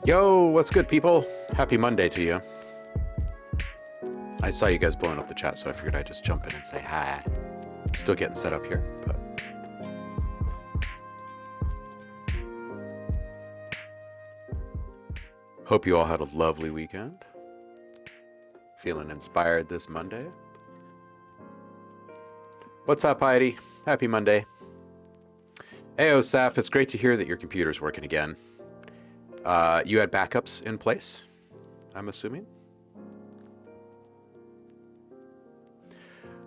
Yo, what's good, people? Happy Monday to you. I saw you guys blowing up the chat, so I figured I'd just jump in and say hi. Still getting set up here, but... Hope you all had a lovely weekend. Feeling inspired this Monday. What's up, Heidi? Happy Monday. Ayo, Saf, it's great to hear that your computer's working again. You had backups in place, I'm assuming?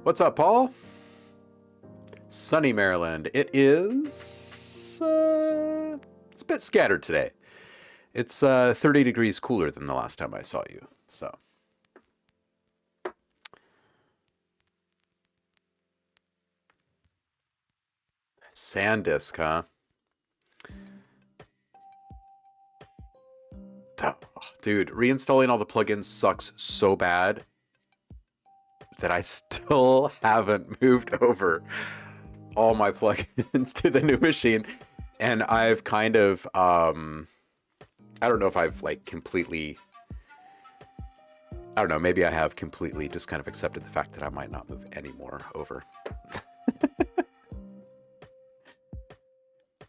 What's up, Paul? Sunny Maryland. It is... it's a bit scattered today. It's 30 degrees cooler than the last time I saw you, so... SanDisk, huh? Oh, dude, reinstalling all the plugins sucks so bad that I still haven't moved over all my plugins to the new machine. And I've kind of, I don't know if I've like completely, I don't know, maybe I have completely just kind of accepted the fact that I might not move any more over.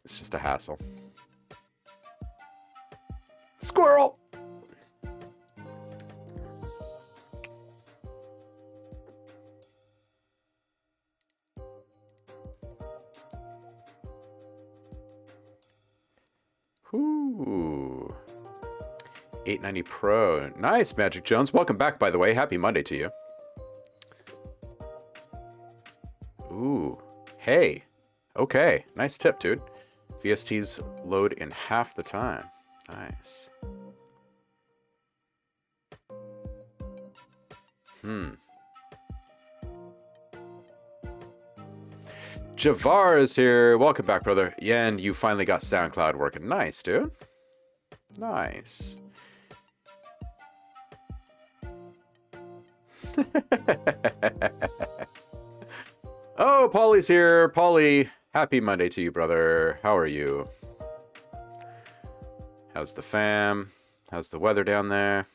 It's just a hassle. Squirrel! Ooh. 890 Pro. Nice, Magic Jones. Welcome back, by the way. Happy Monday to you. Ooh. Hey. Okay. Nice tip, dude. VSTs load in half the time. Nice. Javar is here. Welcome back, brother. Yeah, and you finally got SoundCloud working. Nice, dude. Nice. Oh, Paulie's here. Paulie, happy Monday to you, brother. How are you? How's the fam? How's the weather down there?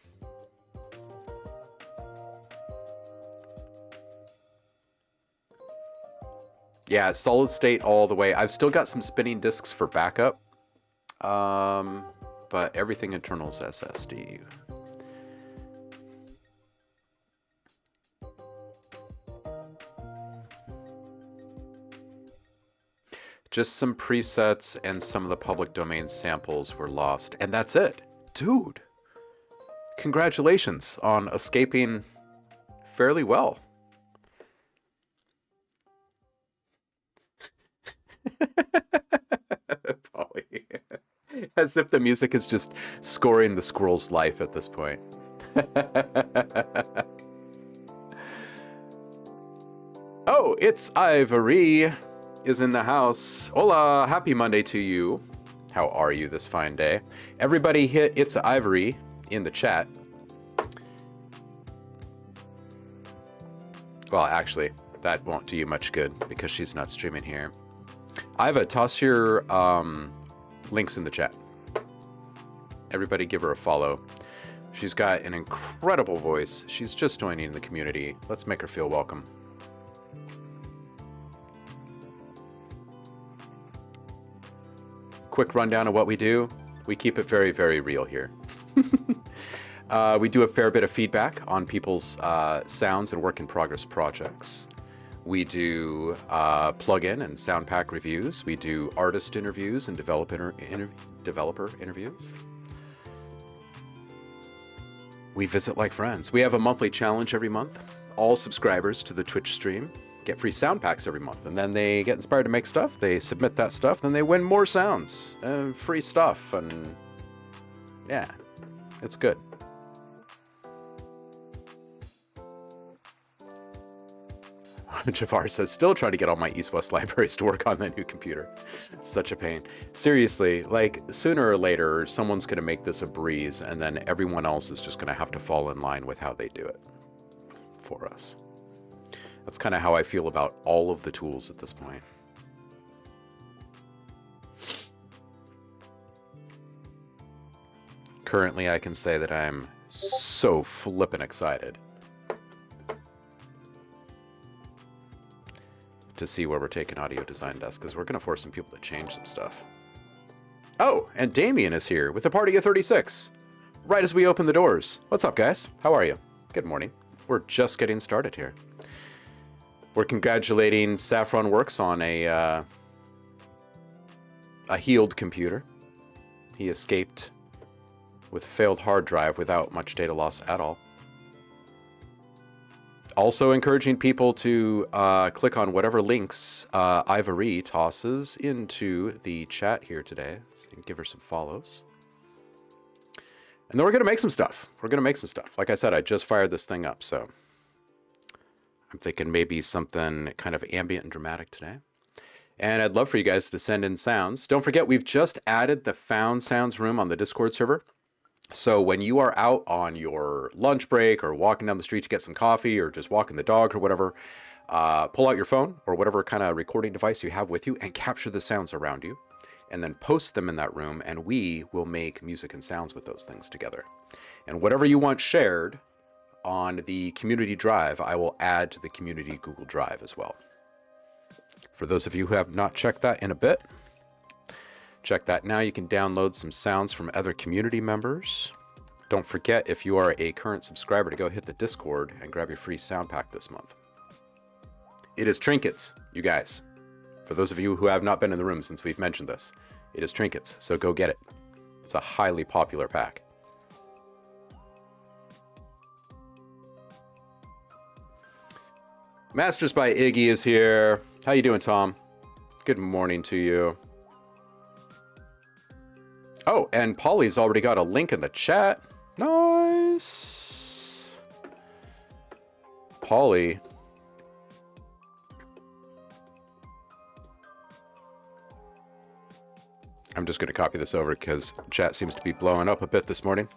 Yeah, solid state all the way. I've still got some spinning disks for backup. But everything internal is SSD. Just some presets and some of the public domain samples were lost. And that's it. Dude, congratulations on escaping fairly well. Polly. As if the music is just scoring the squirrel's life at this point. Oh, it's Ivory is in the house. Hola, happy Monday to you. How are you this fine day? Everybody hit It's Ivory in the chat. Well, actually, that won't do you much good because she's not streaming here. Iva, toss your links in the chat. Everybody give her a follow. She's got an incredible voice. She's just joining the community. Let's make her feel welcome. Quick rundown of what we do. We keep it very, very real here. We do a fair bit of feedback on people's sounds and work in progress projects. We do plugin and sound pack reviews. We do artist interviews and developer interviews. We visit like friends. We have a monthly challenge every month. All subscribers to the Twitch stream get free sound packs every month, and then they get inspired to make stuff. They submit that stuff, then they win more sounds and free stuff, and yeah, it's good. Jafar says, still trying to get all my East-West libraries to work on that new computer. Such a pain. Seriously, like, sooner or later, someone's going to make this a breeze, and then everyone else is just going to have to fall in line with how they do it for us. That's kind of how I feel about all of the tools at this point. currently I can say that I'm so flippin' excited to see where we're taking Audio Design Desk, because we're going to force some people to change some stuff. Oh, and Damien is here with a party of 36, right as we open the doors. What's up, guys? How are you? Good morning. We're just getting started here. We're congratulating Saffron Works on a healed computer. He escaped with a failed hard drive without much data loss at all. Also encouraging people to click on whatever links Ivory tosses into the chat here today. So you can give her some follows. And then we're going to make some stuff. We're going to make some stuff. Like I said, I just fired this thing up, so I'm thinking maybe something kind of ambient and dramatic today. And I'd love for you guys to send in sounds. Don't forget, we've just added the Found Sounds room on the Discord server. So when you are out on your lunch break or walking down the street to get some coffee or just walking the dog or whatever, pull out your phone or whatever kind of recording device you have with you and capture the sounds around you and then post them in that room, and we will make music and sounds with those things together. And whatever you want shared on the community drive, I will add to the community Google Drive as well. For those of you who have not checked that in a bit, check that now. You can download some sounds from other community members. Don't forget, if you are a current subscriber, to go hit the Discord and grab your free sound pack this month. It is Trinkets, you guys. For those of you who have not been in the room since we've mentioned this, it is Trinkets, so go get it. It's a highly popular pack. Masters by Iggy is here. How you doing, Tom? Good morning to you. Oh, and Polly's already got a link in the chat. Nice. Polly. I'm just going to copy this over because chat seems to be blowing up a bit this morning.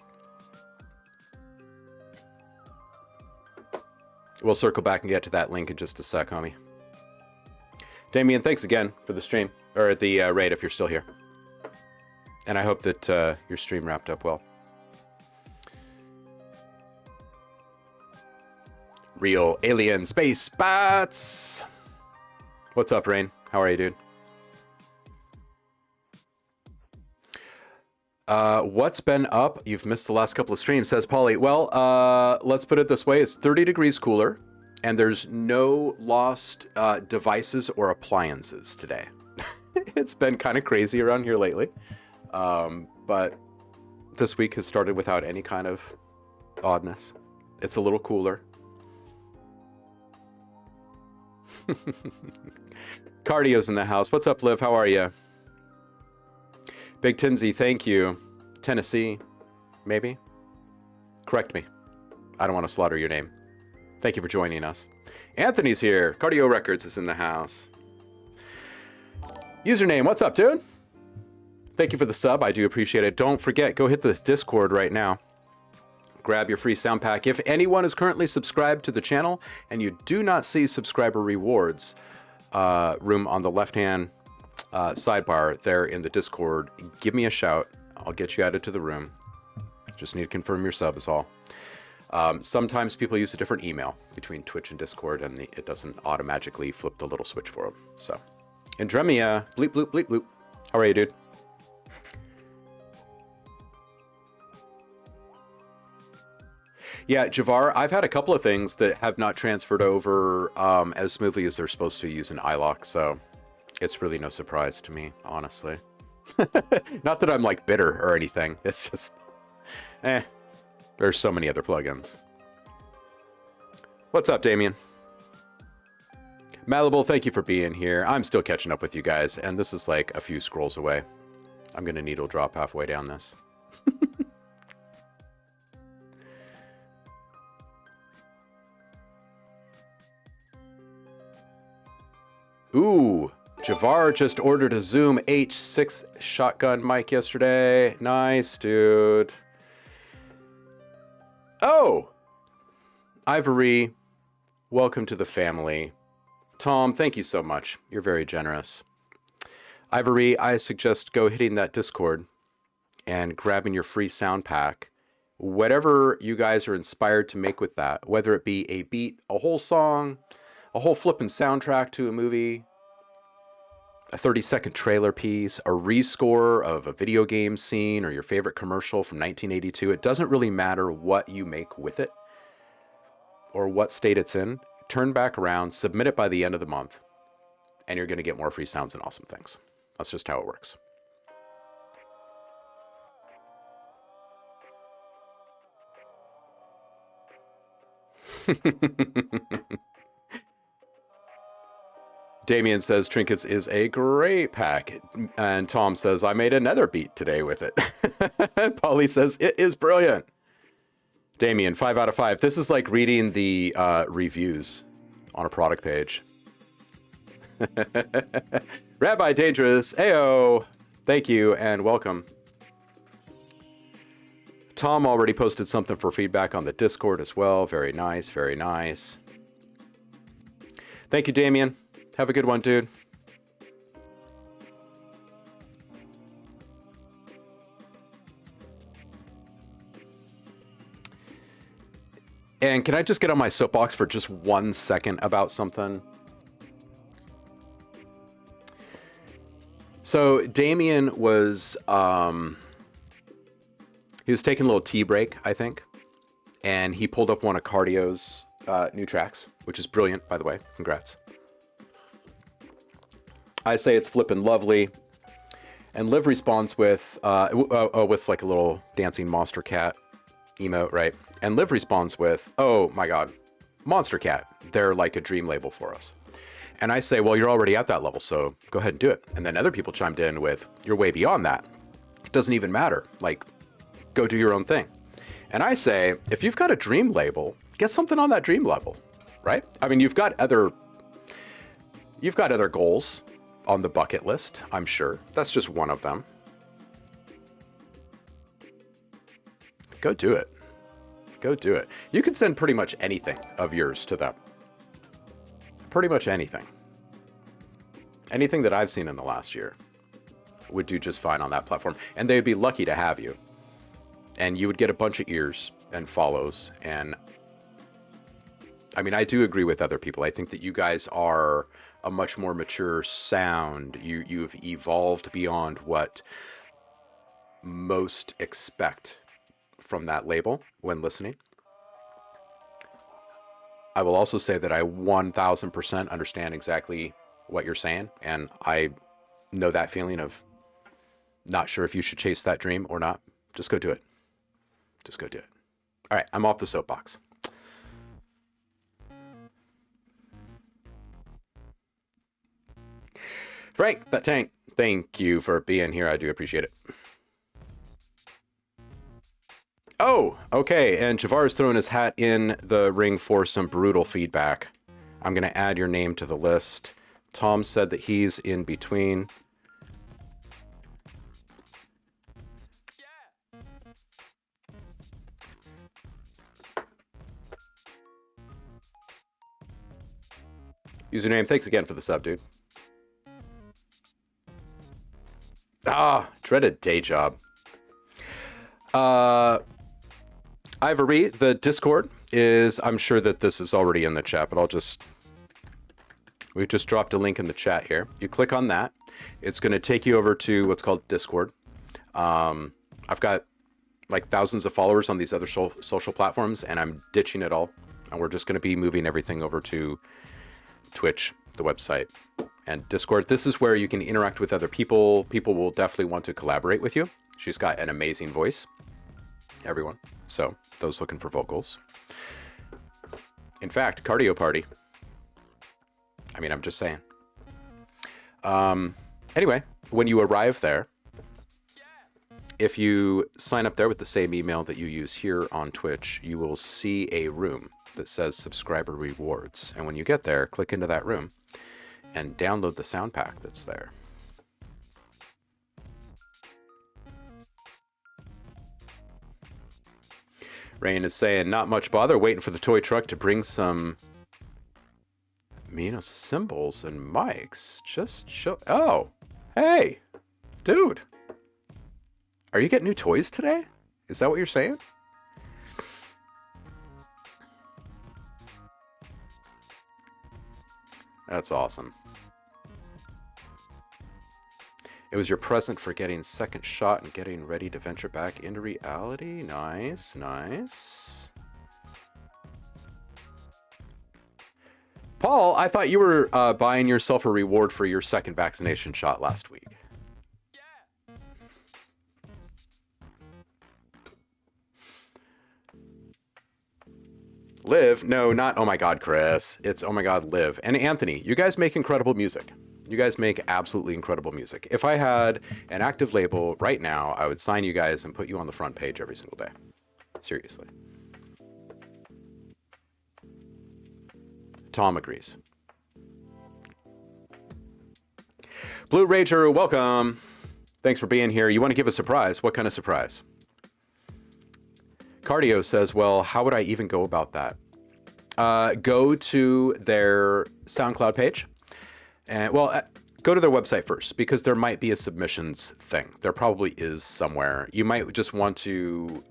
We'll circle back and get to that link in just a sec, homie. Damien, thanks again for the stream, or the raid if you're still here. And I hope that your stream wrapped up well. Real alien space bots. What's up, Rain? How are you, dude? What's been up? You've missed the last couple of streams, says Polly. Well, let's put it this way. It's 30 degrees cooler, and there's no lost devices or appliances today. It's been kind of crazy around here lately. But this week has started without any kind of oddness. It's a little cooler. Cardio's in the house. What's up, Liv? How are you? Big Tinsy, thank you. Tennessee, maybe? Correct me. I don't want to slaughter your name. Thank you for joining us. Anthony's here. Cardio Records is in the house. Username, what's up, dude? Thank you for the sub. I do appreciate it. Don't forget, go hit the Discord right now. Grab your free sound pack. If anyone is currently subscribed to the channel and you do not see subscriber rewards room on the left-hand sidebar there in the Discord, give me a shout. I'll get you added to the room. Just need to confirm your sub is all. Sometimes people use a different email between Twitch and Discord, and it doesn't automatically flip the little switch for them. So, Andremia, bleep, bloop, bleep, bloop. How are you, dude? Yeah, Javar, I've had a couple of things that have not transferred over as smoothly as they're supposed to using iLok, so it's really no surprise to me, honestly. Not that I'm like bitter or anything. It's just, there's so many other plugins. What's up, Damien? Malleable, thank you for being here. I'm still catching up with you guys, and this is like a few scrolls away. I'm gonna needle drop halfway down this. Ooh, Javar just ordered a Zoom H6 shotgun mic yesterday. Nice, dude. Oh, Ivory, welcome to the family. Tom, thank you so much. You're very generous. Ivory, I suggest go hitting that Discord and grabbing your free sound pack. Whatever you guys are inspired to make with that, whether it be a beat, a whole song, a whole flippin' soundtrack to a movie, a 30-second trailer piece, a rescore of a video game scene or your favorite commercial from 1982. It doesn't really matter what you make with it or what state it's in. Turn back around, submit it by the end of the month, and you're going to get more free sounds and awesome things. That's just how it works. Damien says Trinkets is a great pack. And Tom says, I made another beat today with it. Polly says, it is brilliant. Damien, 5 out of 5. This is like reading the reviews on a product page. Rabbi Dangerous, ayo. Thank you and welcome. Tom already posted something for feedback on the Discord as well. Very nice, very nice. Thank you, Damien. Have a good one, dude. And can I just get on my soapbox for just 1 second about something? So Damien was, he was taking a little tea break, I think. And he pulled up one of Cardio's new tracks, which is brilliant, by the way. Congrats. I say it's flippin' lovely. And Liv responds with like a little dancing monster cat emote, right? And Liv responds with, oh my God, Monster Cat. They're like a dream label for us. And I say, well, you're already at that level, so go ahead and do it. And then other people chimed in with, you're way beyond that. It doesn't even matter. Like, go do your own thing. And I say, if you've got a dream label, get something on that dream level, right? I mean, you've got other goals on the bucket list, I'm sure. That's just one of them. Go do it. Go do it. You can send pretty much anything of yours to them. Pretty much anything. Anything that I've seen in the last year would do just fine on that platform. And they'd be lucky to have you. And you would get a bunch of ears and follows. And I mean, I do agree with other people. I think that you guys are a much more mature sound. You've evolved beyond what most expect from that label when listening. I will also say that I 1000% understand exactly what you're saying. And I know that feeling of not sure if you should chase that dream or not. Just go do it. Just go do it. All right, I'm off the soapbox. Frank, that tank, thank you for being here. I do appreciate it. Oh, okay. And Javar's throwing his hat in the ring for some brutal feedback. I'm going to add your name to the list. Tom said that he's in between. Username, thanks again for the sub, dude. Ah, dreaded day job. Ivory, the Discord is, I'm sure that this is already in the chat, but we've just dropped a link in the chat here. You click on that. It's going to take you over to what's called Discord. I've got like thousands of followers on these other social platforms, and I'm ditching it all. And we're just going to be moving everything over to Twitch, the website, and Discord. This is where you can interact with other people. People will definitely want to collaborate with you. She's got an amazing voice, everyone. So those looking for vocals. In fact, cardio party. I mean, I'm just saying. Anyway, when you arrive there, if you sign up there with the same email that you use here on Twitch, you will see a room that says subscriber rewards. And when you get there, click into that room and download the sound pack that's there. Rain is saying, not much bother waiting for the toy truck to bring some cymbals and mics. Just show. Oh, hey, dude. Are you getting new toys today? Is that what you're saying? That's awesome. It was your present for getting second shot and getting ready to venture back into reality. Nice, nice. Paul, I thought you were buying yourself a reward for your second vaccination shot last week. Liv? No, not oh my god, Chris. It's oh my god, Liv. And Anthony, you guys make incredible music. You guys make absolutely incredible music. If I had an active label right now, I would sign you guys and put you on the front page every single day. Seriously. Tom agrees. Blue Rager, welcome. Thanks for being here. You want to give a surprise? What kind of surprise? Cardio says, well, how would I even go about that? Go to their SoundCloud page. And well, go to their website first, because there might be a submissions thing. There probably is somewhere. You might just want to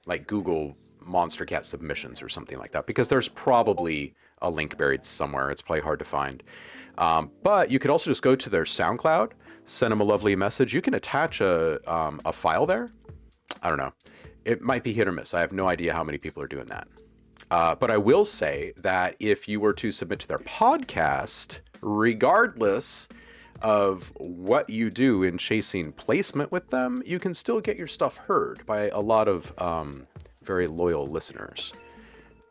like Google Monster Cat submissions or something like that, because there's probably a link buried somewhere. It's probably hard to find. But you could also just go to their SoundCloud, send them a lovely message. You can attach a file there. I don't know. It might be hit or miss. I have no idea how many people are doing that. But I will say that if you were to submit to their podcast, regardless of what you do in chasing placement with them, you can still get your stuff heard by a lot of very loyal listeners.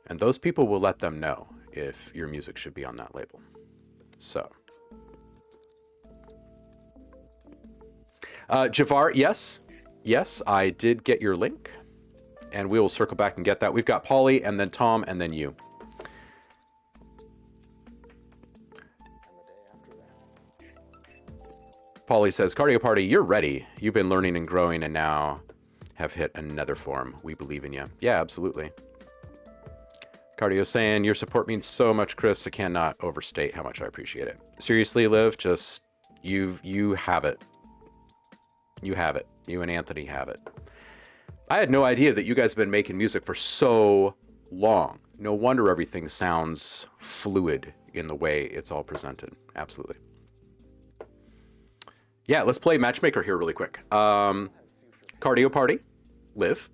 And those people will let them know if your music should be on that label. So. Javar, yes. Yes, I did get your link. And we will circle back and get that. We've got Polly, and then Tom, and then you. Polly says, Cardio Party, you're ready. You've been learning and growing and now have hit another form. We believe in you. Yeah, absolutely. Cardio saying, your support means so much, Chris. I cannot overstate how much I appreciate it. Seriously, Liv, just, you have it. You have it. You and Anthony have it. I had no idea that you guys have been making music for so long. No wonder everything sounds fluid in the way it's all presented. Absolutely. Yeah, let's play Matchmaker here really quick. Cardio Party, Liv.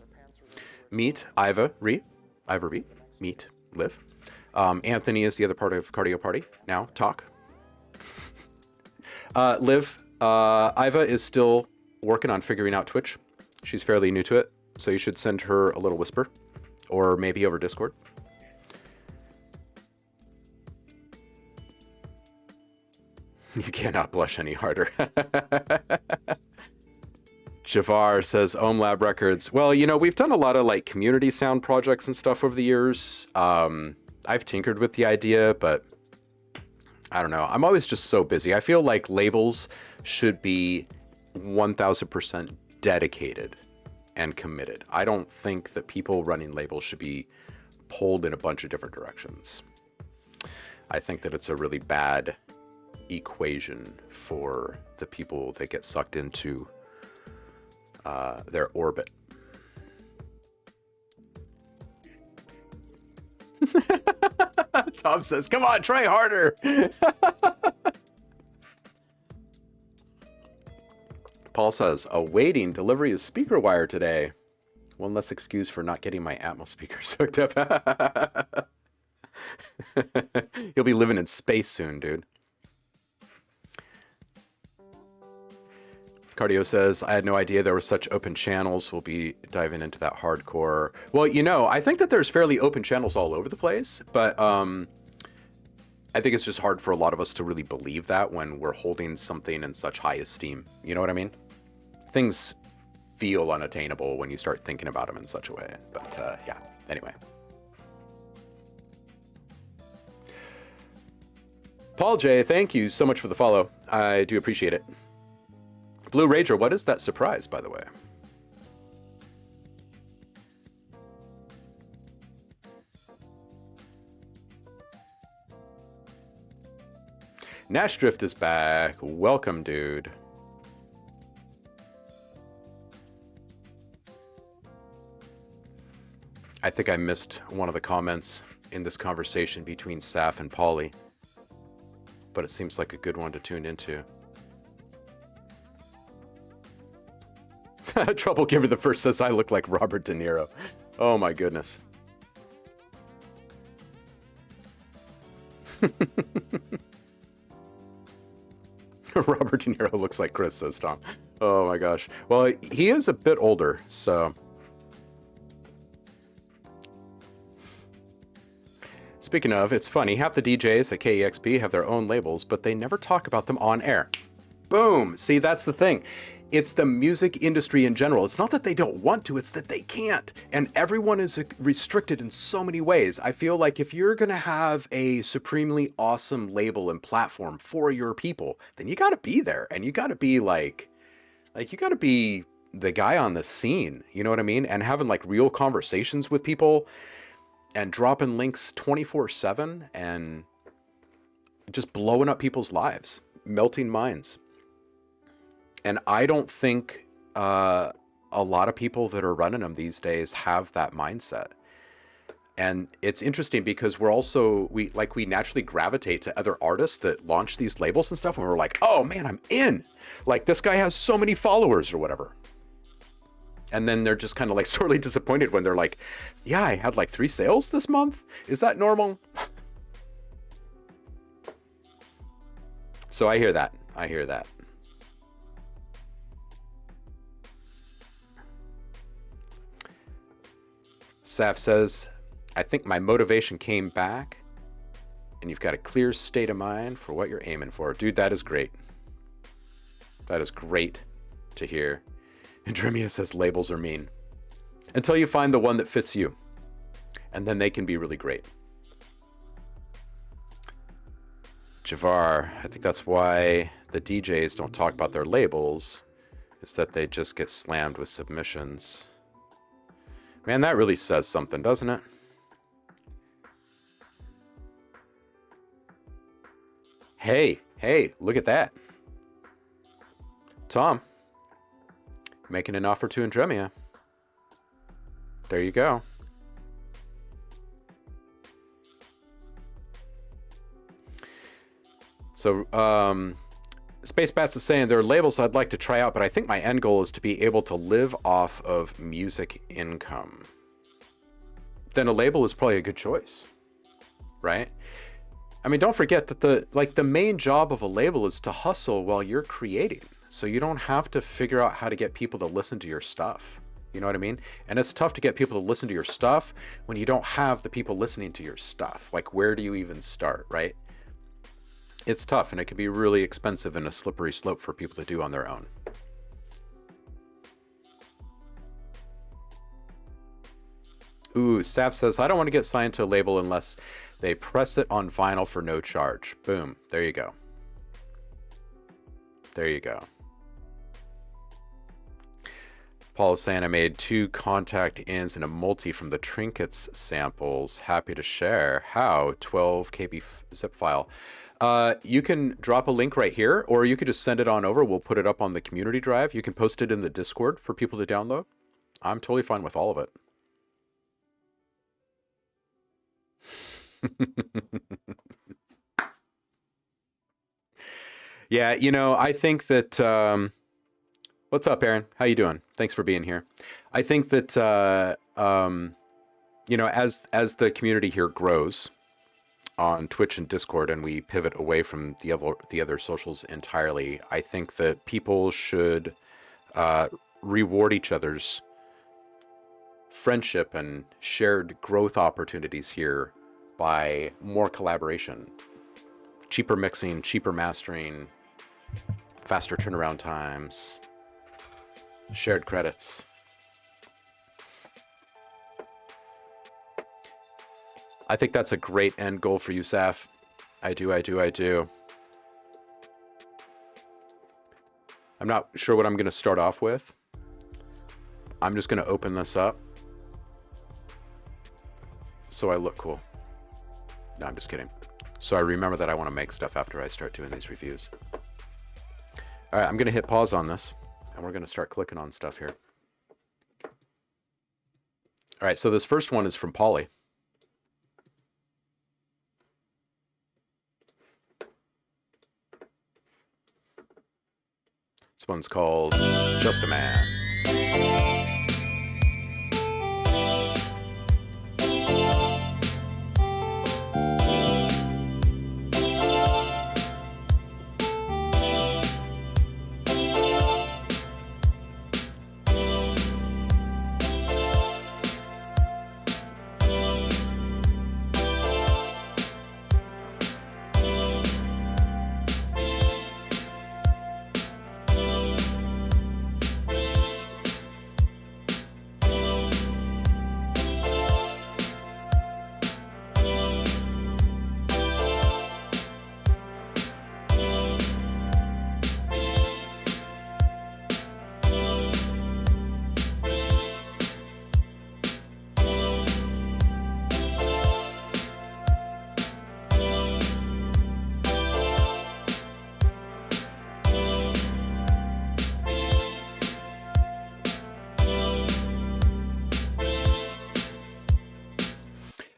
Meet Iva-Ree. Iva-Ree. Meet Liv. Anthony is the other part of Cardio Party. Now, talk. Liv, Iva is still working on figuring out Twitch. She's fairly new to it, so you should send her a little whisper, or maybe over Discord. You cannot blush any harder. Javar says, OhmLab Records. Well, you know, we've done a lot of like community sound projects and stuff over the years. I've tinkered with the idea, but I don't know. I'm always just so busy. I feel like labels should be 1000% dedicated and committed. I don't think that people running labels should be pulled in a bunch of different directions. I think that it's a really bad equation for the people that get sucked into their orbit. Tom says, come on, try harder. Paul says, awaiting delivery of speaker wire today. One less excuse for not getting my Atmos speakers hooked up. You'll be living in space soon, dude. Cardio says, I had no idea there were such open channels. We'll be diving into that hardcore. Well, you know, I think that there's fairly open channels all over the place, but I think it's just hard for a lot of us to really believe that when we're holding something in such high esteem. You know what I mean? Things feel unattainable when you start thinking about them in such a way. But yeah, anyway. Paul J, thank you so much for the follow. I do appreciate it. Blue Rager, what is that surprise, by the way? Nash Drift is back. Welcome, dude. I think I missed one of the comments in this conversation between Saf and Polly, but it seems like a good one to tune into. Trouble Giver the First says I look like Robert De Niro. Oh my goodness. Robert De Niro looks like Chris, says Tom. Oh my gosh. Well, he is a bit older, so. Speaking of, it's funny, half the DJs at KEXP have their own labels, but they never talk about them on air. Boom! See, that's the thing. It's the music industry in general. It's not that they don't want to, it's that they can't. And everyone is restricted in so many ways. I feel like if you're gonna have a supremely awesome label and platform for your people, then you gotta be there. And you gotta be like you gotta be the guy on the scene, you know what I mean? And having like real conversations with people and dropping links 24/7 and just blowing up people's lives, melting minds. And I don't think a lot of people that are running them these days have that mindset. And it's interesting because we naturally gravitate to other artists that launch these labels and stuff, and we're like, oh man, I'm in. Like, this guy has so many followers or whatever. And then they're just kind of like sorely disappointed when they're like, yeah, I had like 3 sales this month. Is that normal? So I hear that. I hear that. Saf says, I think my motivation came back and you've got a clear state of mind for what you're aiming for. Dude, that is great. That is great to hear. And Dremia says labels are mean. Until you find the one that fits you. And then they can be really great. Javar, I think that's why the DJs don't talk about their labels, is that they just get slammed with submissions. Man, that really says something, doesn't it? Hey, look at that. Tom, making an offer to Andremia. There you go. So, Space Bats is saying there are labels I'd like to try out, but I think my end goal is to be able to live off of music income. Then a label is probably a good choice, right? I mean, don't forget that the main job of a label is to hustle while you're creating. So you don't have to figure out how to get people to listen to your stuff. You know what I mean? And it's tough to get people to listen to your stuff when you don't have the people listening to your stuff. Like, where do you even start, right? It's tough, and it can be really expensive and a slippery slope for people to do on their own. Ooh, Saf says, I don't want to get signed to a label unless they press it on vinyl for no charge. Boom. There you go. There you go. Paul is saying I made 2 kontakt ins and a multi from the Trinkets samples. Happy to share. How? 12 KB zip file. You can drop a link right here, or you could just send it on over. We'll put it up on the community drive. You can post it in the Discord for people to download. I'm totally fine with all of it. Yeah, you know, I think that what's up, Aaron? How you doing? Thanks for being here. I think that you know, as the community here grows on Twitch and Discord, and we pivot away from the other socials entirely, I think that people should reward each other's friendship and shared growth opportunities here by more collaboration, cheaper mixing, cheaper mastering, faster turnaround times, shared credits. I think that's a great end goal for you, Saf. I do. I'm not sure what I'm going to start off with. I'm just going to open this up so I look cool. No, I'm just kidding. So I remember that I want to make stuff after I start doing these reviews. All right, I'm going to hit pause on this, and we're going to start clicking on stuff here. All right, so this first one is from Polly. This one's called Just a Man.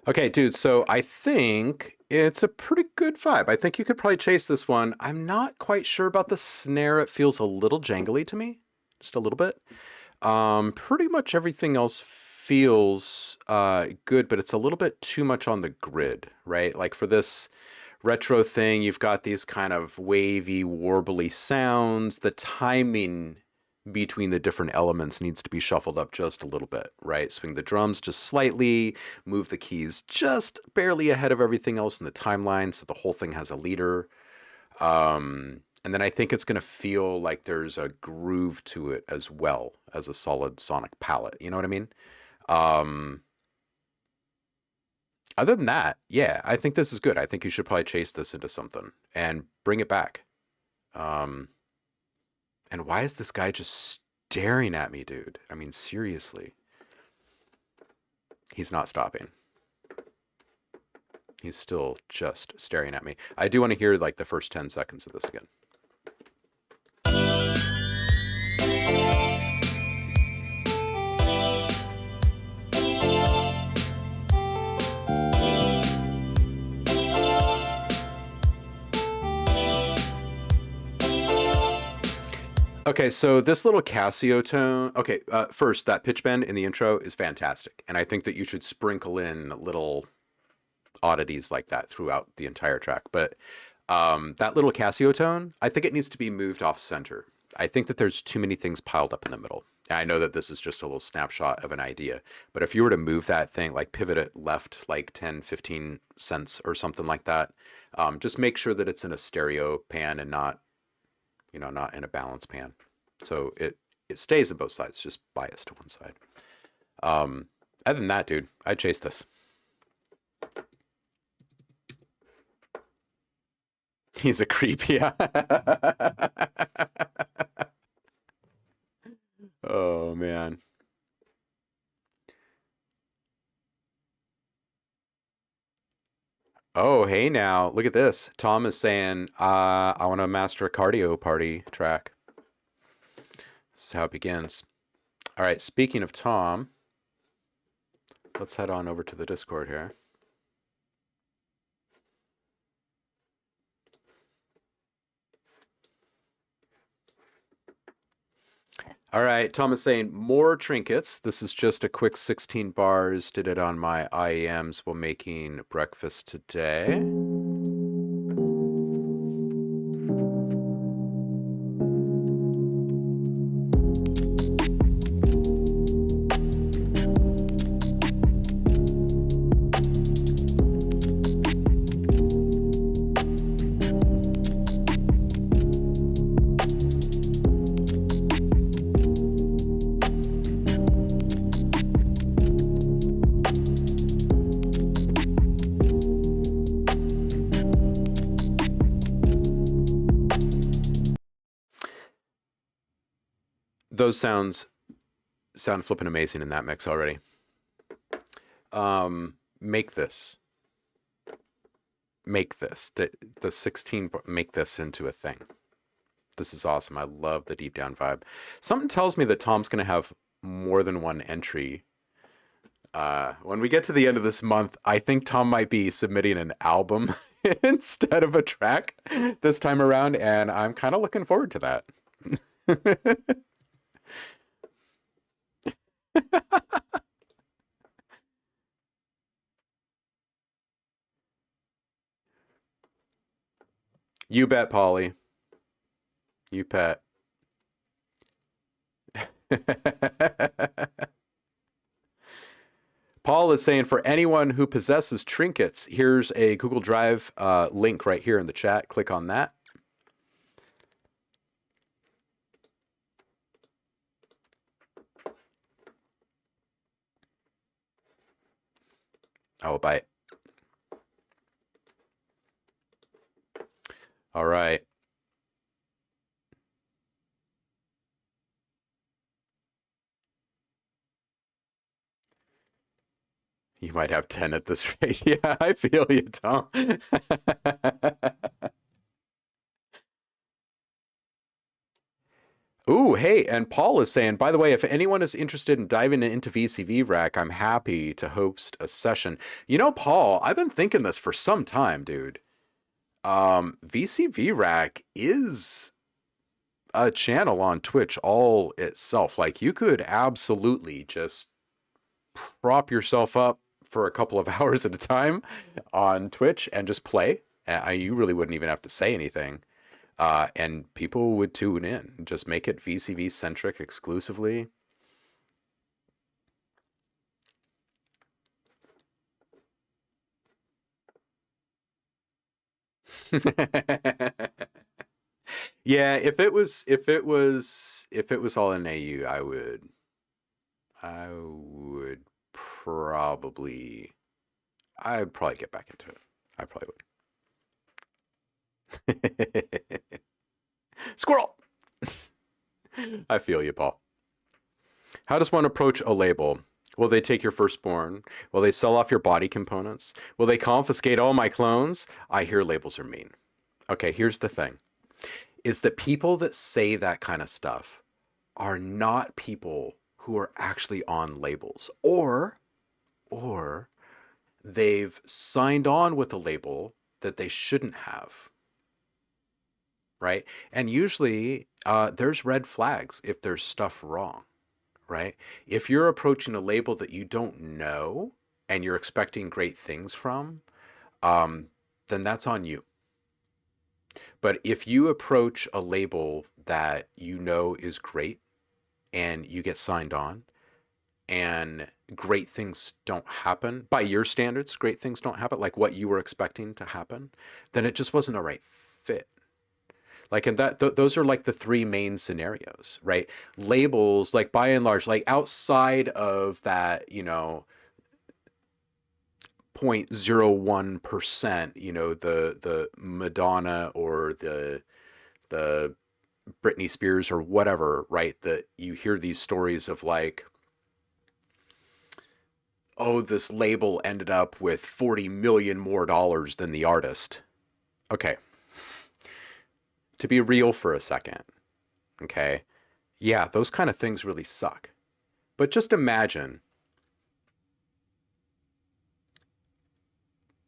Okay, dude, so I think it's a pretty good vibe. I think you could probably chase this one. I'm not quite sure about the snare. It feels a little jangly to me, just a little bit. Pretty much everything else feels good, but it's a little bit too much on the grid, right? Like for this retro thing, you've got these kind of wavy, warbly sounds. The timing between the different elements needs to be shuffled up just a little bit, right? Swing the drums just slightly, move the keys just barely ahead of everything else in the timeline so the whole thing has a leader. And then I think it's going to feel like there's a groove to it as well as a solid sonic palette. You know what I mean? Other than that, yeah, I think this is good. I think you should probably chase this into something and bring it back. And why is this guy just staring at me, dude? I mean, seriously. He's not stopping. He's still just staring at me. I do want to hear like the first 10 seconds of this again. Okay, so this little Casio tone, okay, first, that pitch bend in the intro is fantastic. And I think that you should sprinkle in little oddities like that throughout the entire track. But that little Casio tone, I think it needs to be moved off center. I think that there's too many things piled up in the middle. And I know that this is just a little snapshot of an idea. But if you were to move that thing, like pivot it left like 10, 15 cents or something like that, just make sure that it's in a stereo pan and not, you know, not in a balance pan. So it stays on both sides, just biased to one side. Other than that, dude, I'd chase this. He's a creep, yeah. Oh, man. Oh, hey now, look at this. Tom is saying, I want to master a cardio party track. This is how it begins. All right, speaking of Tom, let's head on over to the Discord here. All right, Tom is saying more trinkets. This is just a quick 16 bars. Did it on my IEMs while making breakfast today. Those sound flipping amazing in that mix already. Make this. The 16, make this into a thing. This is awesome. I love the deep down vibe. Something tells me that Tom's going to have more than one entry When we get to the end of this month, I think Tom might be submitting an album instead of a track this time around, and I'm kind of looking forward to that. You bet, Polly. You bet. Paul is saying for anyone who possesses trinkets, here's a Google Drive link right here in the chat. Click on that. Oh, bye. All right. You might have 10 at this rate. Yeah, I feel you, Tom. Ooh, hey, and Paul is saying, by the way, if anyone is interested in diving into VCV Rack, I'm happy to host a session. You know, Paul, I've been thinking this for some time, dude. VCV Rack is a channel on Twitch all itself. Like, you could absolutely just prop yourself up for a couple of hours at a time on Twitch and just play. You really wouldn't even have to say anything. And people would tune in. Just make it VCV centric exclusively. Yeah, if it was all in AU, I'd probably get back into it. I probably would. Squirrel! I feel you, Paul. How does one approach a label? Will they take your firstborn? Will they sell off your body components? Will they confiscate all my clones? I hear labels are mean. Okay, here's the thing. Is that people that say that kind of stuff are not people who are actually on labels. Or they've signed on with a label that they shouldn't have. Right? And usually there's red flags if there's stuff wrong, right? If you're approaching a label that you don't know and you're expecting great things from, then that's on you. But if you approach a label that you know is great and you get signed on and great things don't happen, by your standards, great things don't happen, like what you were expecting to happen, then it just wasn't a right fit. Like, and those are like the three main scenarios, right? Labels, like by and large, like outside of that, 0.01%, the Madonna or the Britney Spears or whatever, right? That you hear these stories of like, oh, this label ended up with 40 million more dollars than the artist. Okay. To be real for a second, okay? Yeah, those kind of things really suck. But just imagine,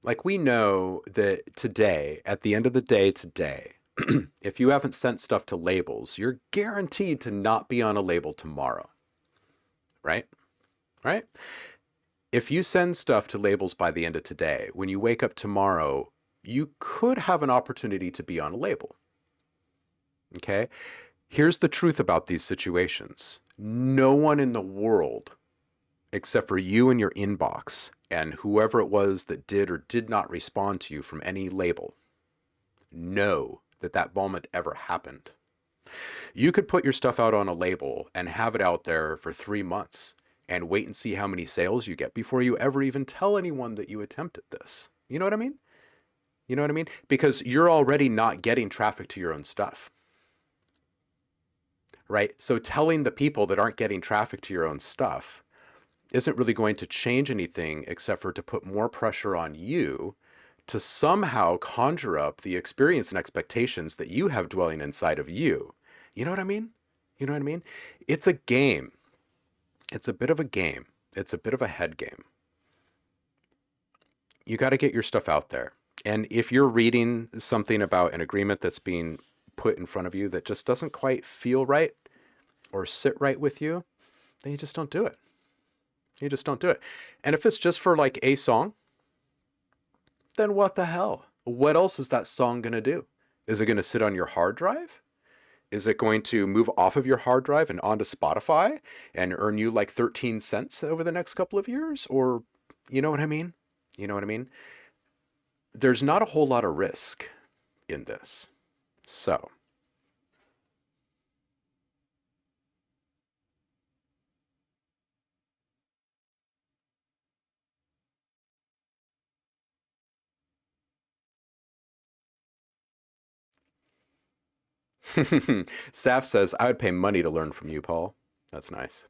like we know that today, at the end of the day today, if you haven't sent stuff to labels, you're guaranteed to not be on a label tomorrow, right? Right? If you send stuff to labels by the end of today, when you wake up tomorrow, you could have an opportunity to be on a label. Okay? Here's the truth about these situations. No one in the world, except for you and your inbox, and whoever it was that did or did not respond to you from any label, know that that moment ever happened. You could put your stuff out on a label and have it out there for 3 months and wait and see how many sales you get before you ever even tell anyone that you attempted this. You know what I mean? You know what I mean? Because you're already not getting traffic to your own stuff. Right? So telling the people that aren't getting traffic to your own stuff isn't really going to change anything except for to put more pressure on you to somehow conjure up the experience and expectations that you have dwelling inside of you. You know what I mean? You know what I mean? It's a game. It's a bit of a game. It's a bit of a head game. You got to get your stuff out there. And if you're reading something about an agreement that's being put in front of you that just doesn't quite feel right or sit right with you, then you just don't do it. You just don't do it. And if it's just for like a song, then what the hell? What else is that song going to do? Is it going to sit on your hard drive? Is it going to move off of your hard drive and onto Spotify and earn you like 13 cents over the next couple of years? Or, you know what I mean? You know what I mean? There's not a whole lot of risk in this. So, Saf says, I would pay money to learn from you, Paul. That's nice.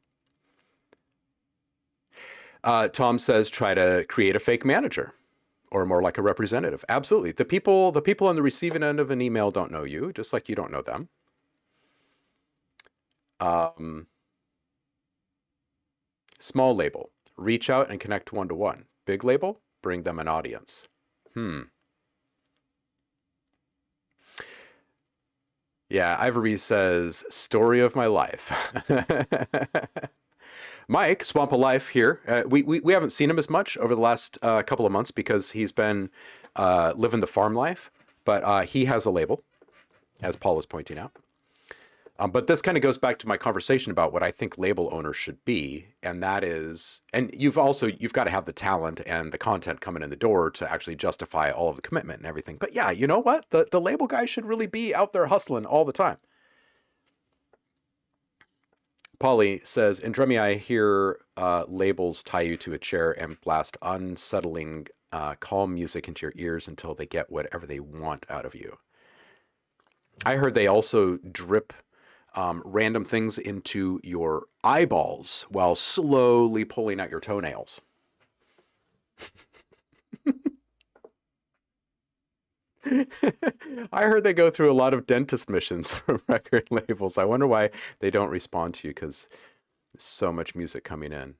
Tom says, try to create a fake manager or more like a representative. Absolutely. The people on the receiving end of an email don't know you, just like you don't know them. Small label, reach out and connect one-to-one. Big label, bring them an audience. Yeah, Ivory says, story of my life. Mike, Swamp of Life here. We haven't seen him as much over the last couple of months because he's been living the farm life, but he has a label, as Paul was pointing out. But this kind of goes back to my conversation about what I think label owners should be, and that is, and you've got to have the talent and the content coming in the door to actually justify all of the commitment and everything. But yeah, you know what? The label guy should really be out there hustling all the time. Polly says, in Drummy, I hear labels tie you to a chair and blast unsettling, calm music into your ears until they get whatever they want out of you. I heard they also drip random things into your eyeballs while slowly pulling out your toenails. I heard they go through a lot of dentist missions from record labels. I wonder why they don't respond to you because there's so much music coming in.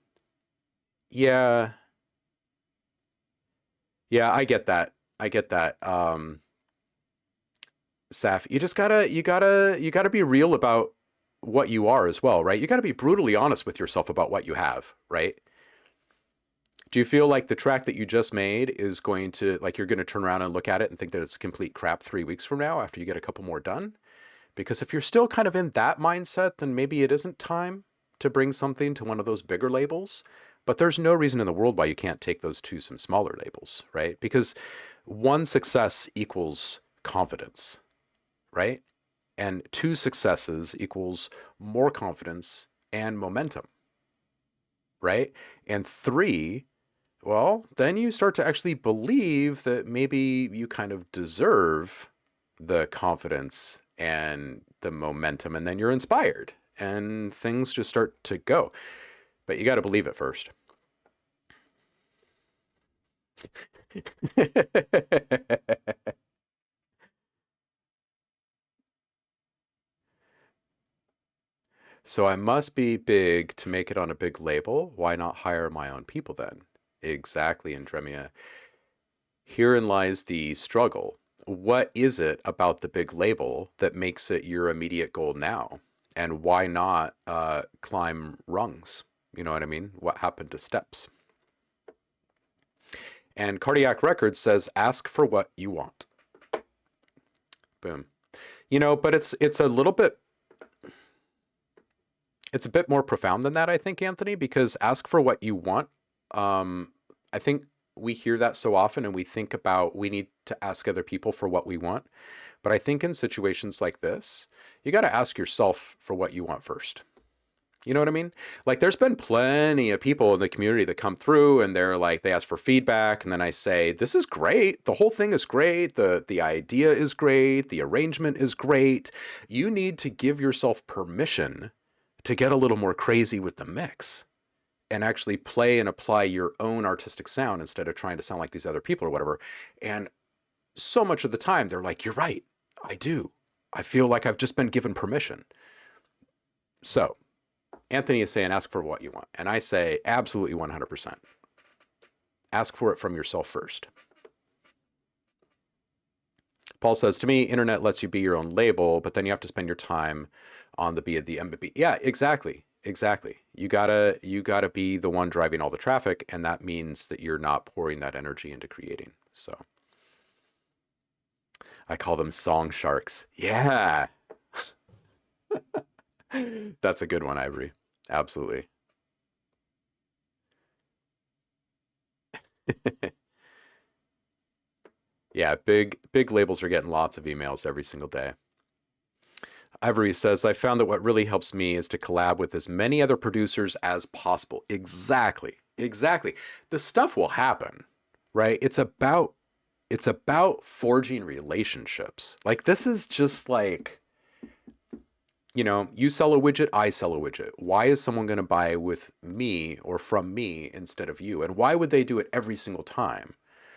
Yeah, yeah, I get that. I get that. Saf, you gotta be real about what you are as well, right? You gotta be brutally honest with yourself about what you have, right? Do you feel like the track that you just made is going to, like, you're going to turn around and look at it and think that it's complete crap 3 weeks from now after you get a couple more done? Because if you're still kind of in that mindset, then maybe it isn't time to bring something to one of those bigger labels. But there's no reason in the world why you can't take those to some smaller labels, right? Because one success equals confidence, right? And two successes equals more confidence and momentum, right? And three, well, then you start to actually believe that maybe you kind of deserve the confidence and the momentum, and then you're inspired and things just start to go. But you got to believe it first. So I must be big to make it on a big label. Why not hire my own people then? Exactly, Andremia. Herein lies the struggle. What is it about the big label that makes it your immediate goal now? And why not climb rungs? You know what I mean? What happened to steps? And Cardiac Records says, ask for what you want. Boom. You know, but it's a little bit, it's a bit more profound than that, I think, Anthony, because ask for what you want. I think we hear that so often and we think about we need to ask other people for what we want. But I think in situations like this, you got to ask yourself for what you want first. You know what I mean? Like there's been plenty of people in the community that come through and they're like, they ask for feedback. And then I say, this is great. The whole thing is great. The idea is great. The arrangement is great. You need to give yourself permission to get a little more crazy with the mix and actually play and apply your own artistic sound instead of trying to sound like these other people or whatever. And so much of the time they're like, you're right. I do. I feel like I've just been given permission. So Anthony is saying, ask for what you want. And I say, absolutely 100%. Ask for it from yourself first. Paul says, to me, internet lets you be your own label, but then you have to spend your time on the MBB. Yeah, exactly. Exactly. You gotta be the one driving all the traffic, and that means that you're not pouring that energy into creating. So I call them song sharks. Yeah. That's a good one, Ivory. Absolutely. Yeah, big labels are getting lots of emails every single day. Ivory says, I found that what really helps me is to collab with as many other producers as possible. Exactly. Exactly. The stuff will happen, right? It's about forging relationships. Like this is just like, you sell a widget, I sell a widget. Why is someone going to buy with me or from me instead of you? And why would they do it every single time?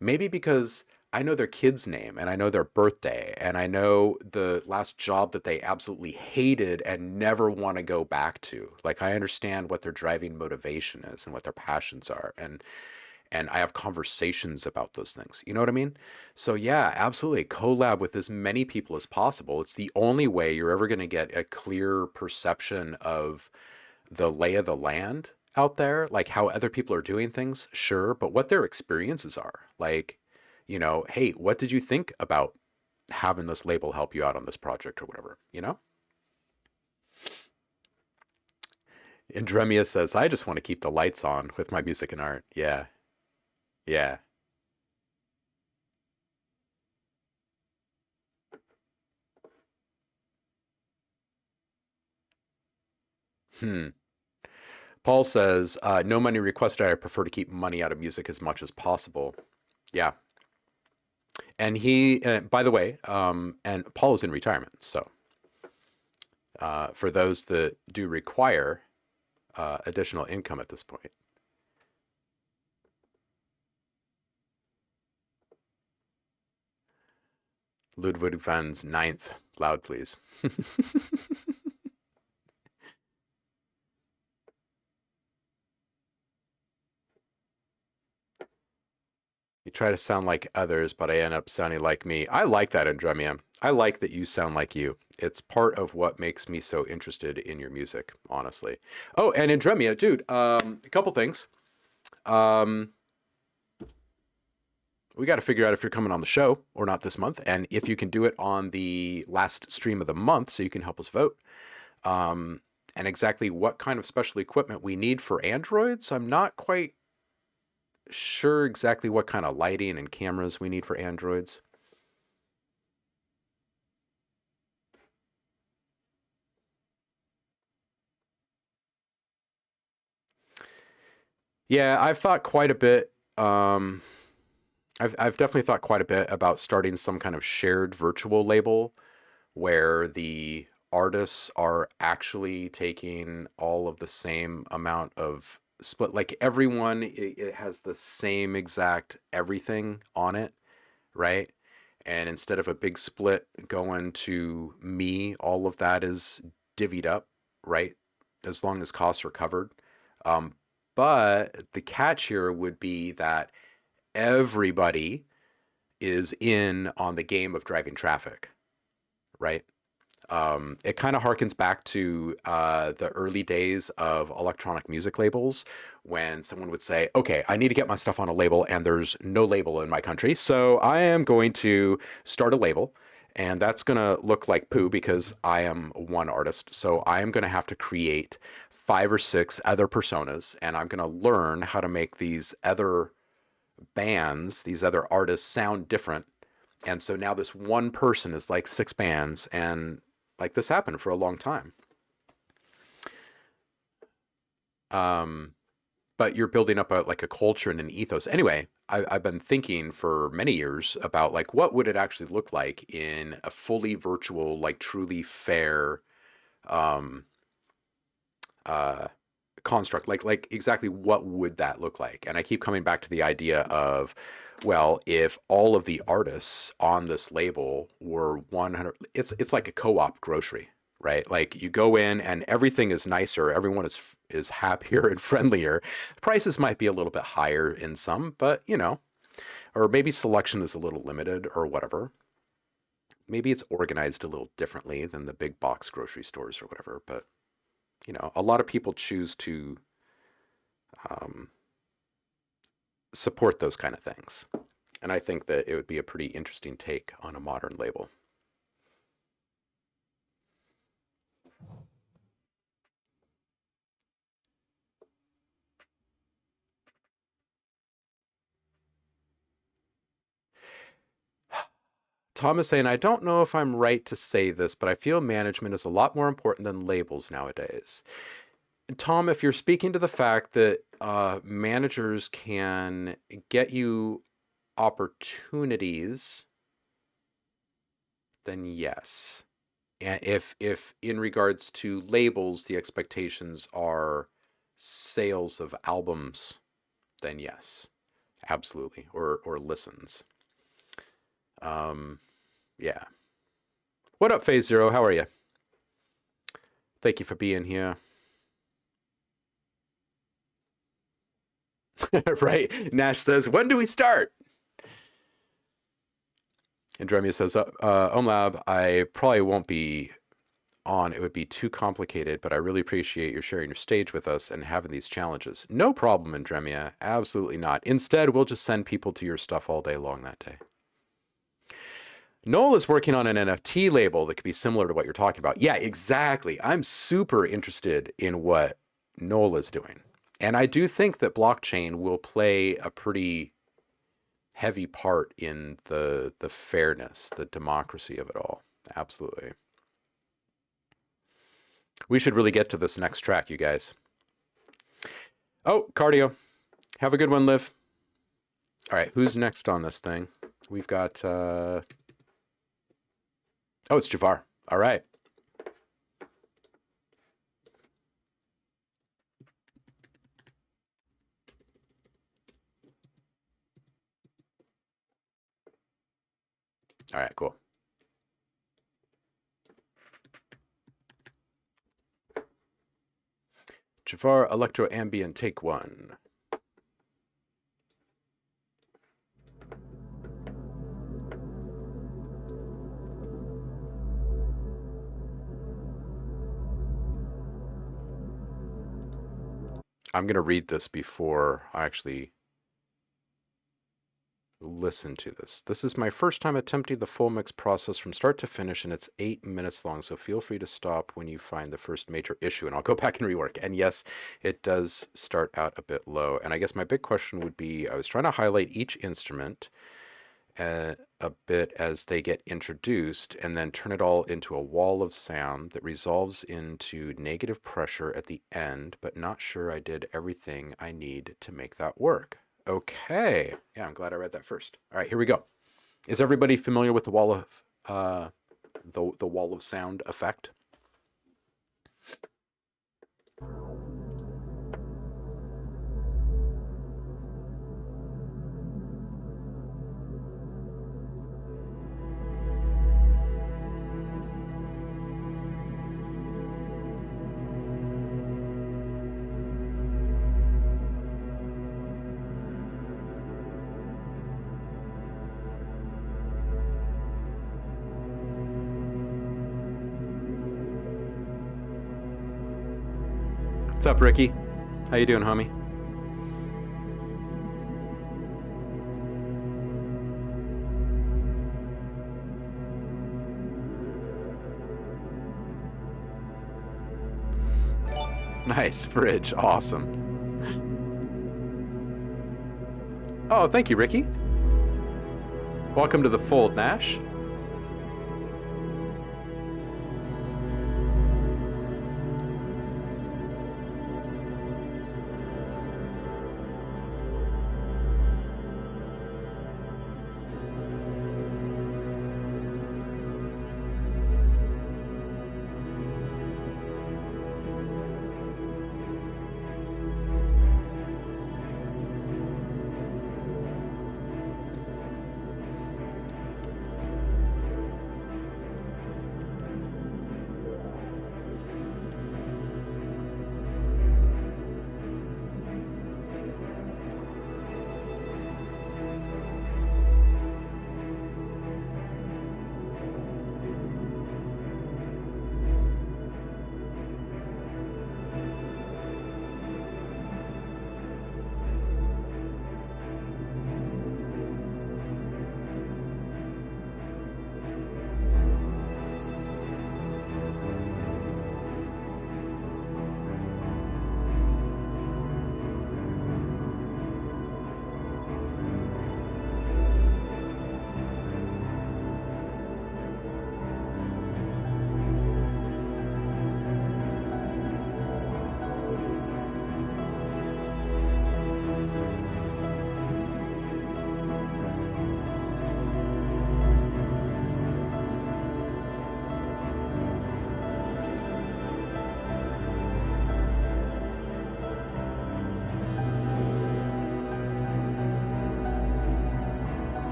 Maybe because I know their kid's name and I know their birthday and I know the last job that they absolutely hated and never want to go back to. Like I understand what their driving motivation is and what their passions are. And I have conversations about those things. You know what I mean? So yeah, absolutely. Collab with as many people as possible. It's the only way you're ever going to get a clear perception of the lay of the land out there, like how other people are doing things, sure, but what their experiences are. Like, hey, what did you think about having this label help you out on this project or whatever? Andremia says, I just want to keep the lights on with my music and art. Yeah, yeah. Hmm. Paul says, no money requested. I prefer to keep money out of music as much as possible. Yeah. And by the way, and Paul is in retirement. So for those that do require additional income at this point. Ludwig van's ninth. Loud, please. You try to sound like others, but I end up sounding like me. I like that, Andremia. I like that you sound like you. It's part of what makes me so interested in your music, honestly. Oh, and Andremia, dude, a couple things. Um, we got to figure out if you're coming on the show or not this month, and if you can do it on the last stream of the month so you can help us vote. And exactly what kind of special equipment we need for Androids. I'm not quite sure exactly what kind of lighting and cameras we need for Androids. Yeah, I've thought quite a bit. I've definitely thought quite a bit about starting some kind of shared virtual label where the artists are actually taking all of the same amount of split. Like everyone, it has the same exact everything on it, right? And instead of a big split going to me, all of that is divvied up, right? As long as costs are covered. Um, but the catch here would be that everybody is in on the game of driving traffic, right? It kind of harkens back to the early days of electronic music labels when someone would say, okay, I need to get my stuff on a label and there's no label in my country. So I am going to start a label and that's going to look like poo because I am one artist. So I am going to have to create 5 or 6 other personas and I'm going to learn how to make these other bands, these other artists sound different. And so now this one person is like 6 bands and like this happened for a long time. Um, but you're building up like a culture and an ethos. Anyway, I've been thinking for many years about like what would it actually look like in a fully virtual, like truly fair um, uh, construct. Like exactly what would that look like? And I keep coming back to the idea of, well, if all of the artists on this label were 100, it's like a co-op grocery, right? Like you go in and everything is nicer, everyone is happier and friendlier. Prices might be a little bit higher in some, but you know, or maybe selection is a little limited or whatever. Maybe it's organized a little differently than the big box grocery stores or whatever, but you know, a lot of people choose to support those kind of things. And I think that it would be a pretty interesting take on a modern label. Tom is saying, I don't know if I'm right to say this, but I feel management is a lot more important than labels nowadays. Tom, if you're speaking to the fact that managers can get you opportunities, then yes. And if in regards to labels, the expectations are sales of albums, then yes, absolutely, or listens. Yeah. What up, Phase Zero? How are you? Thank you for being here. Right? Nash says, when do we start? And Dremia says, OhmLab, I probably won't be on. It would be too complicated, but I really appreciate your sharing your stage with us and having these challenges. No problem, Andremia. Absolutely not. Instead, we'll just send people to your stuff all day long that day. Noel is working on an NFT label that could be similar to what you're talking about. Yeah, exactly. I'm super interested in what Noel is doing. And I do think that blockchain will play a pretty heavy part in the fairness, the democracy of it all. Absolutely. We should really get to this next track, you guys. Oh, cardio. Have a good one, Liv. All right, who's next on this thing? We've got... Oh, it's Jafar. All right. All right, cool. Jafar, Electro Ambient, take one. I'm going to read this before I actually listen to this. This is my first time attempting the full mix process from start to finish, and it's 8 minutes long, so feel free to stop when you find the first major issue, and I'll go back and rework. And yes, it does start out a bit low. And I guess my big question would be, I was trying to highlight each instrument a bit as they get introduced and then turn it all into a wall of sound that resolves into negative pressure at the end, but not sure I did everything I need to make that work. Okay. Yeah, I'm glad I read that first. All right, here we go. Is everybody familiar with the wall of the wall of sound effect? What's up, Ricky? How you doing, homie? Nice, Bridge. Awesome. Oh, thank you, Ricky. Welcome to the fold, Nash.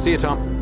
See you, Tom.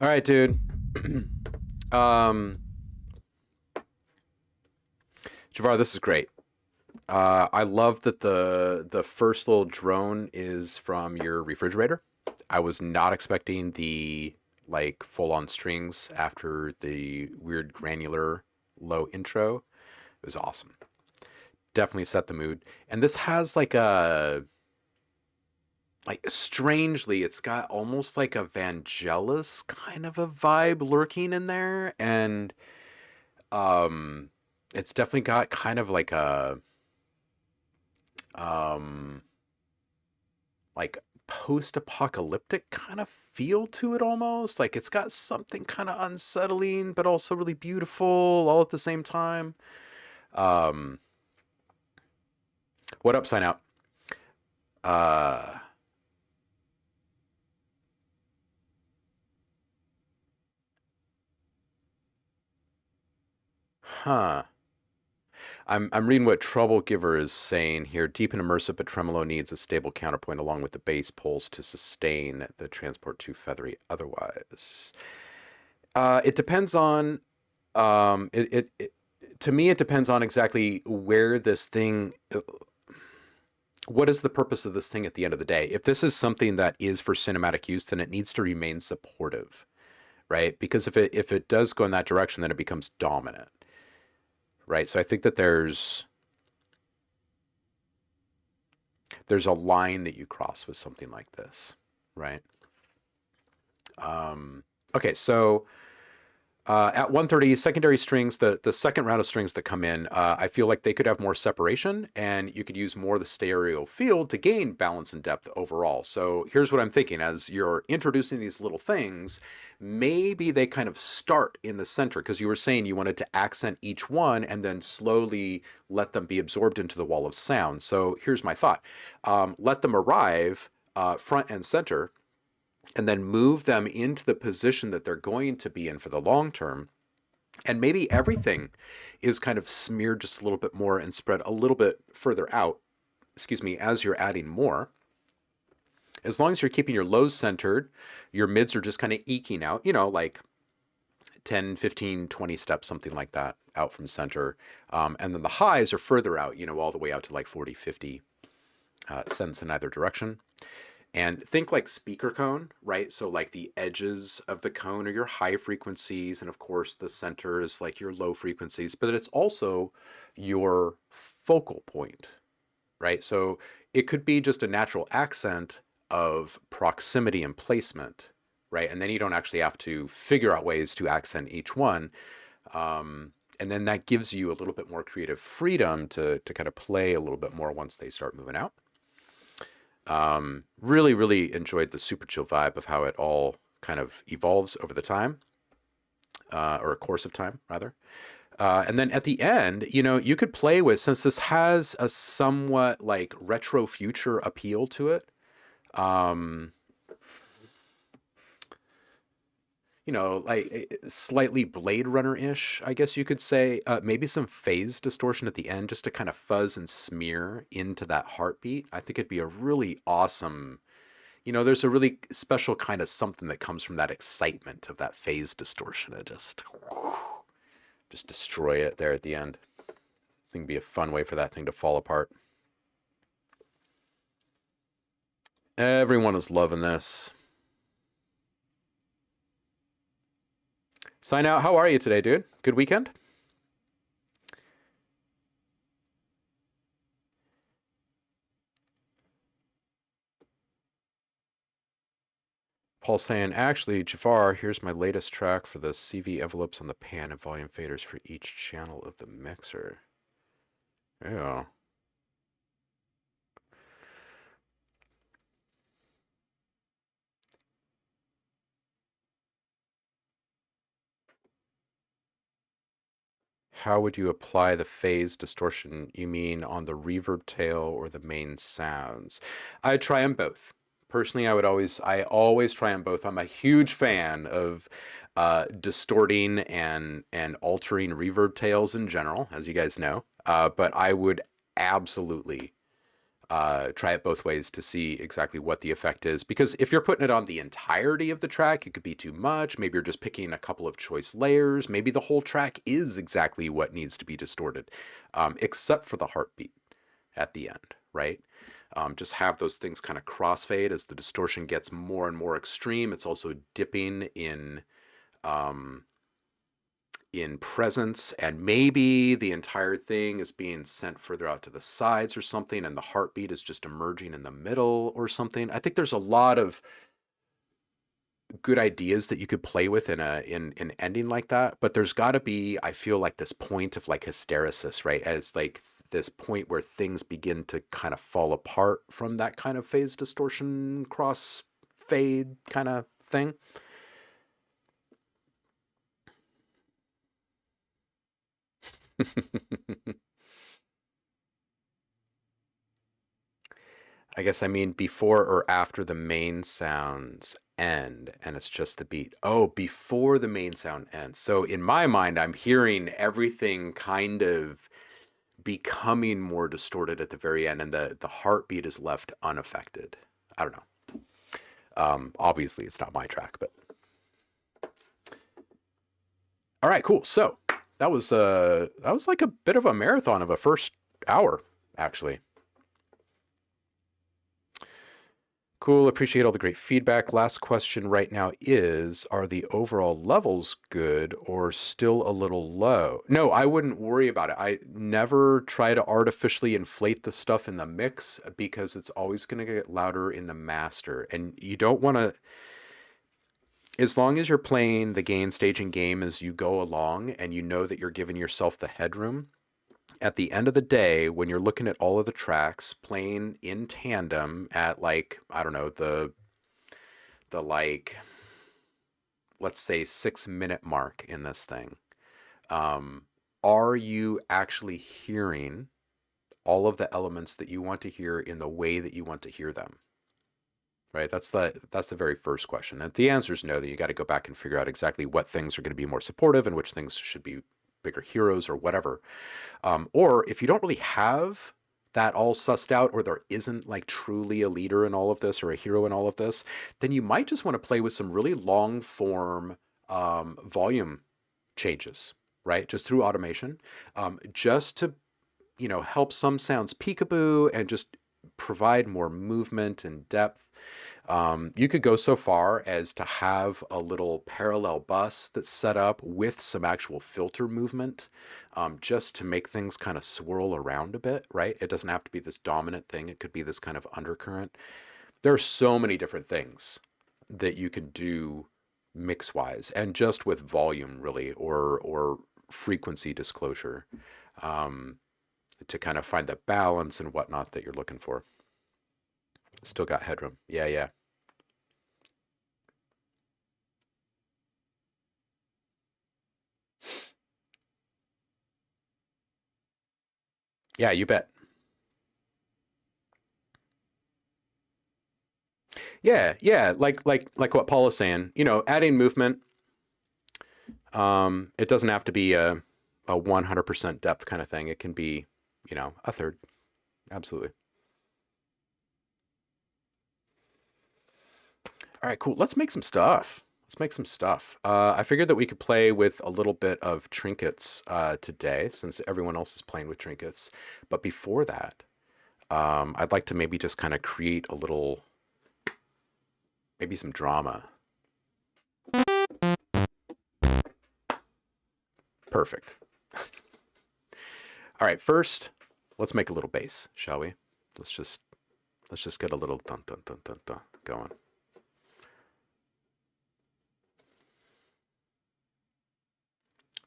All right, dude. Javar, this is great. I love that the first little drone is from your refrigerator. I was not expecting the like full-on strings after the weird granular low intro. It was awesome. Definitely set the mood. And this has like strangely, it's got almost like a Vangelis kind of a vibe lurking in there, and um it's definitely got kind of um like post-apocalyptic kind of feel to it almost. Like it's got something kind of unsettling but also really beautiful all at the same time. Um what up, sign out? Uh huh. I'm reading what Trouble Giver is saying here. Deep and immersive, but tremolo needs a stable counterpoint along with the bass pulse to sustain the transport too feathery otherwise. It depends on to me, it depends on exactly where this thing, what is the purpose of this thing at the end of the day. If this is something that is for cinematic use, then it needs to remain supportive, right? Because if it does go in that direction, then it becomes dominant, right? So I think that there's a line that you cross with something like this, right? Okay, so at 130, secondary strings, the second round of strings that come in, I feel like they could have more separation and you could use more of the stereo field to gain balance and depth overall. So here's what I'm thinking. As you're introducing these little things, maybe they kind of start in the center because you were saying you wanted to accent each one and then slowly let them be absorbed into the wall of sound. So here's my thought. Let them arrive front and center, and then move them into the position that they're going to be in for the long term. And maybe everything is kind of smeared just a little bit more and spread a little bit further out, excuse me, as you're adding more. As long as you're keeping your lows centered, your mids are just kind of eking out, like 10, 15, 20 steps, something like that, out from center. And then the highs are further out, all the way out to like 40, 50 cents in either direction. And think like speaker cone, right? So like the edges of the cone are your high frequencies, and of course the center is like your low frequencies, but it's also your focal point, right? So it could be just a natural accent of proximity and placement, right? And then you don't actually have to figure out ways to accent each one. And then that gives you a little bit more creative freedom to kind of play a little bit more once they start moving out. Really, really enjoyed the super chill vibe of how it all kind of evolves over the time, or a course of time, rather. And then at the end, you could play with, since this has a somewhat like retro future appeal to it, like slightly Blade Runner-ish, I guess you could say. Maybe some phase distortion at the end just to kind of fuzz and smear into that heartbeat. I think it'd be a really awesome, there's a really special kind of something that comes from that excitement of that phase distortion. It just destroy it there at the end. I think it'd be a fun way for that thing to fall apart. Everyone is loving this. Sign out. How are you today, dude? Good weekend? Paul saying, actually, Jafar, here's my latest track for the CV envelopes on the pan and volume faders for each channel of the mixer. Yeah. How would you apply the phase distortion? You mean on the reverb tail or the main sounds? I try them both. Personally, I always try them both. I'm a huge fan of distorting and altering reverb tails in general, as you guys know. But I would absolutely try it both ways to see exactly what the effect is. Because if you're putting it on the entirety of the track, it could be too much. Maybe you're just picking a couple of choice layers. Maybe the whole track is exactly what needs to be distorted, except for the heartbeat at the end, right? Just have those things kind of crossfade as the distortion gets more and more extreme. It's also dipping in presence, and maybe the entire thing is being sent further out to the sides or something, and the heartbeat is just emerging in the middle or something. I think there's a lot of good ideas that you could play with in an ending like that, but there's got to be, I feel like, this point of like hysteresis, right? As like this point where things begin to kind of fall apart from that kind of phase distortion cross fade kind of thing. I guess I mean before or after the main sounds end and it's just the beat. Oh, before the main sound ends. So in my mind, I'm hearing everything kind of becoming more distorted at the very end, and the heartbeat is left unaffected. I don't know. Obviously, it's not my track, but All right, cool. So that was like a bit of a marathon of a first hour, actually. Cool. Appreciate all the great feedback. Last question right now is, are the overall levels good or still a little low? No, I wouldn't worry about it. I never try to artificially inflate the stuff in the mix because it's always going to get louder in the master. And you don't want to, as long as you're playing the gain staging game as you go along and you know that you're giving yourself the headroom, at the end of the day, when you're looking at all of the tracks playing in tandem at like, I don't know, the like, let's say 6 minute mark in this thing, um, are you actually hearing all of the elements that you want to hear in the way that you want to hear them? Right? That's the very first question. And if the answer is no, then you got to go back and figure out exactly what things are going to be more supportive and which things should be bigger heroes or whatever. Or if you don't really have that all sussed out, or there isn't like truly a leader in all of this or a hero in all of this, then you might just want to play with some really long form volume changes, right? Just through automation, just to, help some sounds peekaboo and just provide more movement and depth. You could go so far as to have a little parallel bus that's set up with some actual filter movement, just to make things kind of swirl around a bit, right? It doesn't have to be this dominant thing. It could be this kind of undercurrent. There are so many different things that you can do mix wise and just with volume really, or frequency disclosure, um, to kind of find the balance and whatnot that you're looking for. Still got headroom. Yeah, yeah. Yeah, you bet. Yeah, yeah, like what Paul is saying, adding movement, it doesn't have to be a 100% depth kind of thing. It can be, a third. Absolutely. All right, cool. Let's make some stuff. Let's make some stuff. I figured that we could play with a little bit of trinkets today, since everyone else is playing with trinkets. But before that, I'd like to maybe just kind of create a little, maybe some drama. Perfect. All right, first, let's make a little bass, shall we? Let's just get a little dun dun dun dun dun going.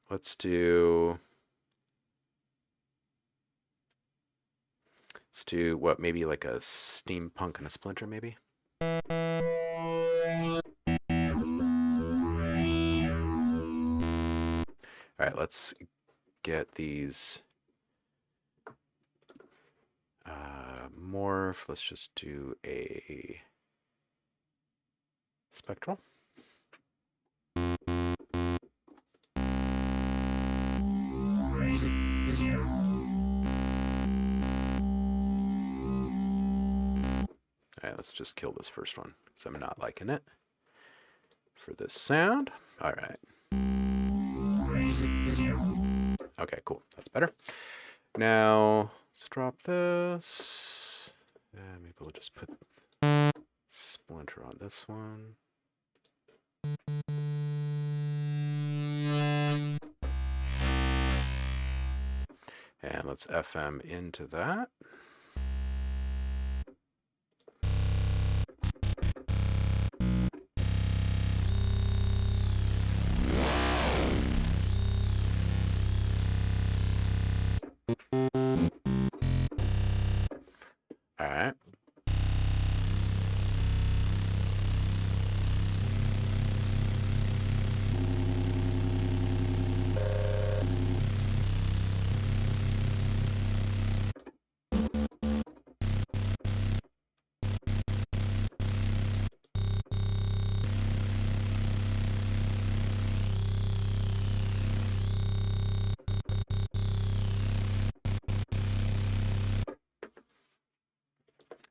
Let's do what, maybe like a steampunk and a splinter, maybe? All right, let's get these morph. Let's just do a spectral. All right, let's just kill this first one because I'm not liking it for this sound. All right. Okay, cool. That's better. Now let's drop this. And maybe we'll just put splinter on this one. And let's FM into that. All right.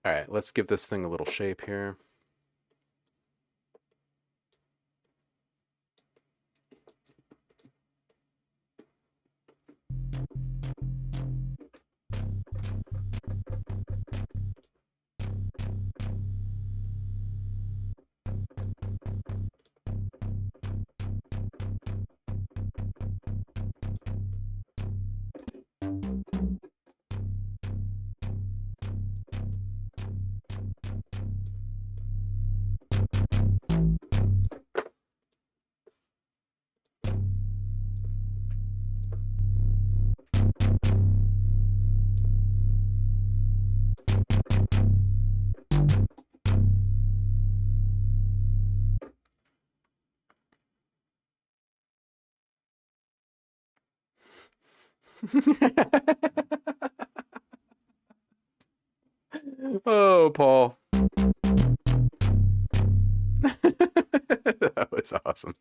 All right, let's give this thing a little shape here. Oh, Paul. That was awesome.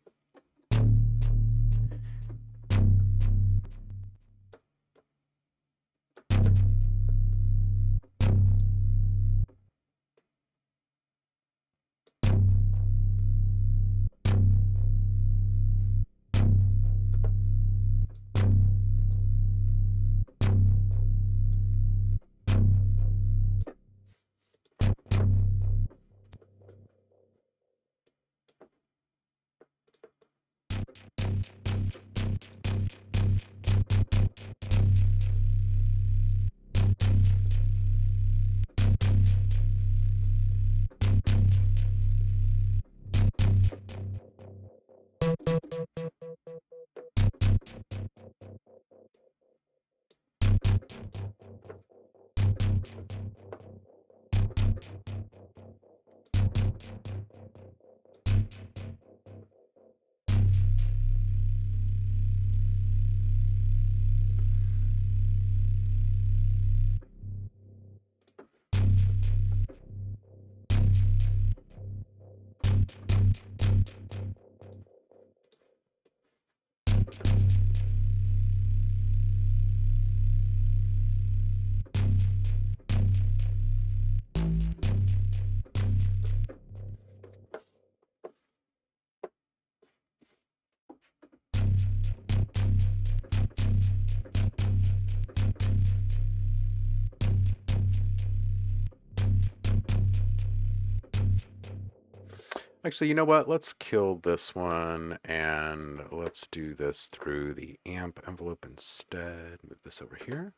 Actually, you know what? Let's kill this one and let's do this through the amp envelope instead. Move this over here.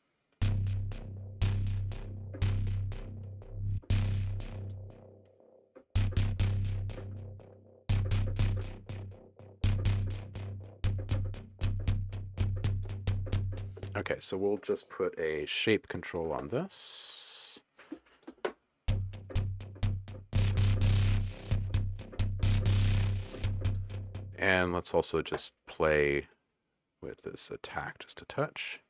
Okay, so we'll just put a shape control on this. And let's also just play with this attack just a touch.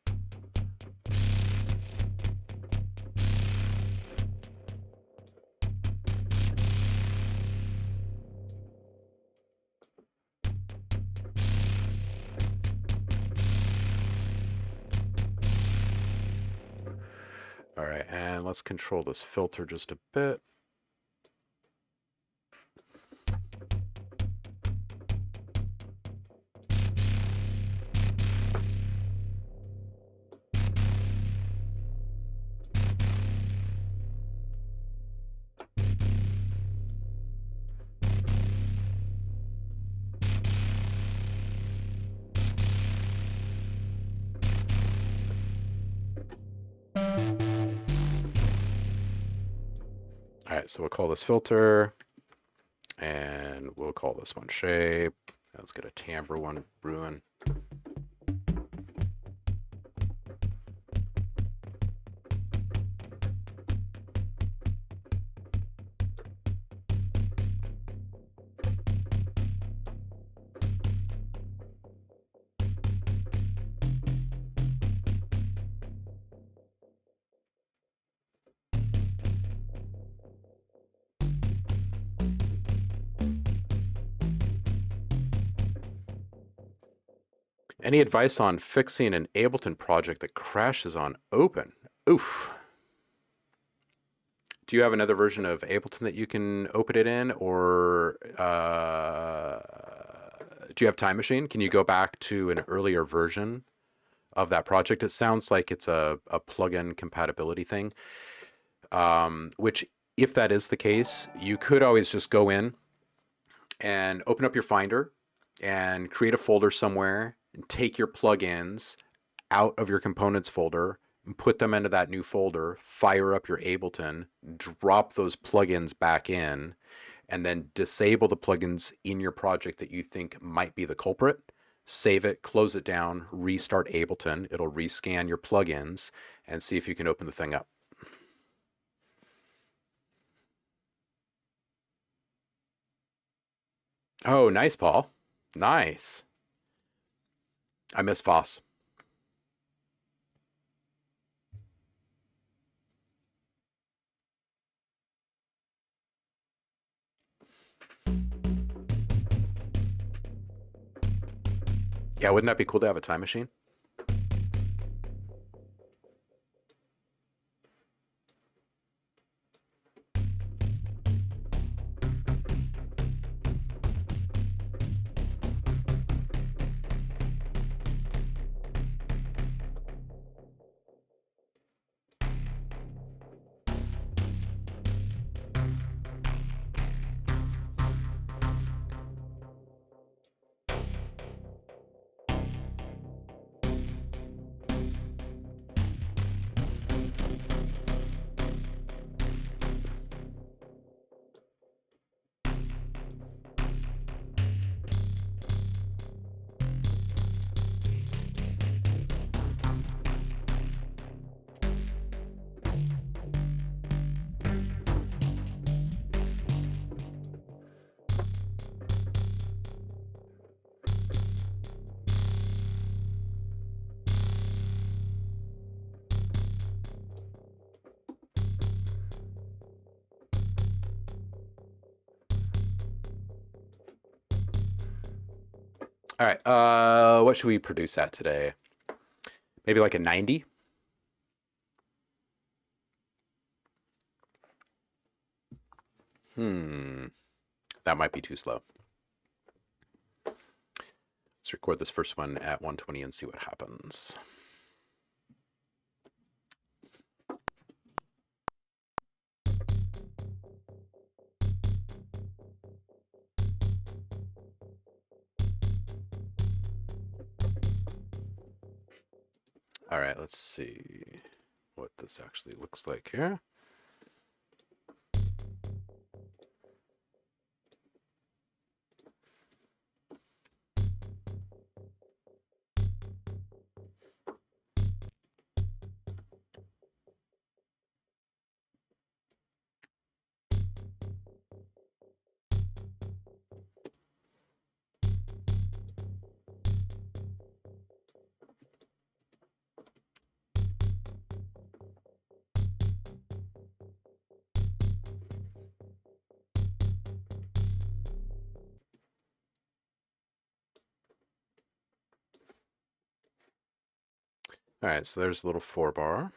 All right, and let's control this filter just a bit. All right, so we'll call this filter, and we'll call this one shape. Let's get a timbre one brewing. Any advice on fixing an Ableton project that crashes on open? Oof. Do you have another version of Ableton that you can open it in, or do you have Time Machine? Can you go back to an earlier version of that project? It sounds like it's a plugin compatibility thing, which if that is the case, you could always just go in and open up your Finder and create a folder somewhere and take your plugins out of your components folder and put them into that new folder, fire up your Ableton, drop those plugins back in, and then disable the plugins in your project that you think might be the culprit. Save it, close it down, restart Ableton. It'll rescan your plugins and see if you can open the thing up. Oh, nice, Paul. Nice. I miss Voss. Yeah, wouldn't that be cool to have a time machine? All right, what should we produce at today? Maybe like a 90? That might be too slow. Let's record this first one at 120 and see what happens. All right, let's see what this actually looks like here. All right, so there's a little 4-bar.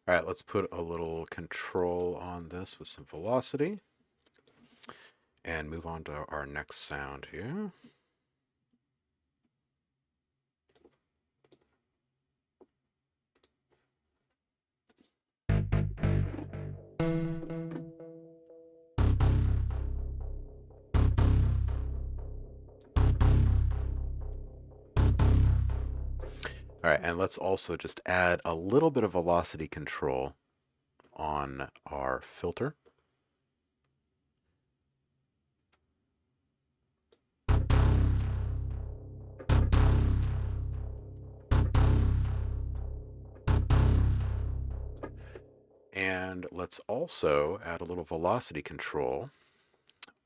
All right, let's put a little control on this with some velocity and move on to our next sound here. All right, and let's also just add a little bit of velocity control on our filter. And let's also add a little velocity control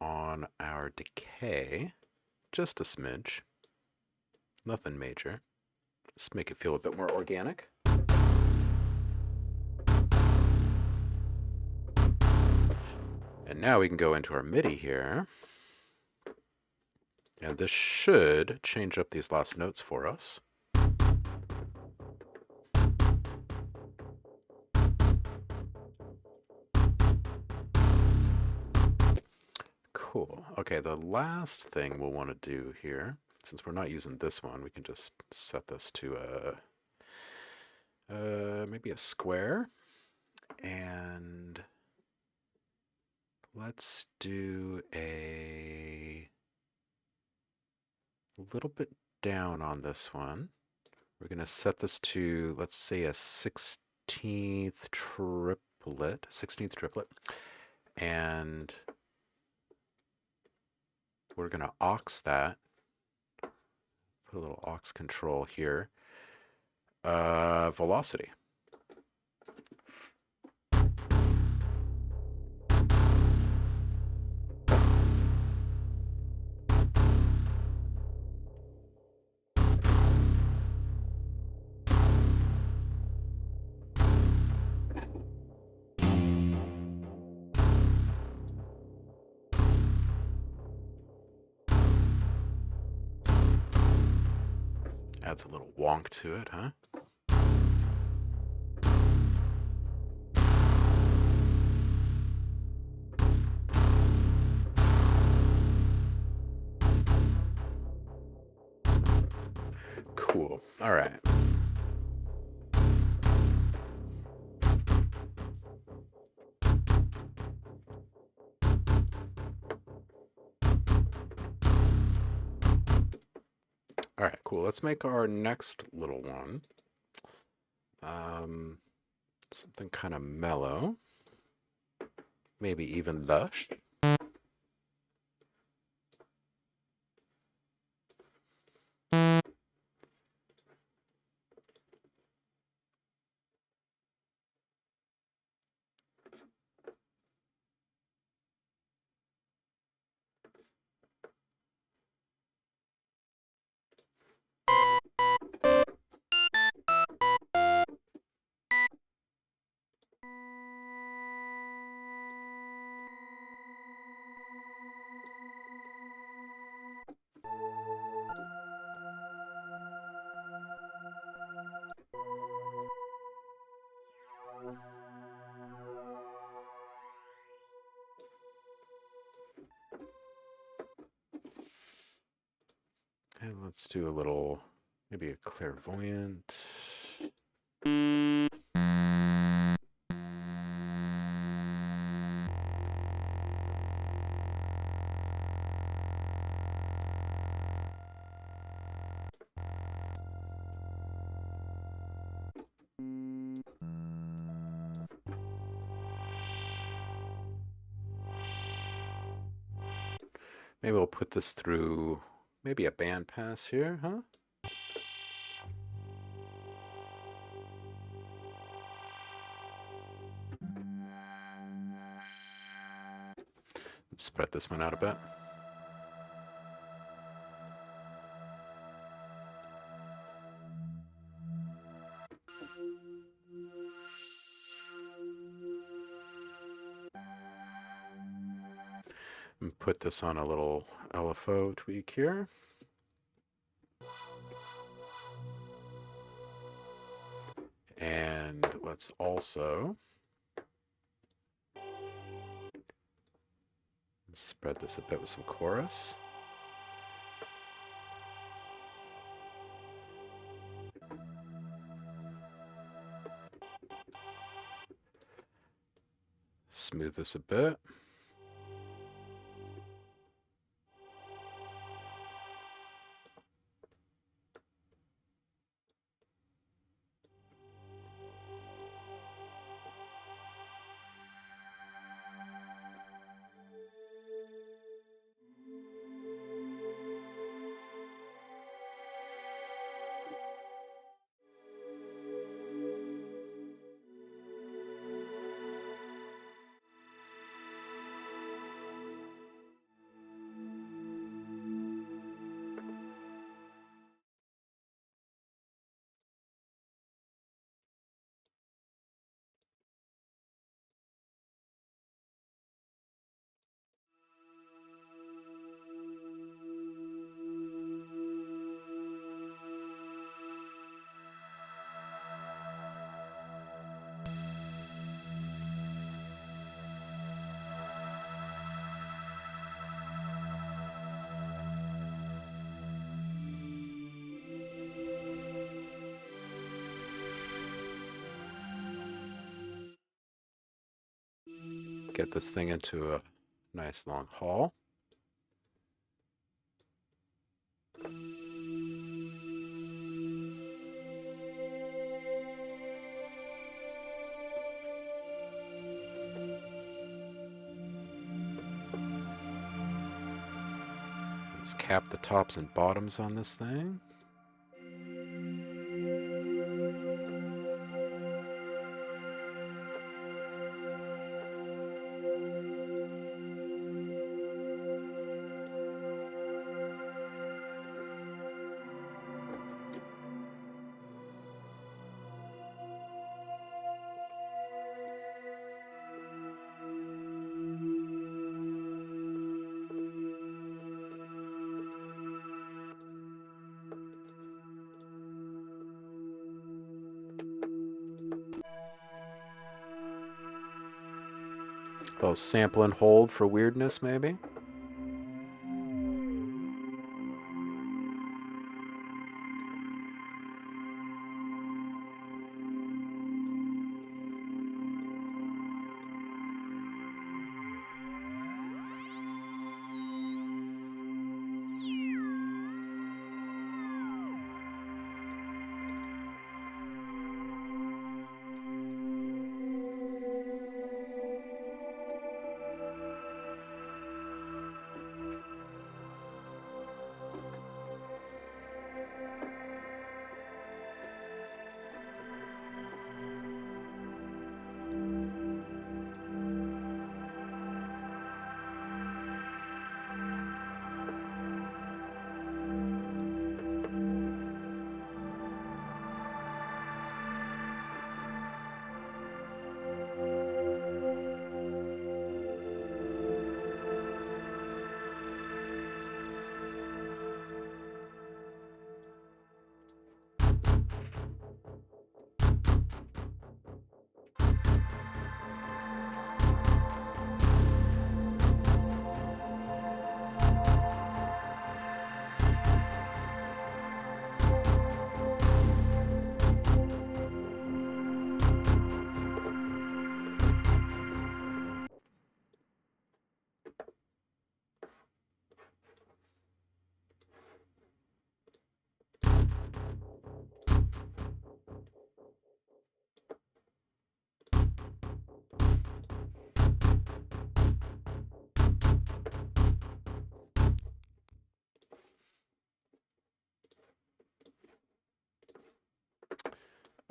on our decay, just a smidge, nothing major. Just make it feel a bit more organic. And now we can go into our MIDI here. And this should change up these last notes for us. Cool. Okay, the last thing we'll want to do here, since we're not using this one, we can just set this to maybe a square. And let's do a little bit down on this one. We're going to set this to, let's say, a 16th triplet. And we're going to aux that. Put a little aux control here. Velocity. Adds a little wonk to it, huh? Cool. All right. All right, cool. Let's make our next little one. Something kind of mellow. Maybe even lush. And let's do a little, maybe a clairvoyant. Maybe we'll put this through maybe a band pass here, huh? Let's spread this one out a bit. And put this on a little LFO tweak here. And let's also spread this a bit with some chorus. Smooth this a bit. Get this thing into a nice long haul. Let's cap the tops and bottoms on this thing. A little sample and hold for weirdness, maybe.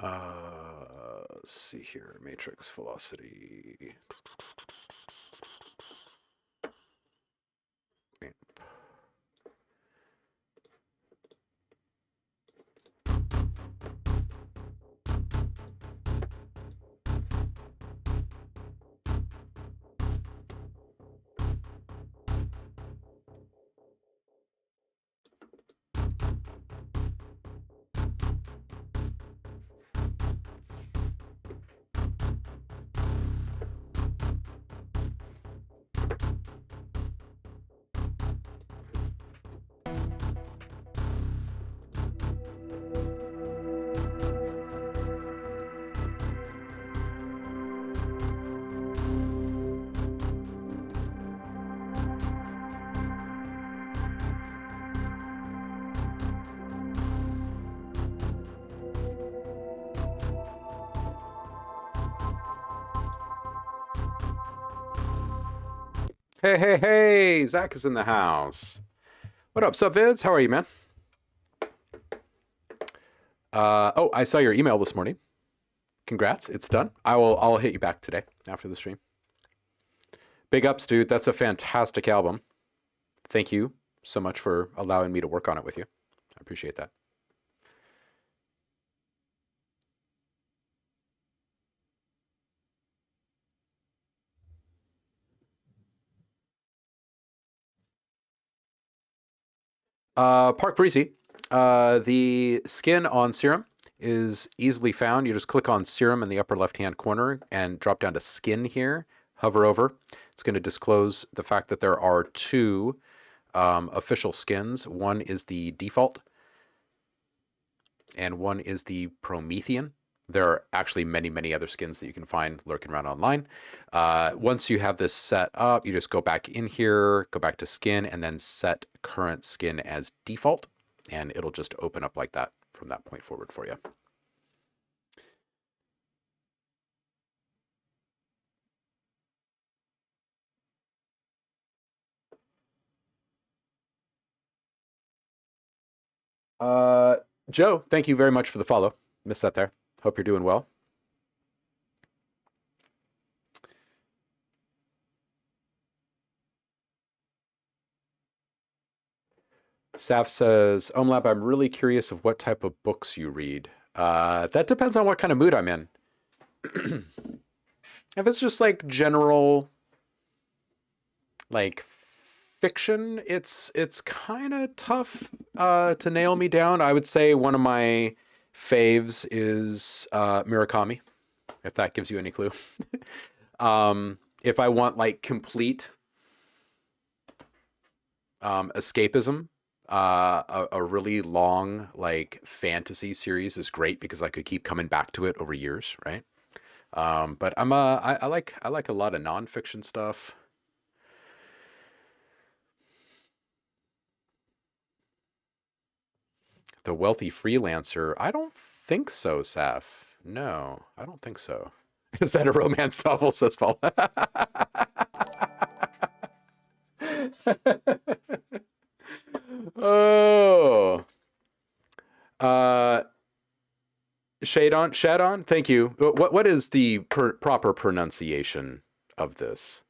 Let's see here. Matrix velocity. Hey, hey, hey! Zach is in the house. What up, Vids? How are you, man? Oh, I saw your email this morning. Congrats, it's done. I'll hit you back today after the stream. Big ups, dude. That's a fantastic album. Thank you so much for allowing me to work on it with you. I appreciate that. Park Breezy. The skin on Serum is easily found. You just click on Serum in the upper left-hand corner and drop down to Skin here. Hover over. It's going to disclose the fact that there are two official skins. One is the default, and one is the Promethean. There are actually many, many other skins that you can find lurking around online. Once you have this set up, you just go back in here, go back to skin, and then set current skin as default, and it'll just open up like that from that point forward for you. Uh, Joe, thank you very much for the follow. Missed that there. Hope you're doing well. Saf says, OhmLab, I'm really curious of what type of books you read. That depends on what kind of mood I'm in. If it's just like general, like fiction, it's kind of tough to nail me down. I would say one of my faves is Murakami, if that gives you any clue. If I want like complete escapism, a really long like fantasy series is great because I could keep coming back to it over years, right? But I like a lot of nonfiction stuff. The Wealthy Freelancer. I don't think so, Saf. No, I don't think so. Is that a romance novel, says Paul? Oh. Uh, Shadon, thank you. What is the proper pronunciation of this?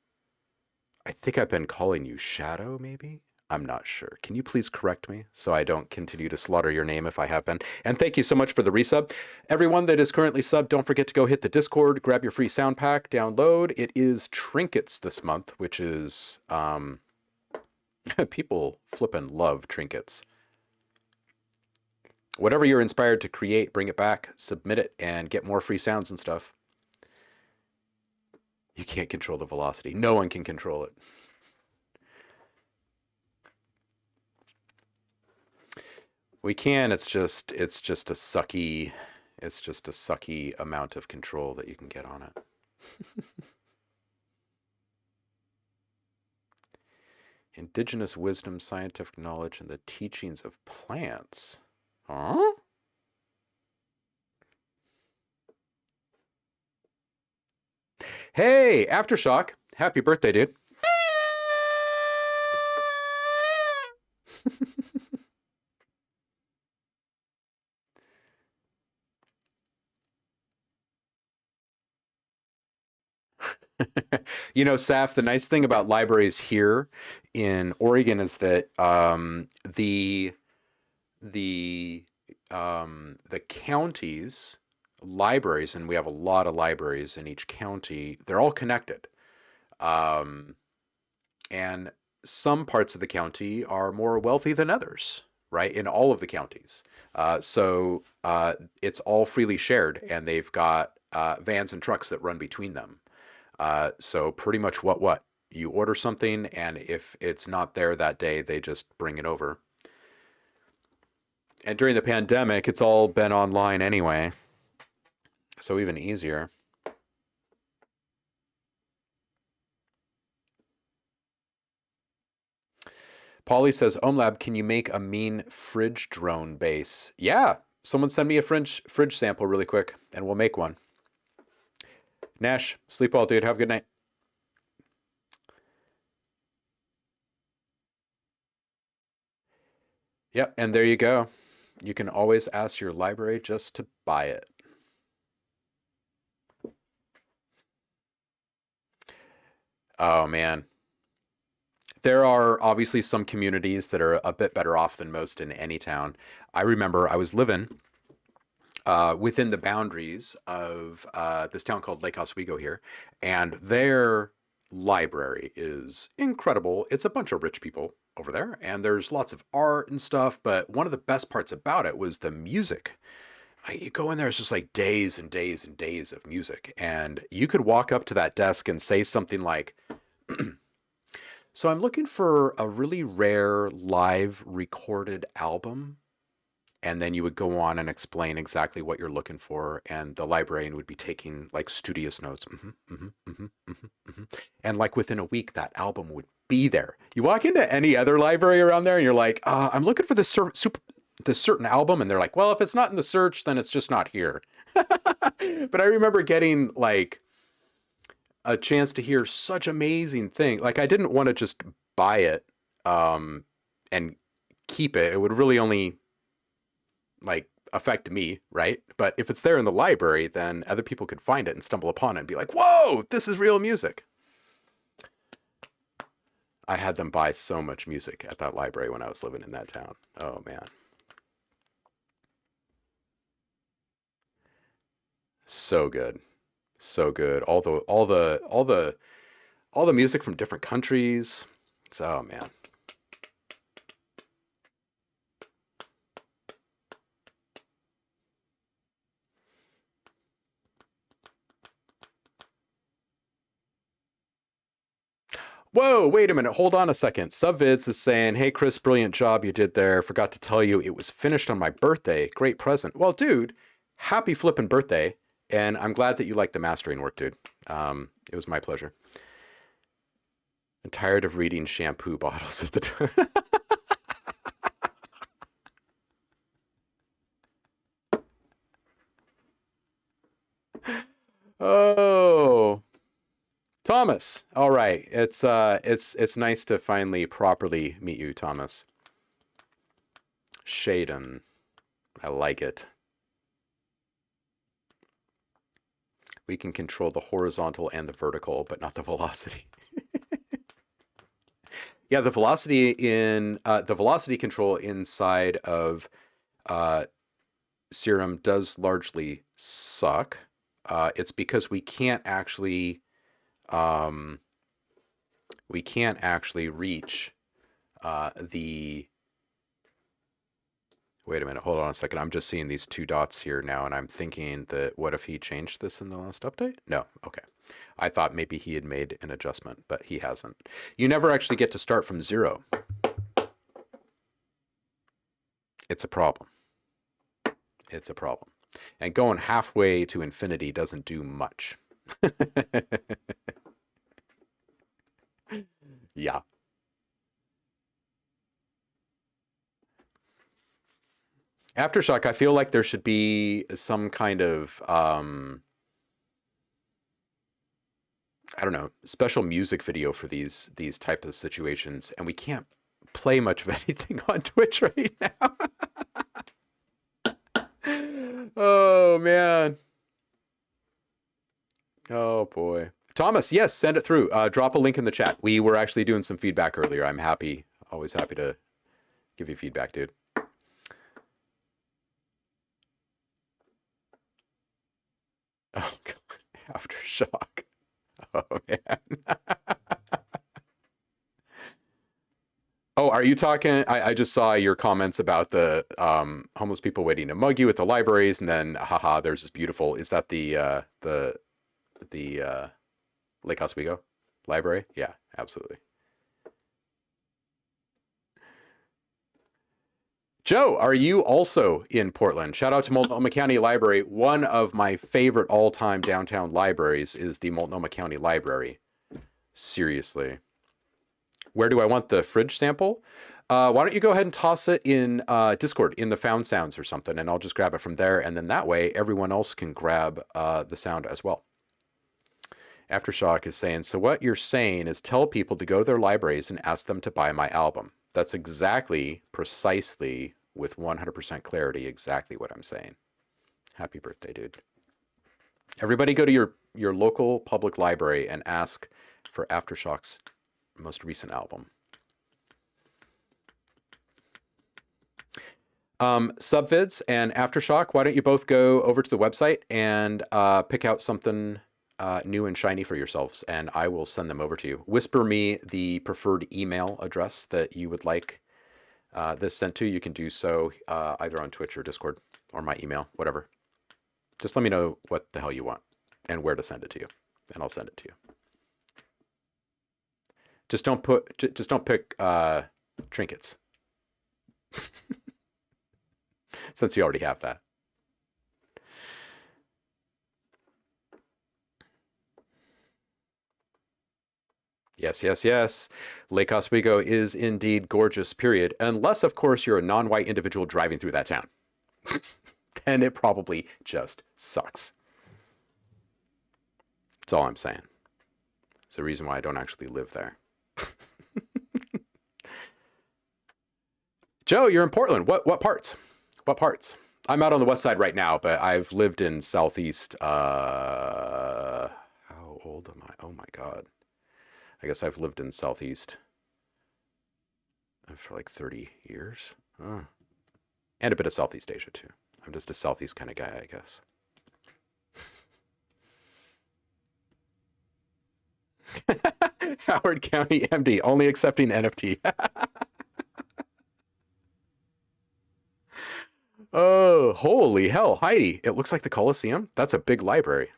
I think I've been calling you Shadow, maybe? I'm not sure. Can you please correct me so I don't continue to slaughter your name if I have been? And thank you so much for the resub. Everyone that is currently subbed, don't forget to go hit the Discord, grab your free sound pack, download. It is Trinkets this month, which is, people flippin' love Trinkets. Whatever you're inspired to create, bring it back, submit it, and get more free sounds and stuff. You can't control the velocity. No one can control it. We can, it's just a sucky amount of control that you can get on it. Indigenous wisdom, scientific knowledge, and the teachings of plants. Huh? Hey, Aftershock. Happy birthday, dude. You know, Saf, the nice thing about libraries here in Oregon is that the counties libraries, and we have a lot of libraries in each county, they're all connected. And some parts of the county are more wealthy than others, right? In all of the counties. So it's all freely shared, and they've got vans and trucks that run between them. So pretty much what? You order something, and if it's not there that day, they just bring it over. And during the pandemic, it's all been online anyway. So even easier. Polly says, OhmLab, can you make a mean fridge drone base? Yeah, someone send me a fridge sample really quick, and we'll make one. Nash, sleep well, dude. Have a good night. Yep, and there you go. You can always ask your library just to buy it. Oh, man. There are obviously some communities that are a bit better off than most in any town. I remember I was living within the boundaries of this town called Lake Oswego here, and their library is incredible. It's a bunch of rich people over there, and there's lots of art and stuff, but one of the best parts about it was the music. You go in there, it's just like days and days and days of music, and you could walk up to that desk and say something like, so I'm looking for a really rare live recorded album. And then you would go on and explain exactly what you're looking for, and the librarian would be taking like studious notes. And like within a week, that album would be there. You walk into any other library around there, and you're like, I'm looking for this certain album, and they're like, well, if it's not in the search, then it's just not here. But I remember getting like a chance to hear such amazing things. Like I didn't want to just buy it and keep it. It would really only like affect me, right? But if it's there in the library, then other people could find it and stumble upon it and be like, whoa, this is real music. I had them buy so much music at that library when I was living in that town. Oh man. So good. So good. All the music from different countries. So, oh man. Whoa, wait a minute. Hold on a second. Subvids is saying, hey, Chris, brilliant job you did there. Forgot to tell you it was finished on my birthday. Great present. Well, dude, happy flipping birthday. And I'm glad that you liked the mastering work, dude. It was my pleasure. I'm tired of reading shampoo bottles at the time. Oh, Thomas. All right. It's nice to finally properly meet you, Thomas. Shaden. I like it. We can control the horizontal and the vertical, but not the velocity. Yeah, the velocity control inside of Serum does largely suck. It's because we can't actually reach the. Wait a minute, hold on a second. I'm just seeing these two dots here now, and I'm thinking that what if he changed this in the last update? No, okay. I thought maybe he had made an adjustment, but he hasn't. You never actually get to start from 0. It's a problem. It's a problem. And going halfway to infinity doesn't do much. Yeah. Aftershock, I feel like there should be some kind of, I don't know, special music video for these types of situations, and we can't play much of anything on Twitch right now. Oh, man. Oh, boy. Thomas, yes, send it through. Drop a link in the chat. We were actually doing some feedback earlier. I'm happy, always happy to give you feedback, dude. Oh, God. Aftershock. Oh, man. Oh, are you talking? I just saw your comments about the homeless people waiting to mug you at the libraries, and then, haha, there's this beautiful. Is that the Lake Oswego library? Yeah, absolutely. Joe, are you also in Portland? Shout out to Multnomah County Library. One of my favorite all-time downtown libraries is the Multnomah County Library. Seriously. Where do I want the fridge sample? Why don't you go ahead and toss it in Discord in the found sounds or something, and I'll just grab it from there. And then that way, everyone else can grab the sound as well. Aftershock is saying, so what you're saying is tell people to go to their libraries and ask them to buy my album. That's exactly, precisely, with 100% clarity, exactly what I'm saying. Happy birthday, dude. Everybody go to your local public library and ask for Aftershock's most recent album. Subvids and Aftershock, why don't you both go over to the website and pick out something new and shiny for yourselves, and I will send them over to you. Whisper me the preferred email address that you would like this sent to. You can do so either on Twitch or Discord or my email, whatever. Just let me know what the hell you want and where to send it to you, and I'll send it to you. Just don't pick trinkets, since you already have that. Yes, yes, yes. Lake Oswego is indeed gorgeous, period. Unless, of course, you're a non-white individual driving through that town. Then it probably just sucks. That's all I'm saying. It's the reason why I don't actually live there. Joe, you're in Portland. What parts? What parts? I'm out on the west side right now, but I've lived in southeast. How old am I? Oh my God. I guess I've lived in southeast for like 30 years. Oh. And a bit of Southeast Asia too. I'm just a Southeast kind of guy, I guess. Howard County MD, only accepting NFT. Oh, holy hell, Heidi. It looks like the Coliseum. That's a big library.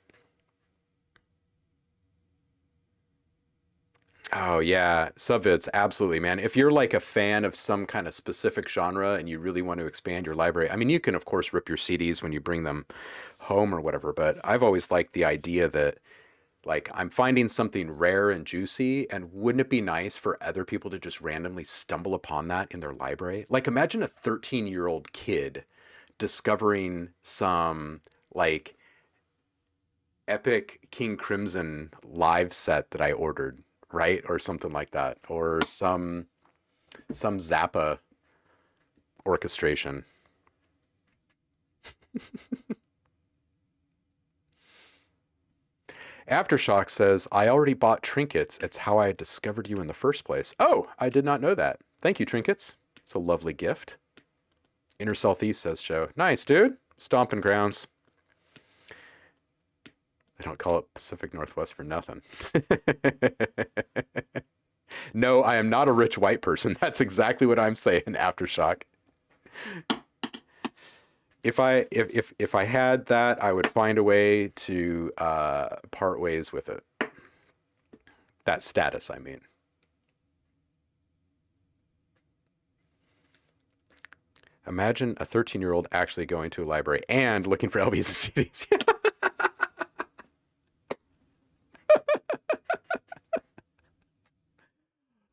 Oh yeah, subvids, absolutely, man. If you're like a fan of some kind of specific genre and you really want to expand your library, I mean, you can of course rip your CDs when you bring them home or whatever, but I've always liked the idea that like I'm finding something rare and juicy, and wouldn't it be nice for other people to just randomly stumble upon that in their library? Like imagine a 13-year-old kid discovering some like epic King Crimson live set that I ordered, right? Or something like that. Or some Zappa orchestration. Aftershock says, I already bought Trinkets. It's how I discovered you in the first place. Oh, I did not know that. Thank you, Trinkets. It's a lovely gift. Inner Southeast, says Joe. Nice, dude. Stomping grounds. They don't call it Pacific Northwest for nothing. No, I am not a rich white person. That's exactly what I'm saying, Aftershock. If I had that, I would find a way to part ways with it. That status, I mean. Imagine a 13-year-old actually going to a library and looking for LBs and CDs.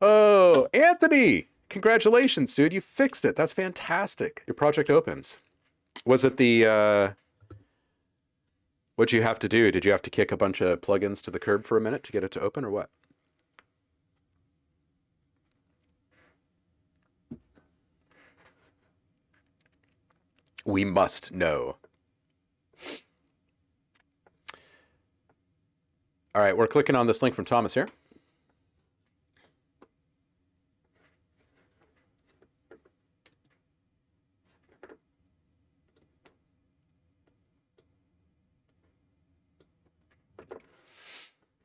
Oh, Anthony! Congratulations, dude. You fixed it. That's fantastic. Your project opens. Was it the... what'd you have to do? Did you have to kick a bunch of plugins to the curb for a minute to get it to open, or what? We must know. All right, we're clicking on this link from Thomas here.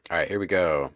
All right, here we go.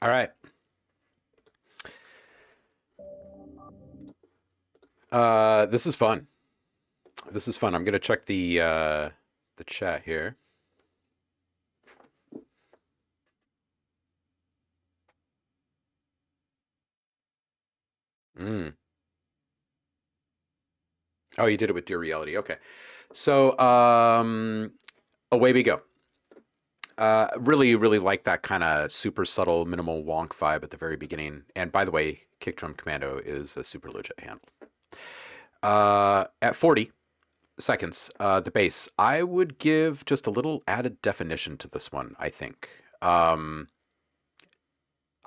All right. This is fun. This is fun. I'm gonna check the chat here. Mm. Oh, you did it with Dear Reality. Okay. So, away we go. Really, really like that kind of super subtle, minimal wonk vibe at the very beginning. And by the way, Kick Drum Commando is a super legit handle. At 40 seconds, the bass, I would give just a little added definition to this one, I think.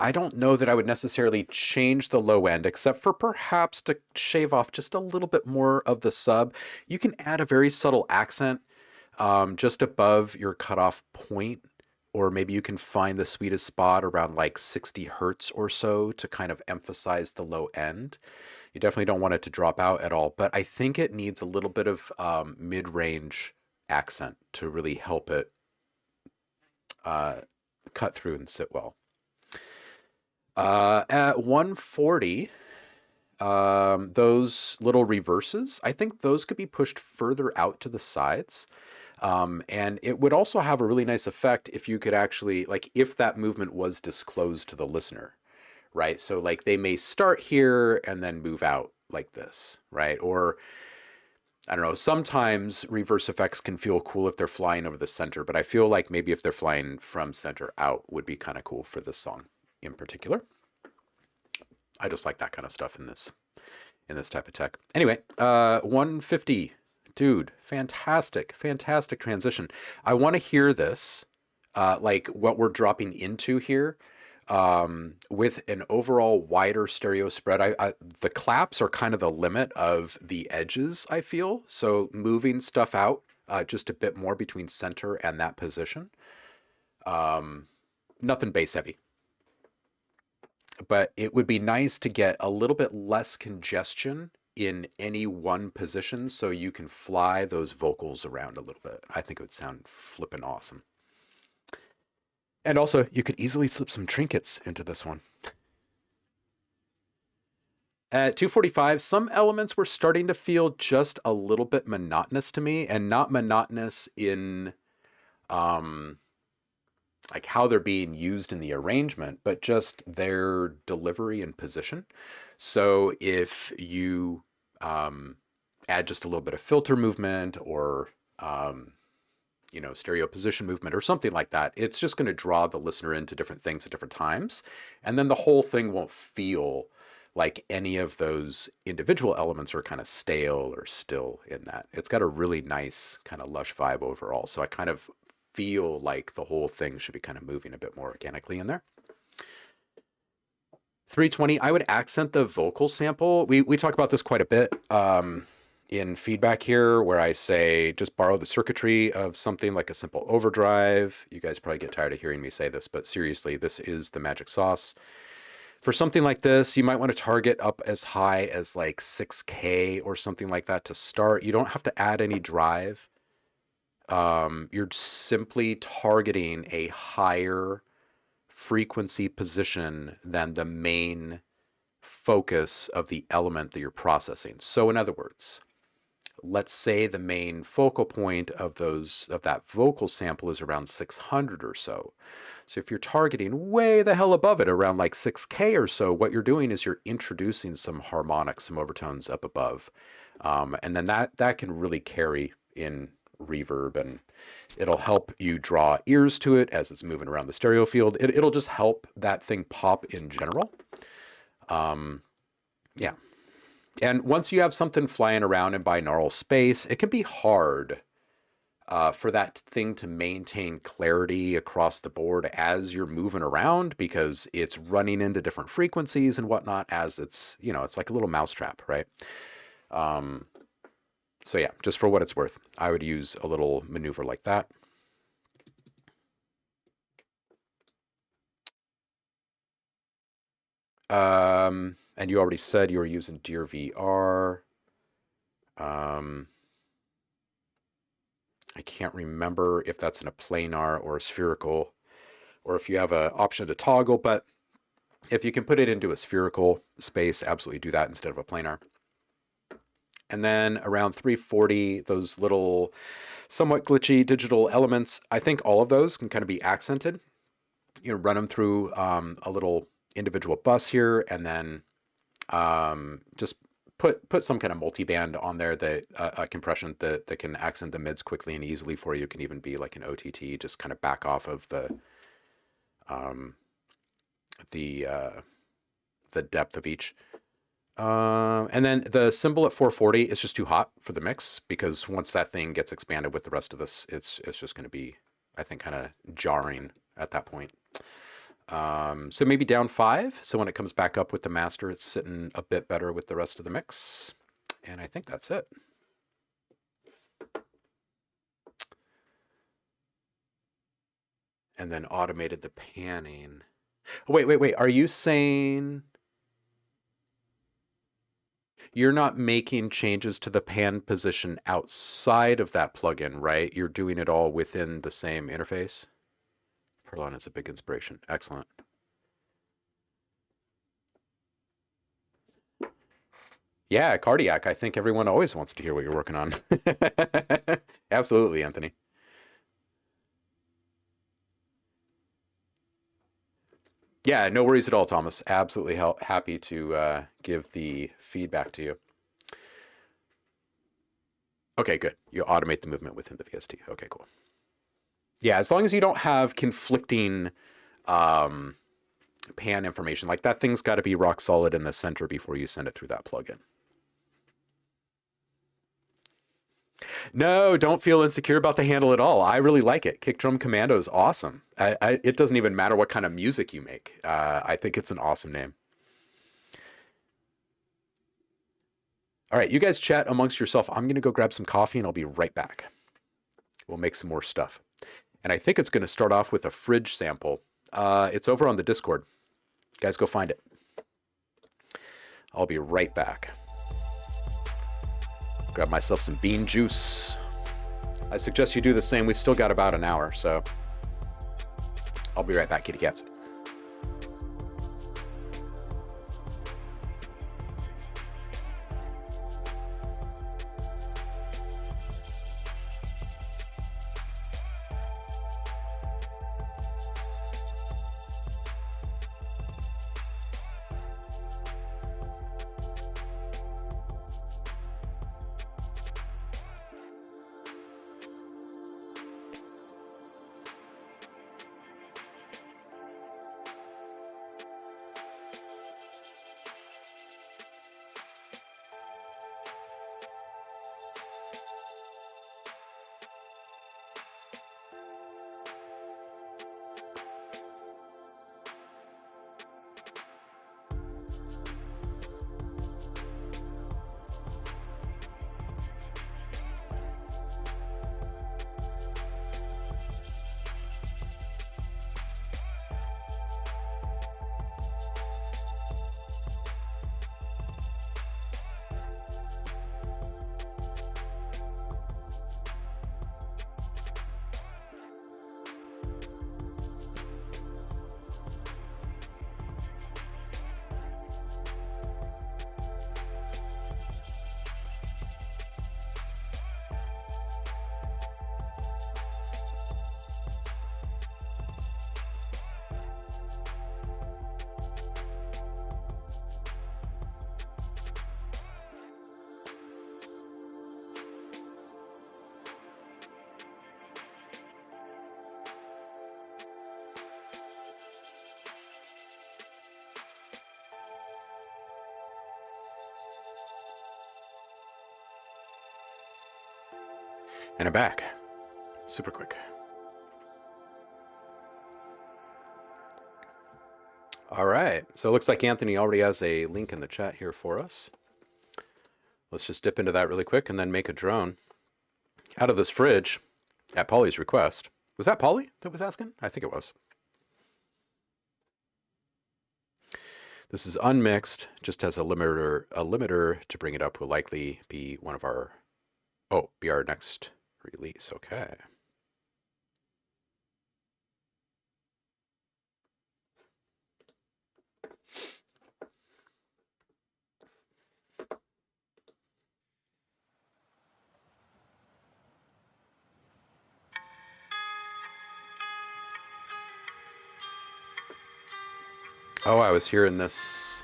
I don't know that I would necessarily change the low end, except for perhaps to shave off just a little bit more of the sub. You can add a very subtle accent just above your cutoff point, or maybe you can find the sweetest spot around like 60 hertz or so to kind of emphasize the low end. You definitely don't want it to drop out at all, but I think it needs a little bit of mid-range accent to really help it uh, cut through and sit well. At 140, those little reverses, I think those could be pushed further out to the sides. And it would also have a really nice effect if you could actually, like, if that movement was disclosed to the listener, right? So, like, they may start here and then move out like this, right? Or, I don't know, sometimes reverse effects can feel cool if they're flying over the center, but I feel like maybe if they're flying from center out would be kind of cool for this song in particular. I just like that kind of stuff in this type of tech. Anyway, 150. Dude, fantastic, fantastic transition. I want to hear this, like what we're dropping into here, with an overall wider stereo spread. The claps are kind of the limit of the edges, I feel. So moving stuff out just a bit more between center and that position. Nothing bass heavy. But it would be nice to get a little bit less congestion in any one position so you can fly those vocals around a little bit. I think it would sound flippin' awesome. And also, you could easily slip some trinkets into this one. At 245, some elements were starting to feel just a little bit monotonous to me, and not monotonous in like how they're being used in the arrangement, but just their delivery and position. So if you add just a little bit of filter movement or stereo position movement or something like that, it's just going to draw the listener into different things at different times, and then the whole thing won't feel like any of those individual elements are kind of stale or still in that. It's got a really nice kind of lush vibe overall, so I kind of feel like the whole thing should be kind of moving a bit more organically in there. 320, I would accent the vocal sample. We talk about this quite a bit in feedback here, where I say just borrow the circuitry of something like a simple overdrive. You guys probably get tired of hearing me say this, but seriously, this is the magic sauce. For something like this, you might want to target up as high as like 6K or something like that to start. You don't have to add any drive. You're simply targeting a higher frequency position than the main focus of the element that you're processing. So in other words, let's say the main focal point of that vocal sample is around 600 or so. So if you're targeting way the hell above it, around like 6K or so, what you're doing is you're introducing some harmonics, some overtones up above. And then that can really carry in reverb, and it'll help you draw ears to it as it's moving around the stereo field. It'll just help that thing pop in general. Yeah. And once you have something flying around in binaural space, it can be hard for that thing to maintain clarity across the board as you're moving around, because it's running into different frequencies and whatnot as it's like a little mousetrap, right? So yeah, just for what it's worth, I would use a little maneuver like that. And you already said you were using Dear VR. I can't remember if that's in a planar or a spherical, or if you have an option to toggle, but If you can put it into a spherical space, absolutely do that instead of a planar. And then around 340, those little somewhat glitchy digital elements, I think all of those can kind of be accented. You know, run them through a little individual bus here, and then just put some kind of multiband on there, that a compression that can accent the mids quickly and easily for you. It can even be like an OTT, just kind of back off of the depth of each. And then the cymbal at 440 is just too hot for the mix, because once that thing gets expanded with the rest of this, it's just going to be, I think, kind of jarring at that point. So maybe down 5. So when it comes back up with the master, it's sitting a bit better with the rest of the mix. And I think that's it. And then automated the panning. Oh, wait. Are you saying you're not making changes to the pan position outside of that plugin, right? You're doing it all within the same interface? Perlon is a big inspiration. Excellent. Yeah, cardiac. I think everyone always wants to hear what you're working on. Absolutely, Anthony. Yeah, no worries at all, Thomas. Absolutely happy to give the feedback to you. Okay, good. You automate the movement within the VST. Okay, cool. Yeah, as long as you don't have conflicting pan information, like that thing's got to be rock solid in the center before you send it through that plugin. No, don't feel insecure about the handle at all. I really like it. Kick Drum Commando is awesome. It doesn't even matter what kind of music you make. I think it's an awesome name. All right, you guys chat amongst yourself. I'm going to go grab some coffee and I'll be right back. We'll make some more stuff. And I think it's going to start off with a fridge sample. It's over on the Discord. Guys, go find it. I'll be right back. Grab myself some bean juice. I suggest you do the same. We've still got about an hour, so I'll be right back, kitty cats. And I'm back. Super quick. All right. So it looks like Anthony already has a link in the chat here for us. Let's just dip into that really quick and then make a drone out of this fridge at Polly's request. Was that Polly that was asking? I think it was. This is unmixed, just has a limiter to bring it up. Will likely be one of our, be our next release. Okay. Oh, I was hearing this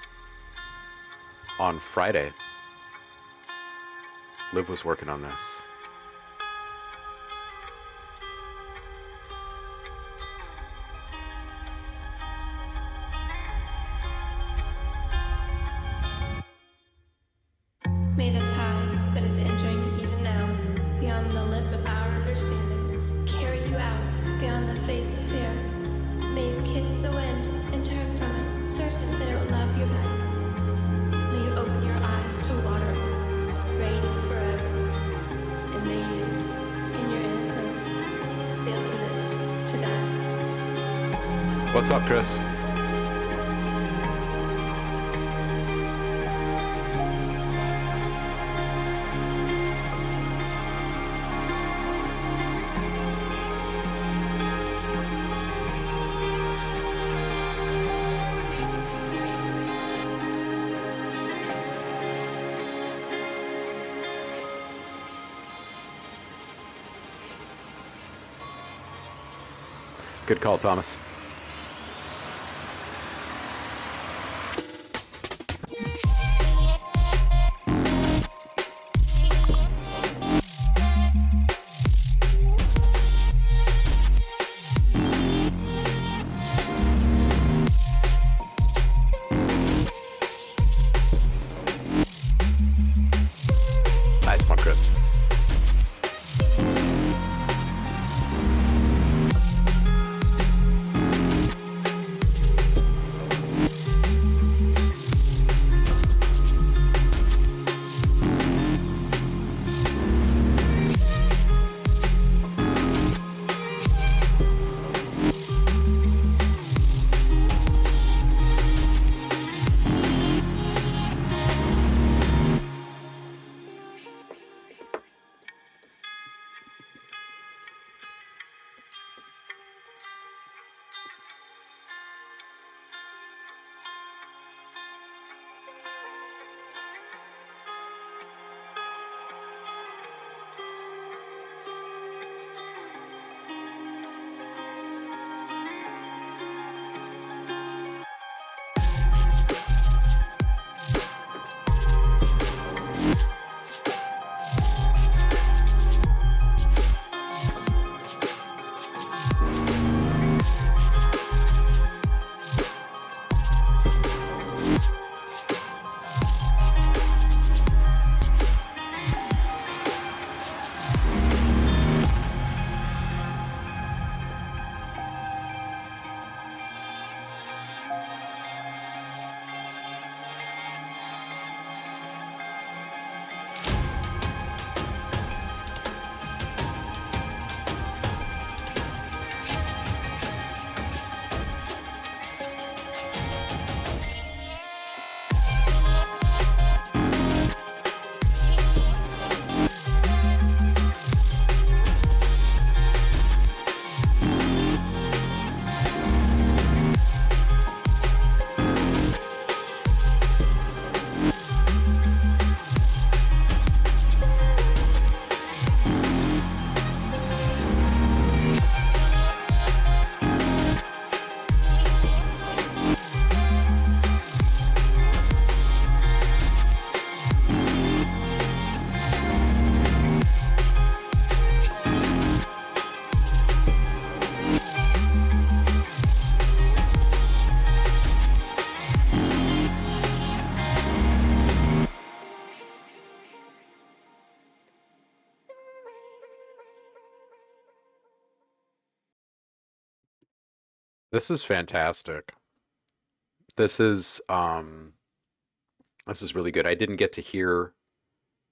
on Friday. Liv was working on this. May the tide that is entering even now, beyond the lip of our understanding, carry you out beyond the face of fear. May you kiss the wind and turn from it, certain that it will love you back. May you open your eyes to water, radiant forever. And may you, in your innocence, sail from this to that. What's up, Chris? Good call, Thomas. Nice one, Chris. This is fantastic. This is really good. I didn't get to hear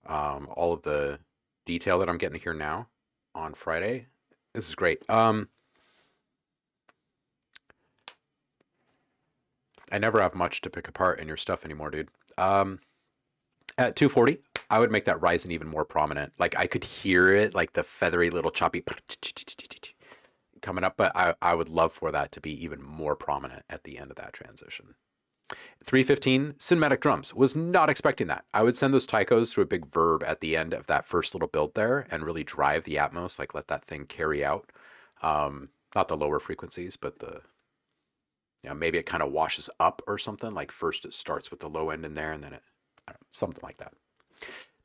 all of the detail that I'm getting to hear now on Friday. This is great. I never have much to pick apart in your stuff anymore, dude. At 240, I would make that Ryzen even more prominent. Like I could hear it, like the feathery little choppy coming up, but I would love for that to be even more prominent at the end of that transition. 315, cinematic drums. Was not expecting that. I would send those taikos to a big verb at the end of that first little build there and really drive the Atmos, like let that thing carry out. Not the lower frequencies, but the You know, maybe it kind of washes up or something. Like first it starts with the low end in there, and then it, I don't know, something like that.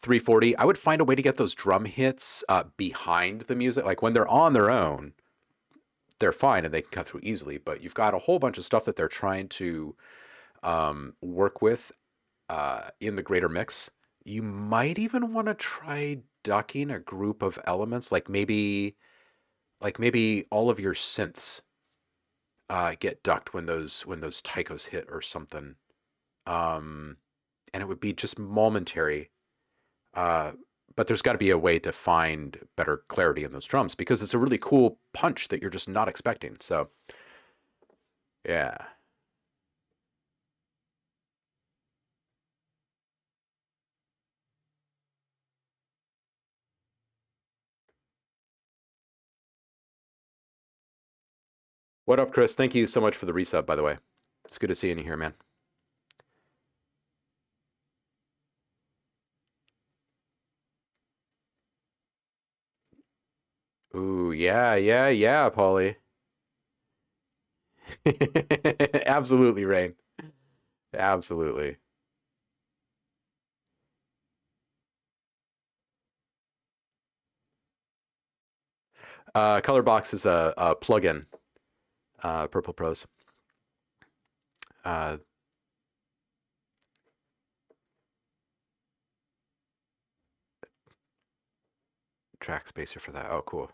340. I would find a way to get those drum hits behind the music. Like when they're on their own, they're fine and they can cut through easily. But you've got a whole bunch of stuff that they're trying to work with in the greater mix. You might even want to try ducking a group of elements, like maybe all of your synths get ducked when those taikos hit or something, and it would be just momentary. But there's got to be a way to find better clarity in those drums because it's a really cool punch that you're just not expecting. So, yeah. What up, Chris? Thank you so much for the resub, by the way. It's good to see you here, man. Ooh, yeah, Paulie. Absolutely, Rain. Absolutely. Colorbox is a plugin. Purple Pros. Track spacer for that. Oh, cool.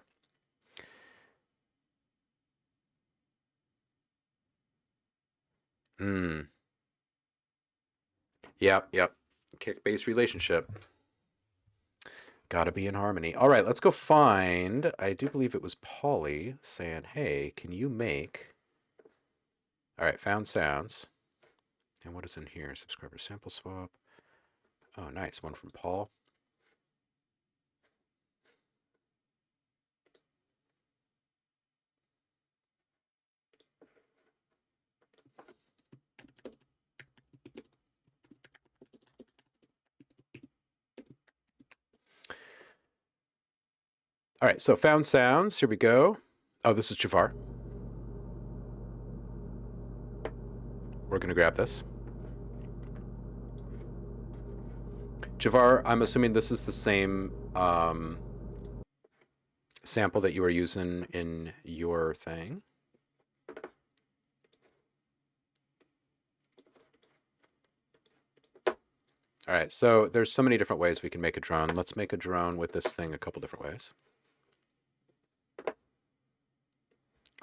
Yep. Kick-bass relationship. Gotta be in harmony. All right, let's go find, I do believe it was Polly saying, hey, can you make... All right, found sounds. And what is in here? Subscriber sample swap. Oh, nice. One from Paul. All right, so found sounds. Here we go. Oh, this is Jafar. We're going to grab this. Jafar, I'm assuming this is the same sample that you were using in your thing. All right, so there's so many different ways we can make a drone. Let's make a drone with this thing a couple different ways.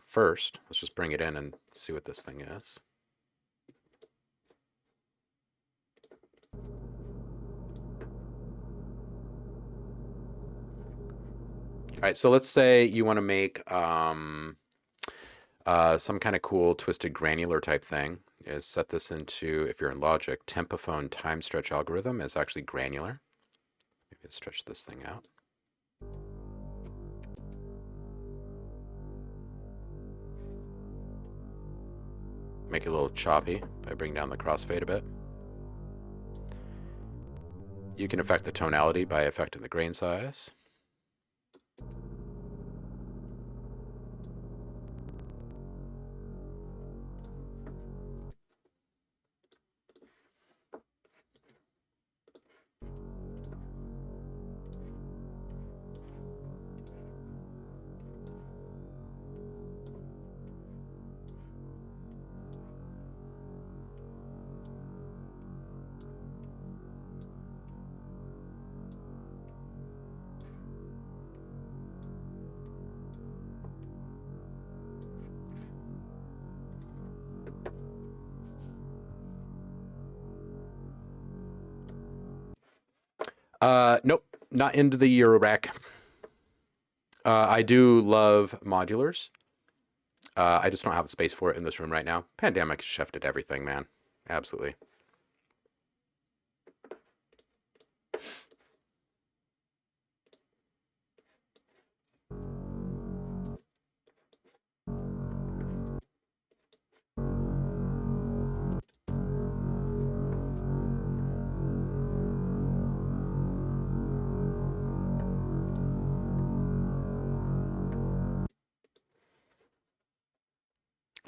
First, let's just bring it in and see what this thing is. All right, so let's say you want to make some kind of cool twisted granular type thing. Is set this into, if you're in Logic, tempophone time stretch algorithm is actually granular. Maybe I'll stretch this thing out. Make it a little choppy by bringing down the crossfade a bit. You can affect the tonality by affecting the grain size. Nope, not into the Euro rack. I do love modulars. I just don't have the space for it in this room right now. Pandemic has shifted everything, man. Absolutely.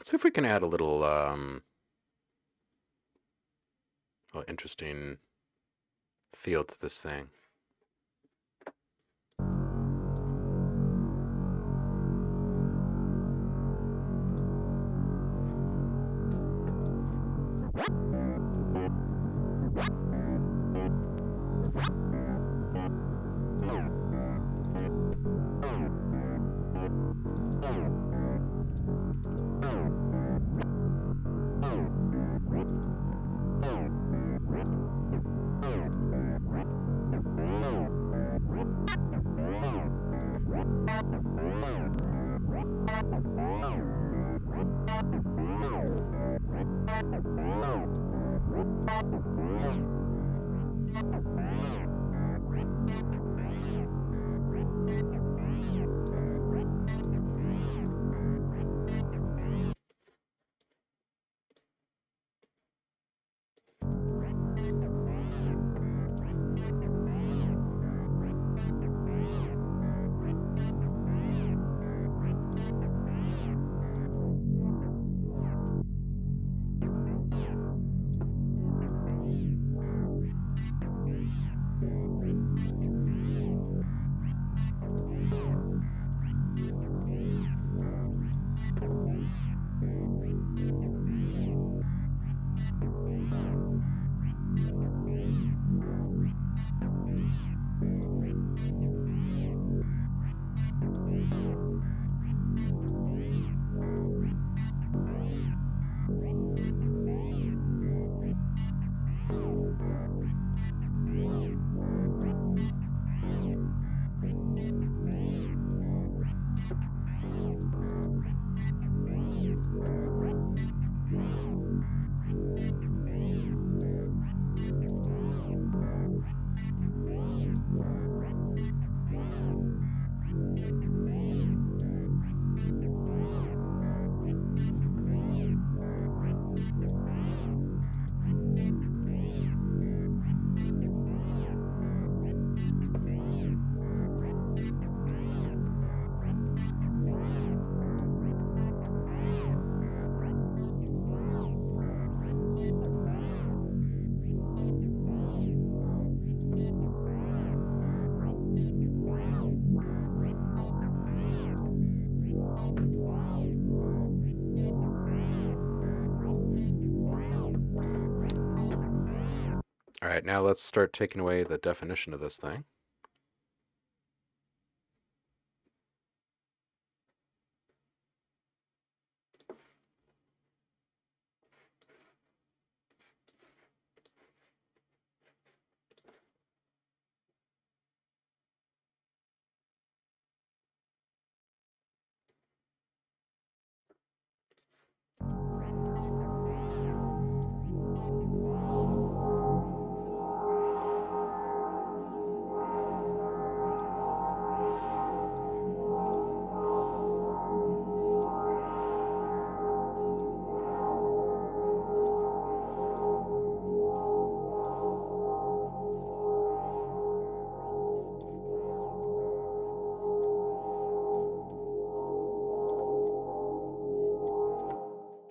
Let's see if we can add a little interesting feel to this thing. All right, now let's start taking away the definition of this thing.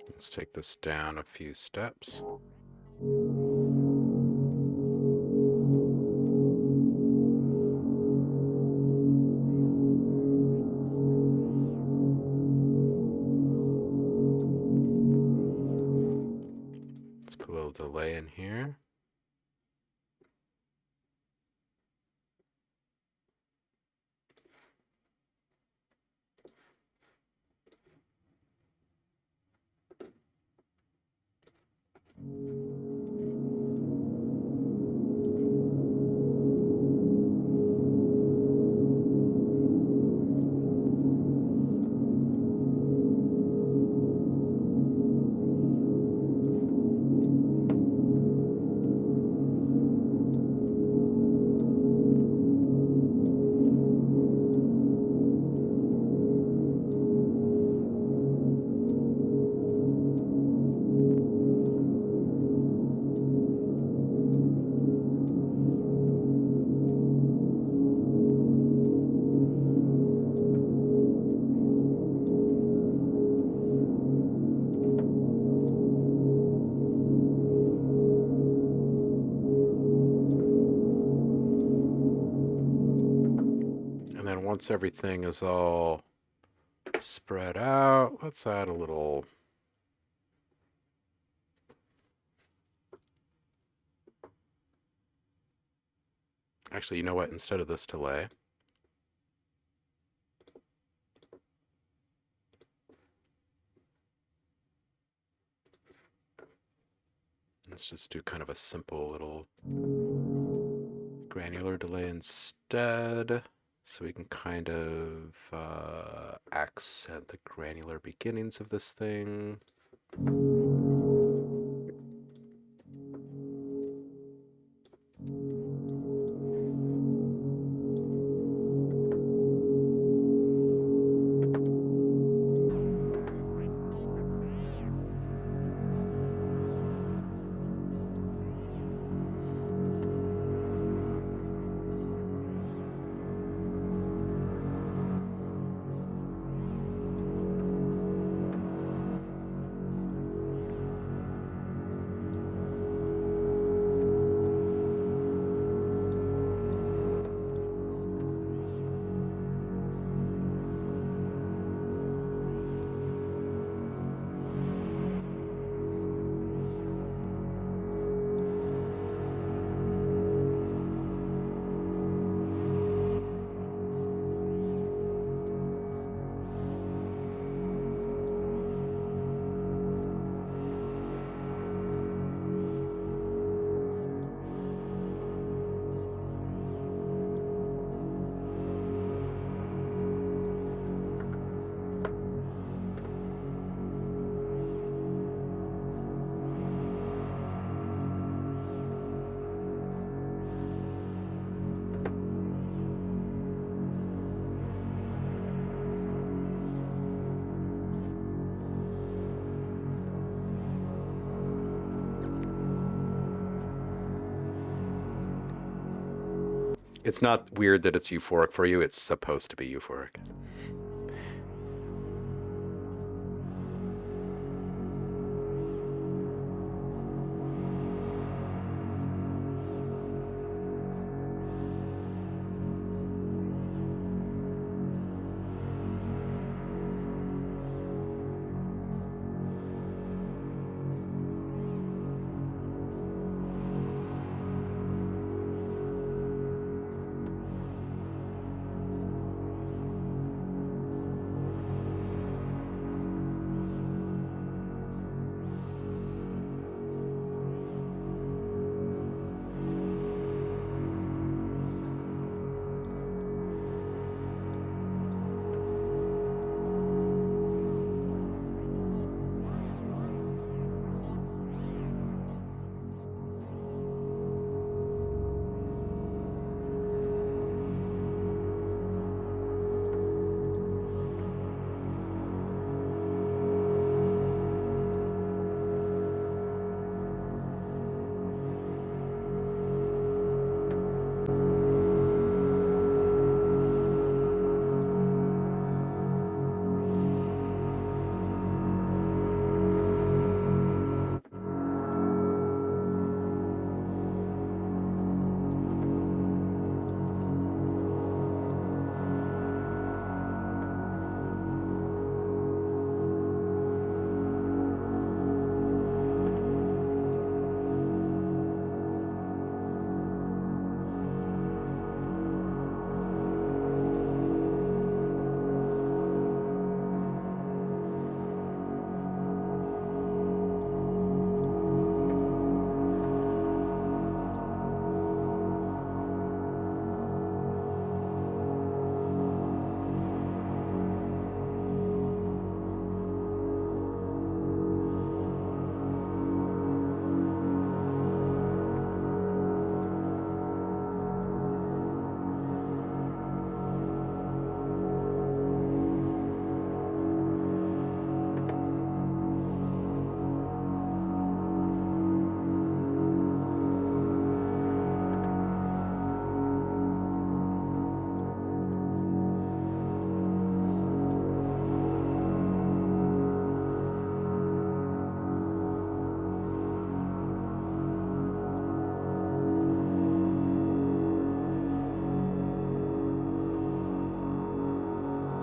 Let's take this down a few steps. Let's put a little delay in here. And once everything is all spread out, let's add a little... Actually, you know what? Instead of this delay, let's just do kind of a simple little granular delay instead. So we can kind of accent the granular beginnings of this thing. It's not weird that it's euphoric for you. It's supposed to be euphoric.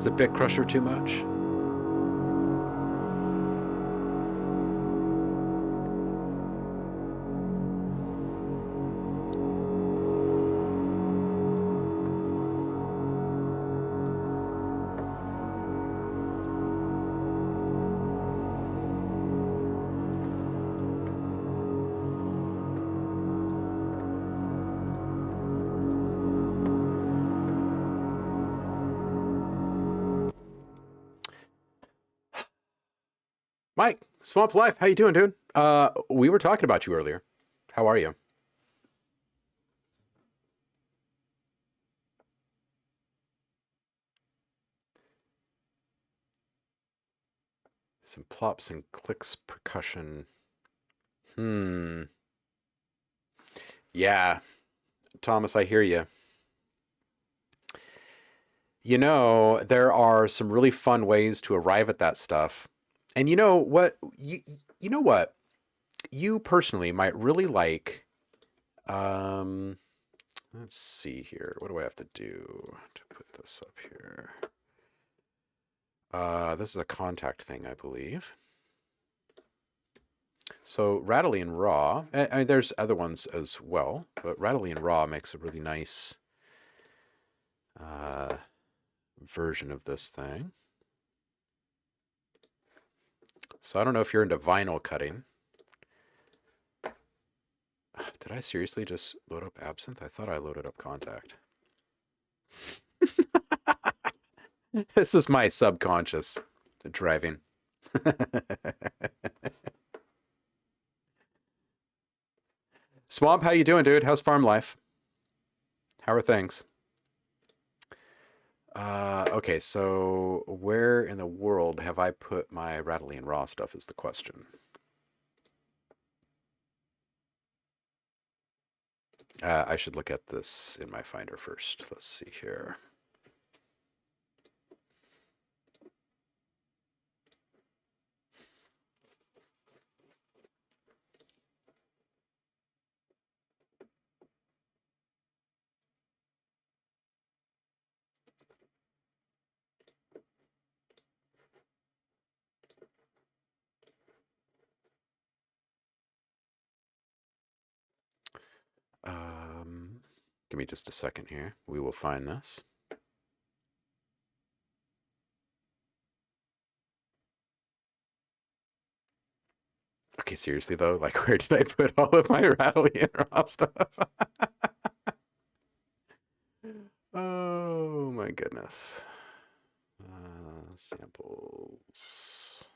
Is the bit crusher too much? Mike, Swamp Life, how you doing, dude? We were talking about you earlier. How are you? Some plops and clicks percussion. Yeah, Thomas, I hear you. You know, there are some really fun ways to arrive at that stuff. And you know what? You know what? You personally might really like. Let's see here. What do I have to do to put this up here? This is a kontakt thing, I believe. So Rattly and Raw, I mean, there's other ones as well, but Rattly and Raw makes a really nice version of this thing. So I don't know if you're into vinyl cutting. Did I seriously just load up Absinthe? I thought I loaded up Kontakt. This is my subconscious driving. Swamp, how you doing, dude? How's farm life? How are things? Okay, so where in the world have I put my Rattly and Raw stuff is the question. I should look at this in my Finder first. Let's see here. Give me just a second here. We will find this. Okay, seriously though, like where did I put all of my Rattly and Raw stuff? Oh my goodness. Samples.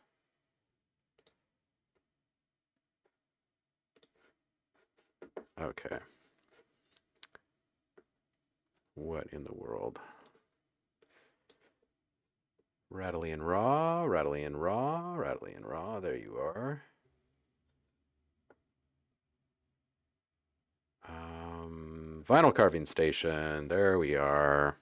Okay. What in the world? Rattly and Raw, Rattly and Raw, Rattly and Raw. There you are. Vinyl carving station. There we are.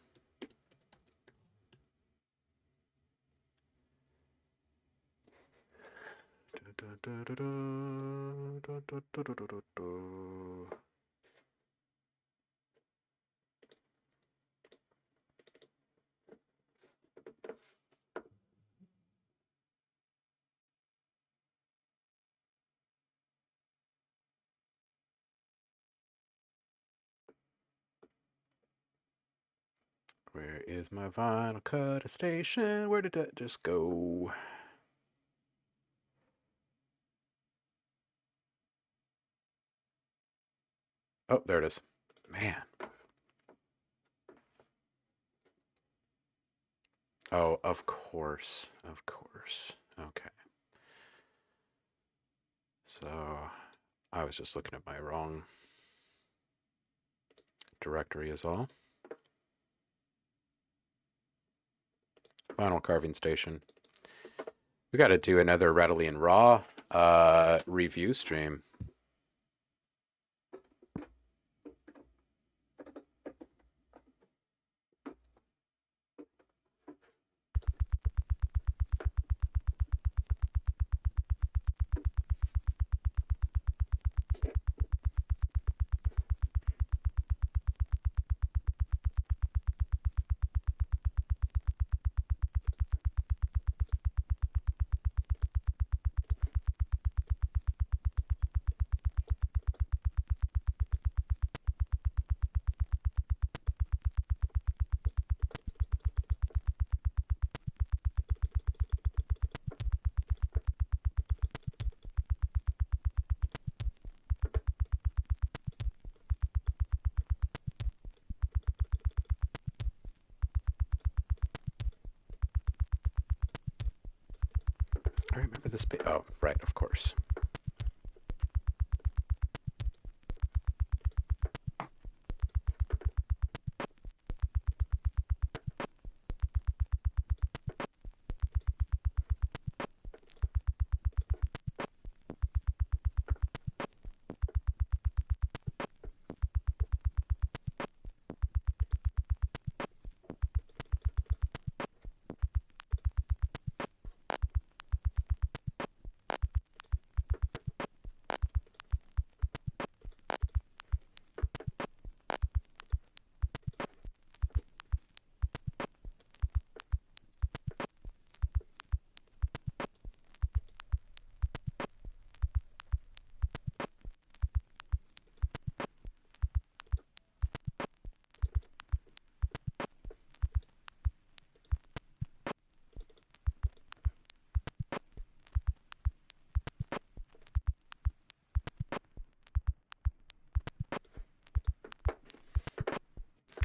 Where is my vinyl cut station? Where did that just go? Oh, there it is. Man. Oh, of course. Of course. Okay. So I was just looking at my wrong directory is all. Vinyl carving station. We got to do another Rattly and Raw review stream. I remember this page. Oh, right, of course.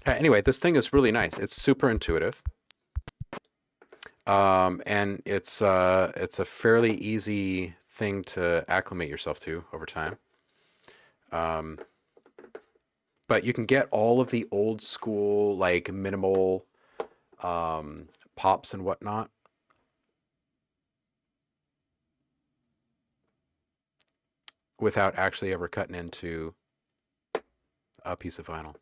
Anyway, this thing is really nice. It's super intuitive. And it's a fairly easy thing to acclimate yourself to over time. But you can get all of the old school, like minimal pops and whatnot without actually ever cutting into a piece of vinyl.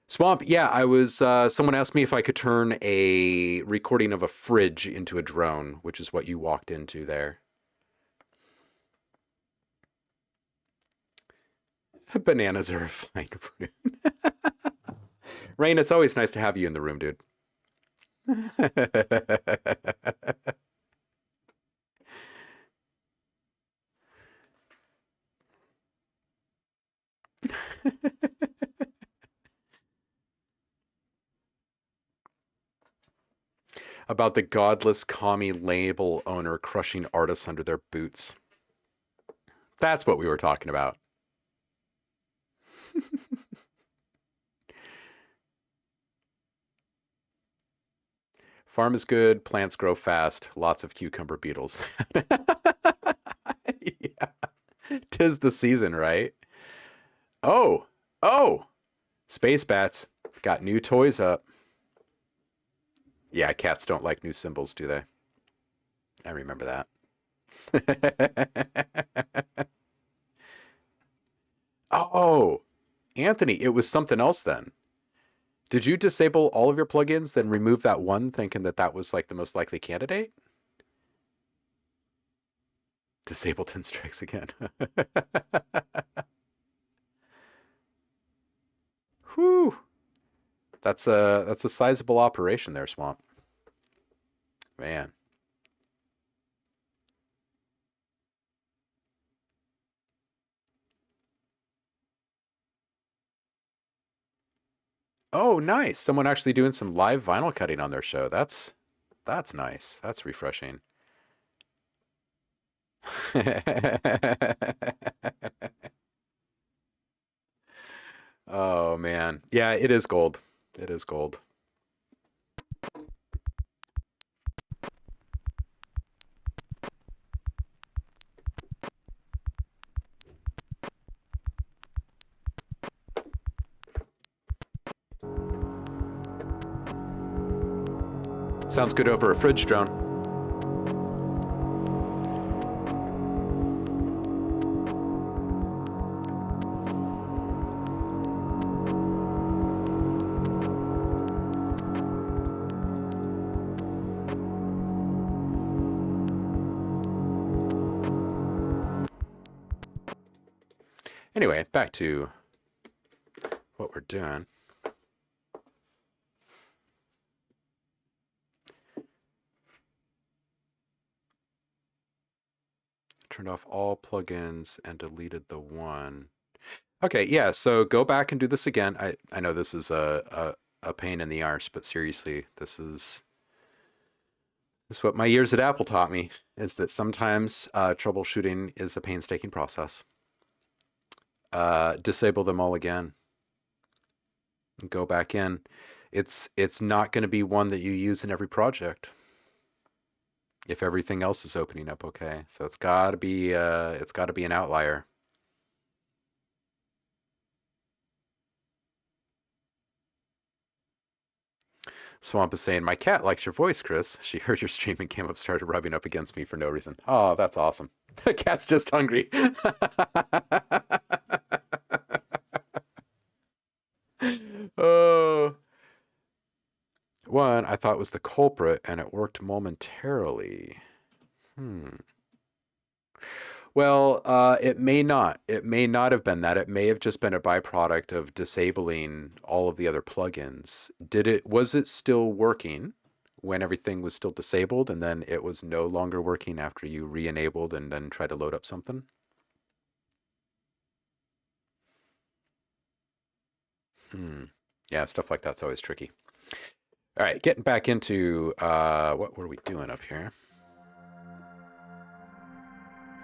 Swamp, yeah, I was, someone asked me if I could turn a recording of a fridge into a drone, which is what you walked into there. Bananas are a fine fruit. Rain, it's always nice to have you in the room, dude. About the godless commie label owner crushing artists under their boots. That's what we were talking about. Farm is good, plants grow fast, lots of cucumber beetles. Yeah. 'Tis the season, right? Oh, Space Bats got new toys up. Yeah, cats don't like new symbols, do they? I remember that. Oh, Anthony, it was something else then. Did you disable all of your plugins, then remove that one, thinking that that was like the most likely candidate? Disableton strikes again. Whew. That's a sizable operation there, Swamp. Man. Oh, nice. Someone actually doing some live vinyl cutting on their show. That's nice. That's refreshing. Oh man. Yeah, it is gold. It is gold. Sounds good over a fridge drone. Anyway, back to what we're doing. Turned off all plugins and deleted the one. Okay, yeah, so go back and do this again. I know this is a pain in the arse, but seriously, this is what my years at Apple taught me, is that sometimes troubleshooting is a painstaking process. Disable them all again. And go back in. It's not going to be one that you use in every project. if everything else is opening up okay. So it's got to be an outlier. Swamp is saying, "My cat likes your voice, Chris. She heard your stream and came up, started rubbing up against me for no reason." Oh, that's awesome. The cat's just hungry. Oh. One, I thought was the culprit, and it worked momentarily. Well, it may not. It may not have been that. It may have just been a byproduct of disabling all of the other plugins. Was it still working when everything was still disabled, and then it was no longer working after you re-enabled and then tried to load up something? Yeah, stuff like that's always tricky. All right, getting back into what were we doing up here?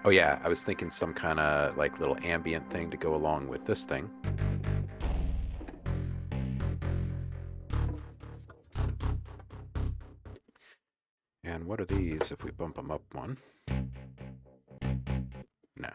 Oh yeah, I was thinking some kind of like little ambient thing to go along with this thing. And what are these if we bump them up one? No.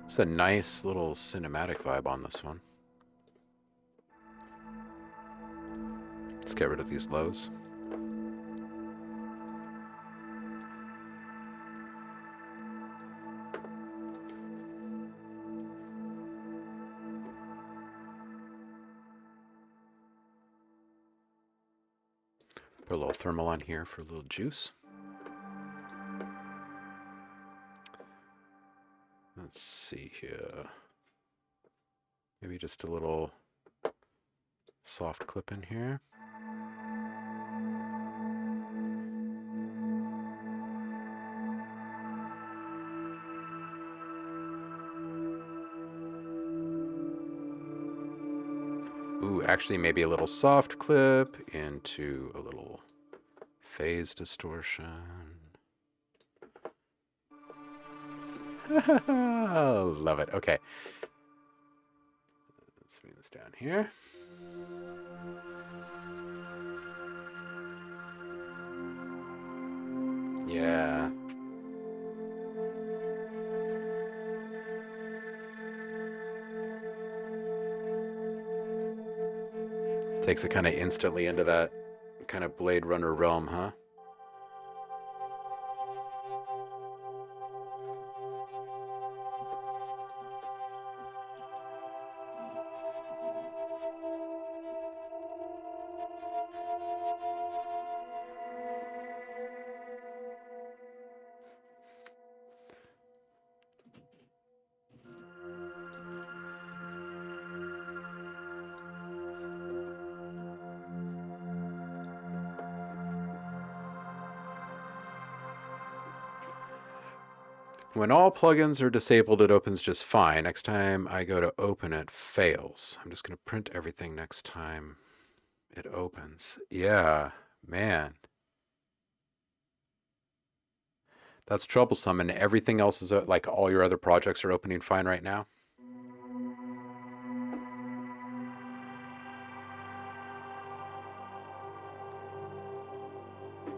It's a nice little cinematic vibe on this one. Let's get rid of these lows. Put a little thermal on here for a little juice. Let's see here. Maybe just a little soft clip in here. Ooh, actually maybe a little soft clip into a little phase distortion. Oh, love it. Okay. Let's bring this down here. Yeah. Takes it kind of instantly into that kind of Blade Runner realm, huh? When all plugins are disabled, it opens just fine. Next time I go to open, it fails. I'm just going to print everything next time it opens. Yeah, man. That's troublesome. And everything else is like all your other projects are opening fine right now.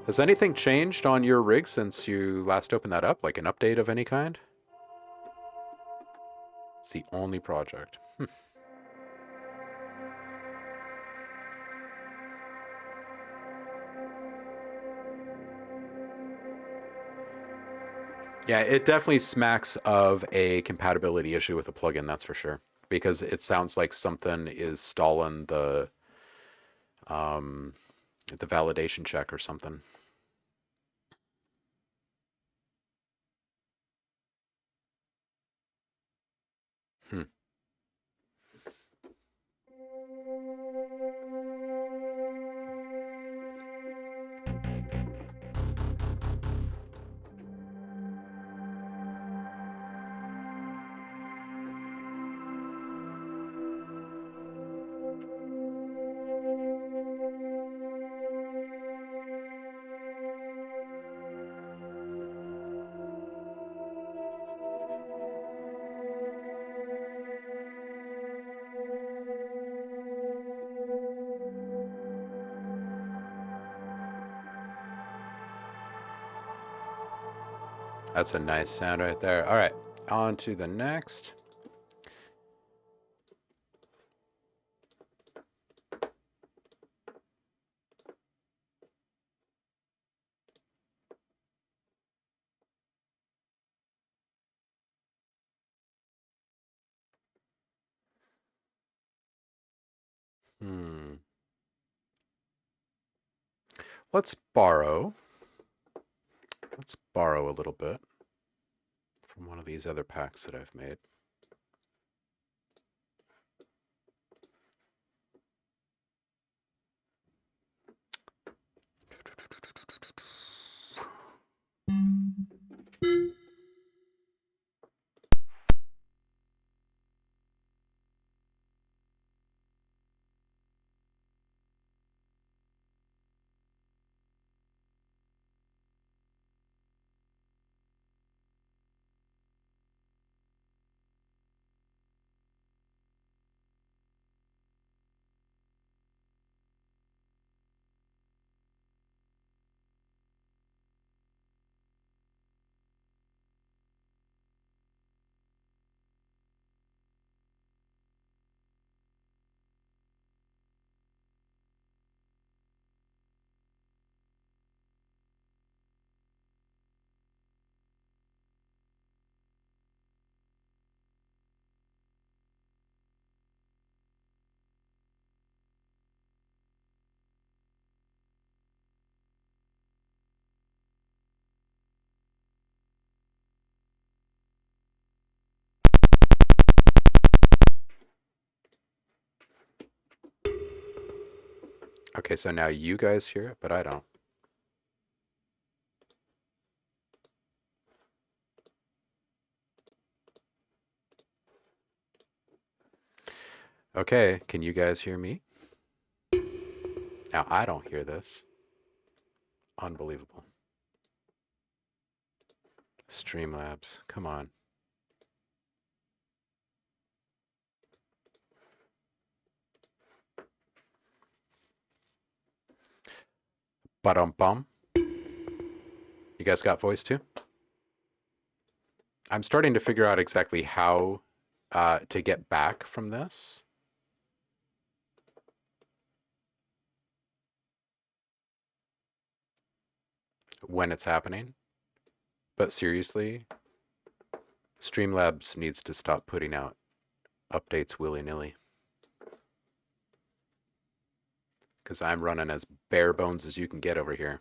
Has anything changed on your rig since you last opened that up? Like an update of any kind? It's the only project. Yeah, it definitely smacks of a compatibility issue with a plugin, that's for sure. Because it sounds like something is stalling the validation check or something. That's a nice sound right there. All right, on to the next. Let's borrow a little bit from one of these other packs that I've made. Okay, so now you guys hear it, but I don't. Okay, can you guys hear me? Now I don't hear this. Unbelievable. Streamlabs, come on. Ba-dum-bum. You guys got voice too? I'm starting to figure out exactly how to get back from this. When it's happening. But seriously, Streamlabs needs to stop putting out updates willy-nilly. Because I'm running as bare bones as you can get over here.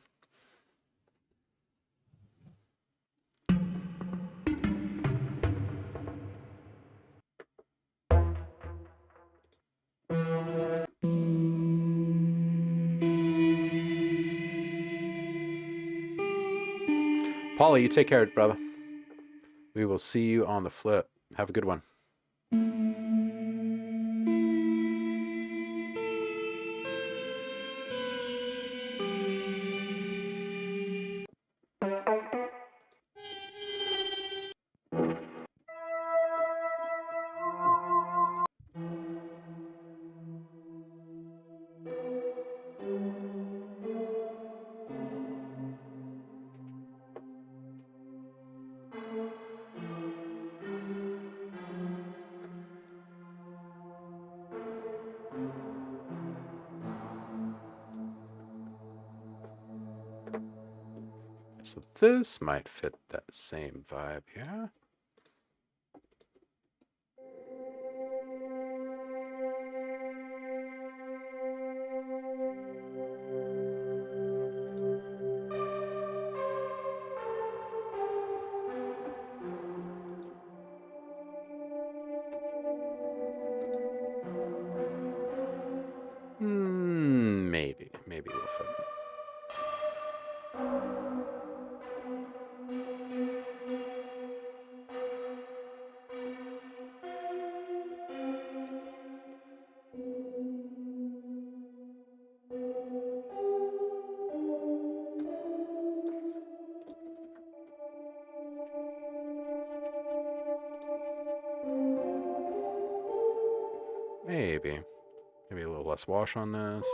Paulie, you take care, brother. We will see you on the flip. Have a good one. So this might fit that same vibe here. Maybe we'll fit it. Maybe a little less wash on this.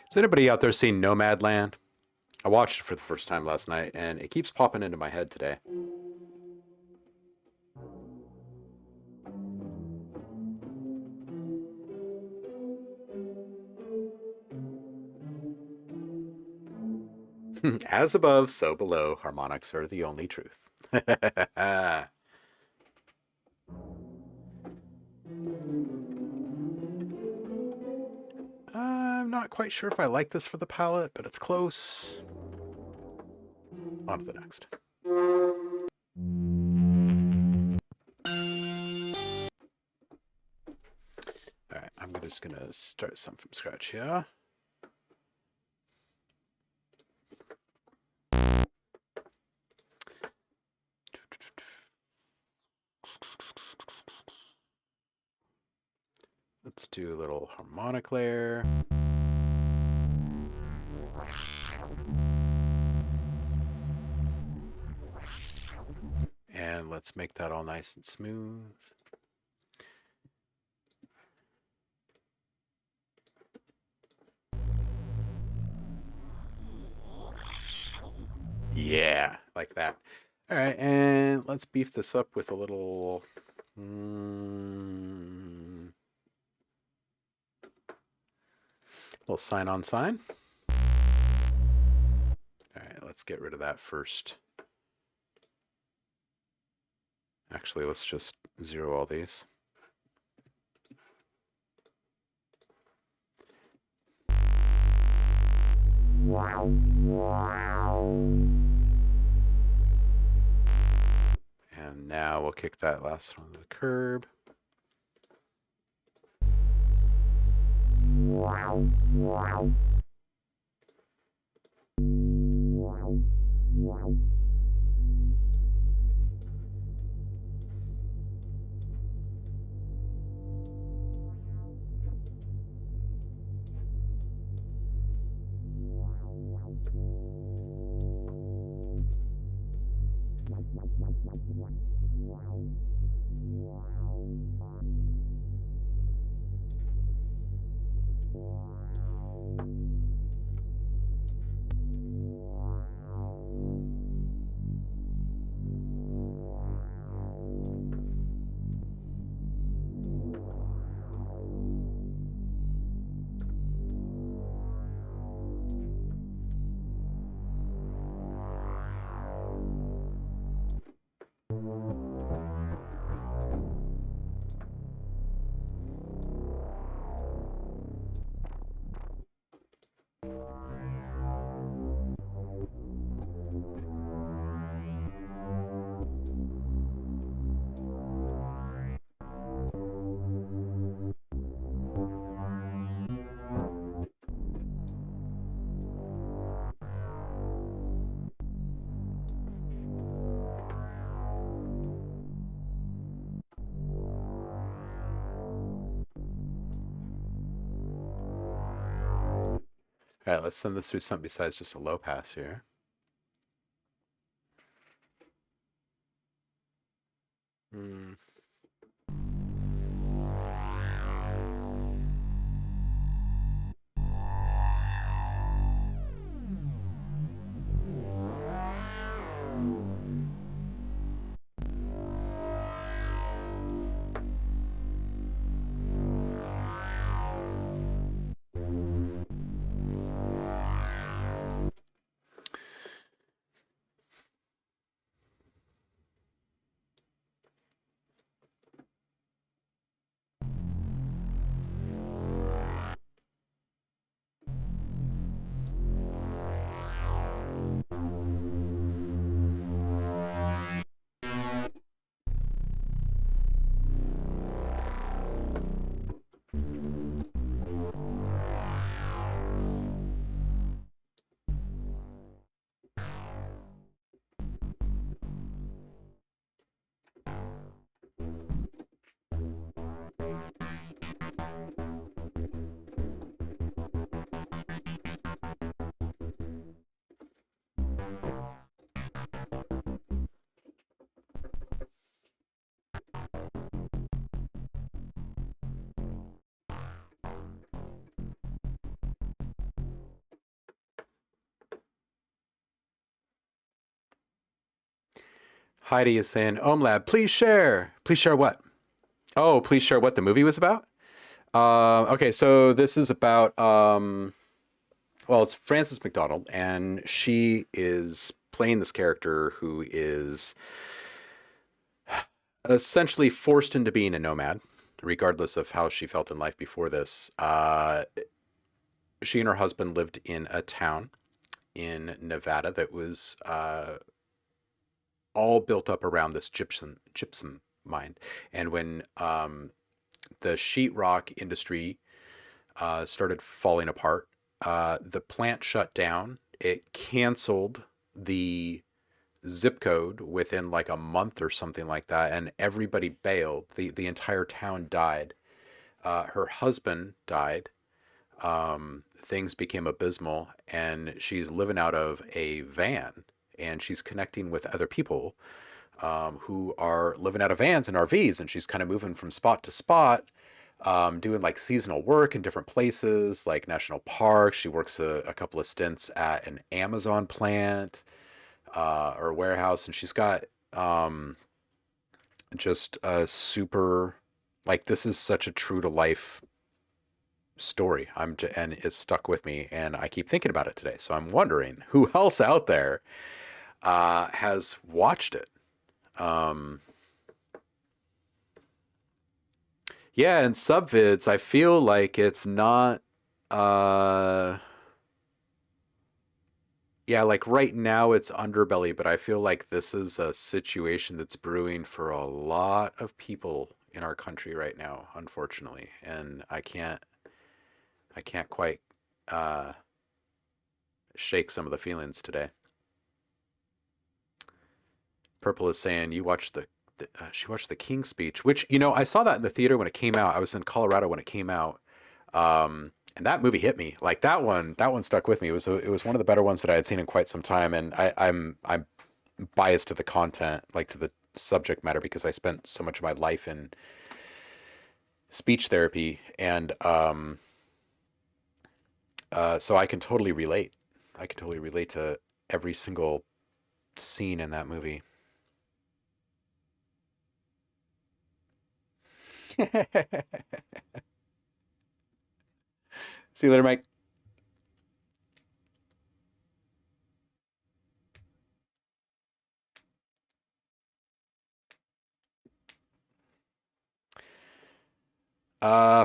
Has anybody out there seen Nomadland? I watched it for the first time last night, and it keeps popping into my head today. As above, so below. Harmonics are the only truth. I'm not quite sure if I like this for the palette, but it's close. On to the next. All right, I'm just gonna start some from scratch here. Let's do a little harmonic layer. And let's make that all nice and smooth. Yeah, like that. All right, and let's beef this up with a little... little sign on sign. All right, let's get rid of that first. Actually, let's just zero all these. And now we'll kick that last one to the curb. All right, let's send this through something besides just a low pass here. Heidi is saying, OhmLab, please share. Please share what? Oh, please share what the movie was about? Okay, so this is about, well, it's Frances McDonald, and she is playing this character who is essentially forced into being a nomad, regardless of how she felt in life before this. She and her husband lived in a town in Nevada that was all built up around this gypsum mine. And when the sheetrock industry started falling apart, the plant shut down. It canceled the zip code within like a month or something like that, and everybody bailed. The entire town died. Her husband died. Things became abysmal, and she's living out of a van, and she's connecting with other people who are living out of vans and RVs, and she's kind of moving from spot to spot, doing like seasonal work in different places, like national parks. She works a couple of stints at an Amazon plant or warehouse, and she's got just a super, like, this is such a true to life story. And it's stuck with me, and I keep thinking about it today. So I'm wondering who else out there has watched it. Yeah, and subvids, I feel like it's not yeah, like right now it's underbelly, but I feel like this is a situation that's brewing for a lot of people in our country right now, unfortunately. And I can't quite uh shake some of the feelings today. Purple is saying you watched she watched the King's Speech, which, I saw that in the theater when it came out. I was in Colorado when it came out. And that movie hit me. Like that one stuck with me. It was one of the better ones that I had seen in quite some time. And I'm biased to the content, like to the subject matter, because I spent so much of my life in speech therapy, and so I can totally relate. I can totally relate to every single scene in that movie. See you later, Mike.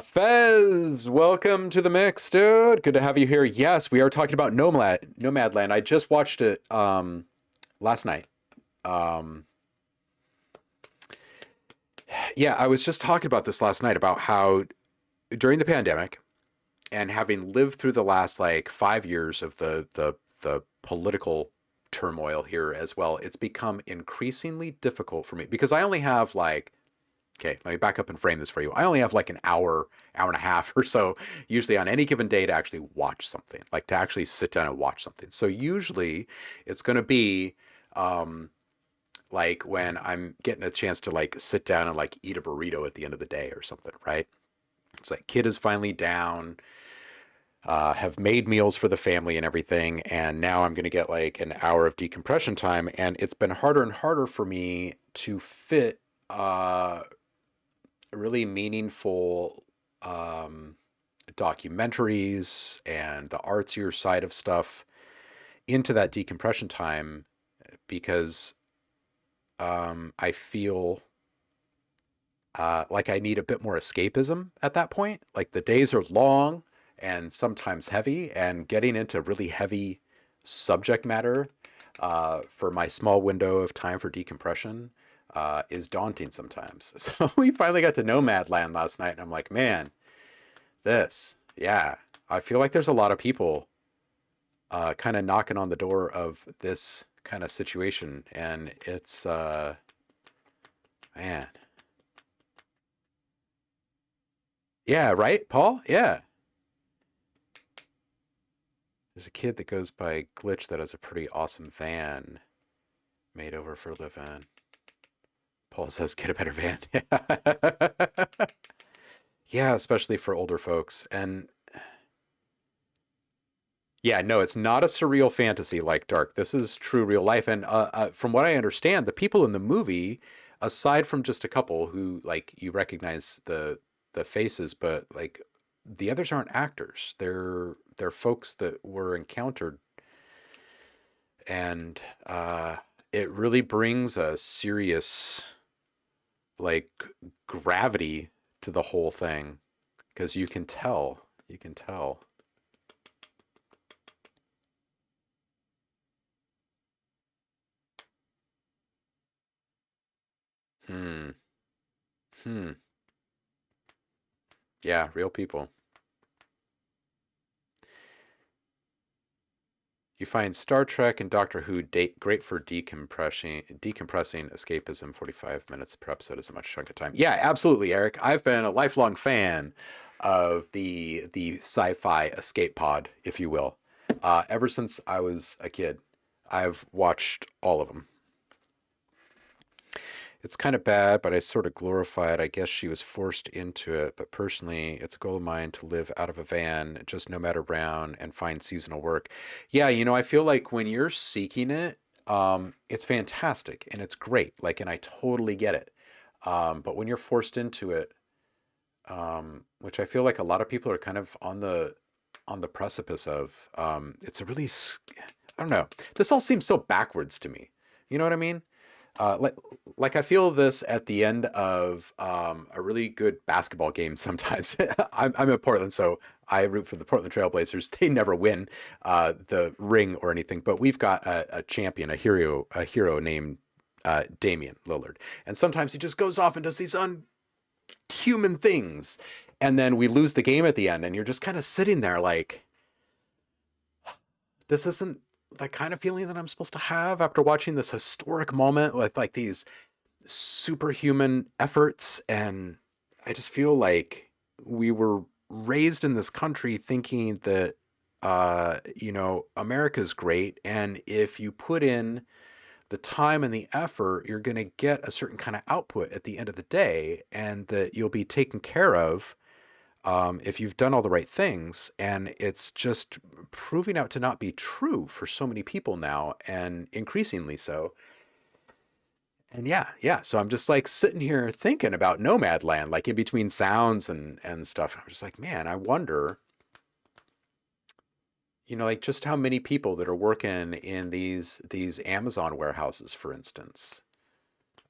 Fez, welcome to the mix, dude. Good to have you here. Yes, we are talking about Nomadland. I just watched it last night. Um, yeah, I was just talking about this last night about how during the pandemic, and having lived through the last like 5 years of the political turmoil here as well, it's become increasingly difficult for me because I only have like, okay, let me back up and frame this for you. I only have like an hour, hour and a half or so, usually on any given day, to actually watch something, like to actually sit down and watch something. So usually it's going to be like when I'm getting a chance to like sit down and like eat a burrito at the end of the day or something, right? It's like kid is finally down, have made meals for the family and everything, and now I'm going to get like an hour of decompression time, and it's been harder and harder for me to fit really meaningful documentaries and the artsier side of stuff into that decompression time, because I feel like I need a bit more escapism at that point. Like the days are long and sometimes heavy, and getting into really heavy subject matter for my small window of time for decompression is daunting sometimes. So we finally got to Nomadland last night, and I'm like, man, yeah, I feel like there's a lot of people kind of knocking on the door of this kind of situation, and it's man, yeah, right, Paul, yeah. There's a kid that goes by Glitch that has a pretty awesome van made over for living. Paul says, get a better van. Yeah, especially for older folks. And Yeah, no, it's not a surreal fantasy like Dark. This is true real life. And from what I understand, the people in the movie, aside from just a couple who like you recognize the faces, but like the others aren't actors. They're folks that were encountered, and it really brings a serious like gravity to the whole thing because you can tell. Hmm. Hmm. Yeah, real people. You find Star Trek and Doctor Who great for decompressing escapism. 45 minutes per episode is a much chunk of time. Yeah, absolutely, Eric. I've been a lifelong fan of the sci-fi escape pod, if you will. Ever since I was a kid, I've watched all of them. It's kind of bad, but I sort of glorify it. I guess she was forced into it, but personally, it's a goal of mine to live out of a van, just nomad around and find seasonal work. Yeah, I feel like when you're seeking it, it's fantastic and it's great. Like, and I totally get it. But when you're forced into it, which I feel like a lot of people are kind of on the precipice of, it's a really, I don't know. This all seems so backwards to me. You know what I mean? Uh, like, like I feel this at the end of a really good basketball game sometimes. I'm in Portland, so I root for the Portland Trailblazers. They never win the ring or anything, but we've got a champion, a hero named Damian Lillard. And sometimes he just goes off and does these unhuman things. And then we lose the game at the end, and you're just kind of sitting there like, this isn't the kind of feeling that I'm supposed to have after watching this historic moment with like these superhuman efforts. And I just feel like we were raised in this country thinking that, America's great. And if you put in the time and the effort, you're going to get a certain kind of output at the end of the day, and that you'll be taken care of if you've done all the right things. And it's just proving out to not be true for so many people now, and increasingly so. And yeah, yeah. So I'm just like sitting here thinking about Nomad Land, like in between sounds and stuff. I'm just like, man, I wonder, like just how many people that are working in these Amazon warehouses, for instance,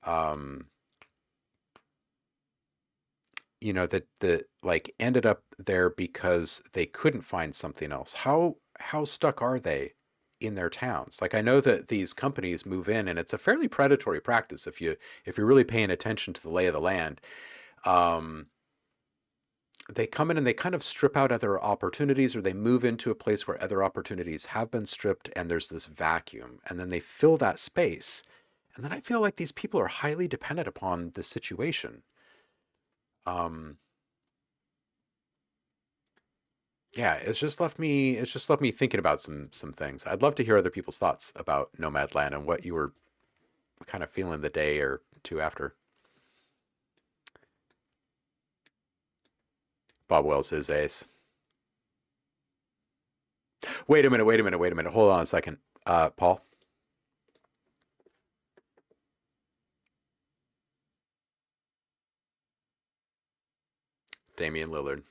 um, that like ended up there because they couldn't find something else. How stuck are they in their towns? Like I know that these companies move in, and it's a fairly predatory practice if you're really paying attention to the lay of the land. Um, they come in and they kind of strip out other opportunities, or they move into a place where other opportunities have been stripped, and there's this vacuum, and then they fill that space. And then I feel like these people are highly dependent upon the situation. Um, yeah, it's just left me thinking about some things. I'd love to hear other people's thoughts about Nomadland and what you were kind of feeling the day or two after. Bob Wells is ace. Wait a minute, wait a minute, wait a minute. Hold on a second. Paul, Damian Lillard.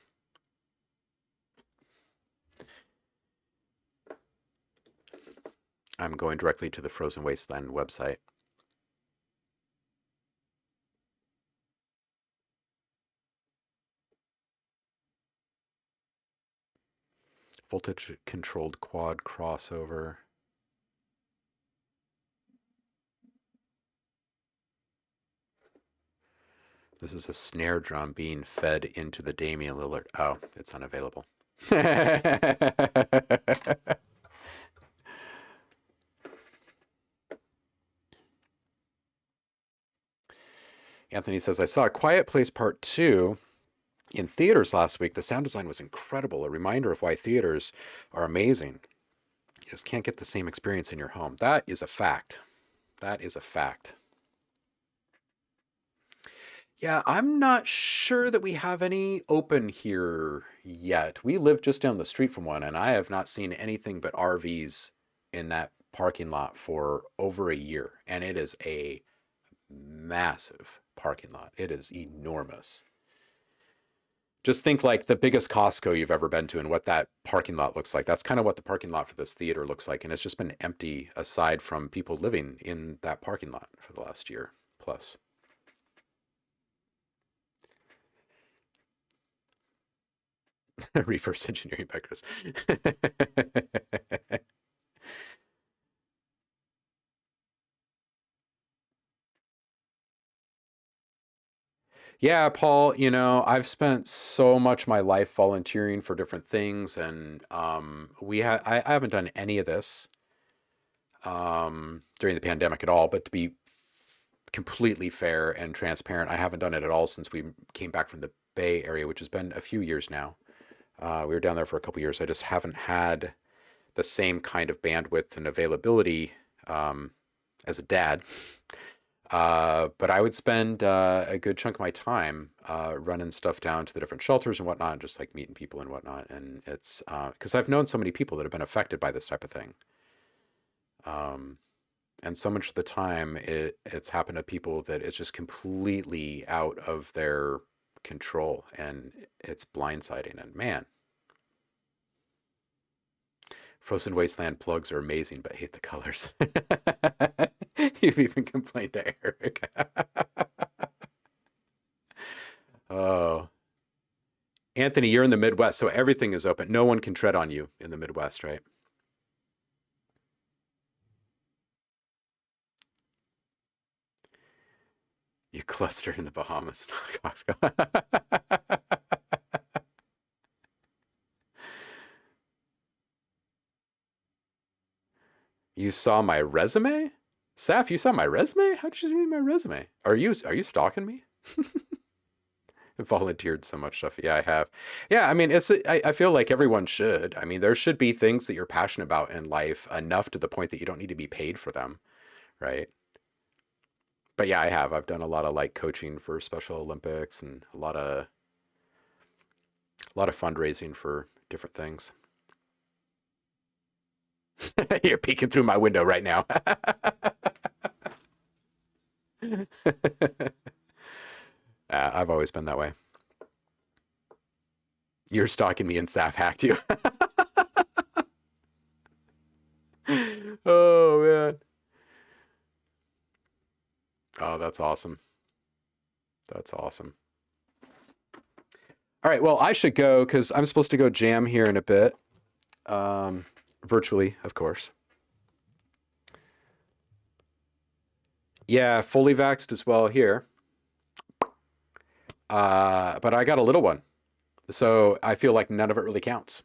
I'm going directly to the Frozen Wasteland website. Voltage controlled quad crossover. This is a snare drum being fed into the Damian Lillard. Oh, it's unavailable. Anthony says, I saw A Quiet Place Part 2 in theaters last week. The sound design was incredible, a reminder of why theaters are amazing. You just can't get the same experience in your home. That is a fact. That is a fact. Yeah, I'm not sure that we have any open here yet. We live just down the street from one, and I have not seen anything but RVs in that parking lot for over a year. And it is a massive parking lot. It is enormous. Just think like the biggest Costco you've ever been to and what that parking lot looks like. That's kind of what the parking lot for this theater looks like. And it's just been empty aside from people living in that parking lot for the last year plus. Reverse engineering by Chris. Yeah, Paul, I've spent so much of my life volunteering for different things, and I haven't done any of this during the pandemic at all. But to be completely fair and transparent, I haven't done it at all since we came back from the Bay Area, which has been a few years now. We were down there for a couple years. I just haven't had the same kind of bandwidth and availability as a dad. But I would spend a good chunk of my time running stuff down to the different shelters and whatnot, just like meeting people and whatnot. And it's because I've known so many people that have been affected by this type of thing. And so much of the time it's happened to people that it's just completely out of their control and it's blindsiding. And man, Frozen Wasteland plugs are amazing, but hate the colors. You've even complained to Eric. Oh. Anthony, you're in the Midwest, so everything is open. No one can tread on you in the Midwest, right? You cluster in the Bahamas. You saw my resume? Saf, you saw my resume? How did you see my resume? Are you stalking me? I volunteered so much stuff. Yeah, I have. Yeah, I mean, I feel like everyone should. I mean, there should be things that you're passionate about in life enough to the point that you don't need to be paid for them, right? But yeah, I have. I've done a lot of like coaching for Special Olympics and a lot of fundraising for different things. You're peeking through my window right now. I've always been that way. You're stalking me and Saf hacked you. Oh, man. Oh, that's awesome. That's awesome. All right, well, I should go because I'm supposed to go jam here in a bit. Virtually, of course. Yeah, fully vaxxed as well here. But I got a little one. So I feel like none of it really counts.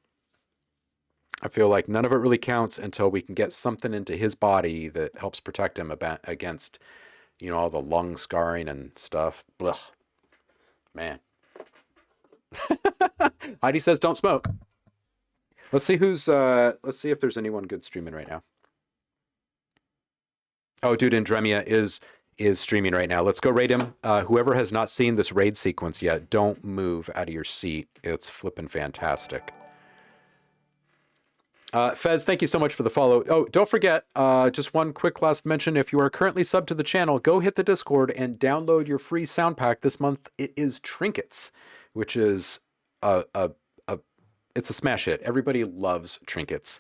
I feel like none of it really counts until we can get something into his body that helps protect him against, all the lung scarring and stuff. Blech. Man. Heidi says don't smoke. Let's see let's see if there's anyone good streaming right now. Oh, dude, Andremia is streaming right now. Let's go raid him. Whoever has not seen this raid sequence yet, don't move out of your seat. It's flipping fantastic. Fez, thank you so much for the follow. Oh, don't forget, just one quick last mention. If you are currently subbed to the channel, go hit the Discord and download your free sound pack this month. It is Trinkets, which is it's a smash hit. Everybody loves Trinkets.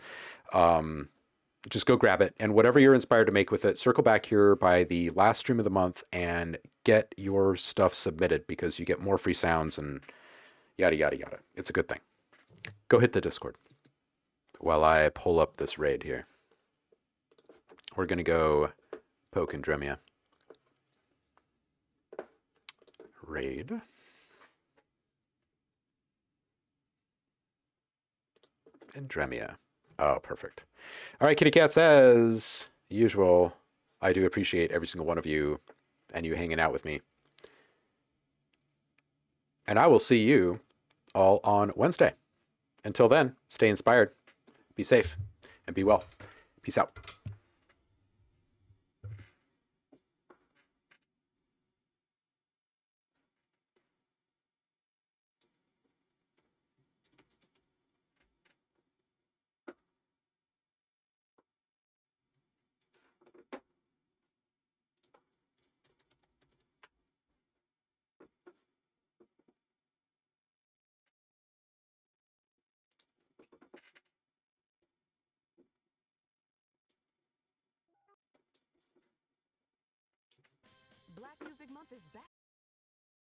Just go grab it, and whatever you're inspired to make with it, circle back here by the last stream of the month and get your stuff submitted because you get more free sounds and yada, yada, yada. It's a good thing. Go hit the Discord while I pull up this raid here. We're going to go poke Andremia. Raid. Andremia. Oh, perfect. All right, kitty cats, as usual, I do appreciate every single one of you and you hanging out with me. And I will see you all on Wednesday. Until then, stay inspired, be safe, and be well. Peace out. Black Music Month is back.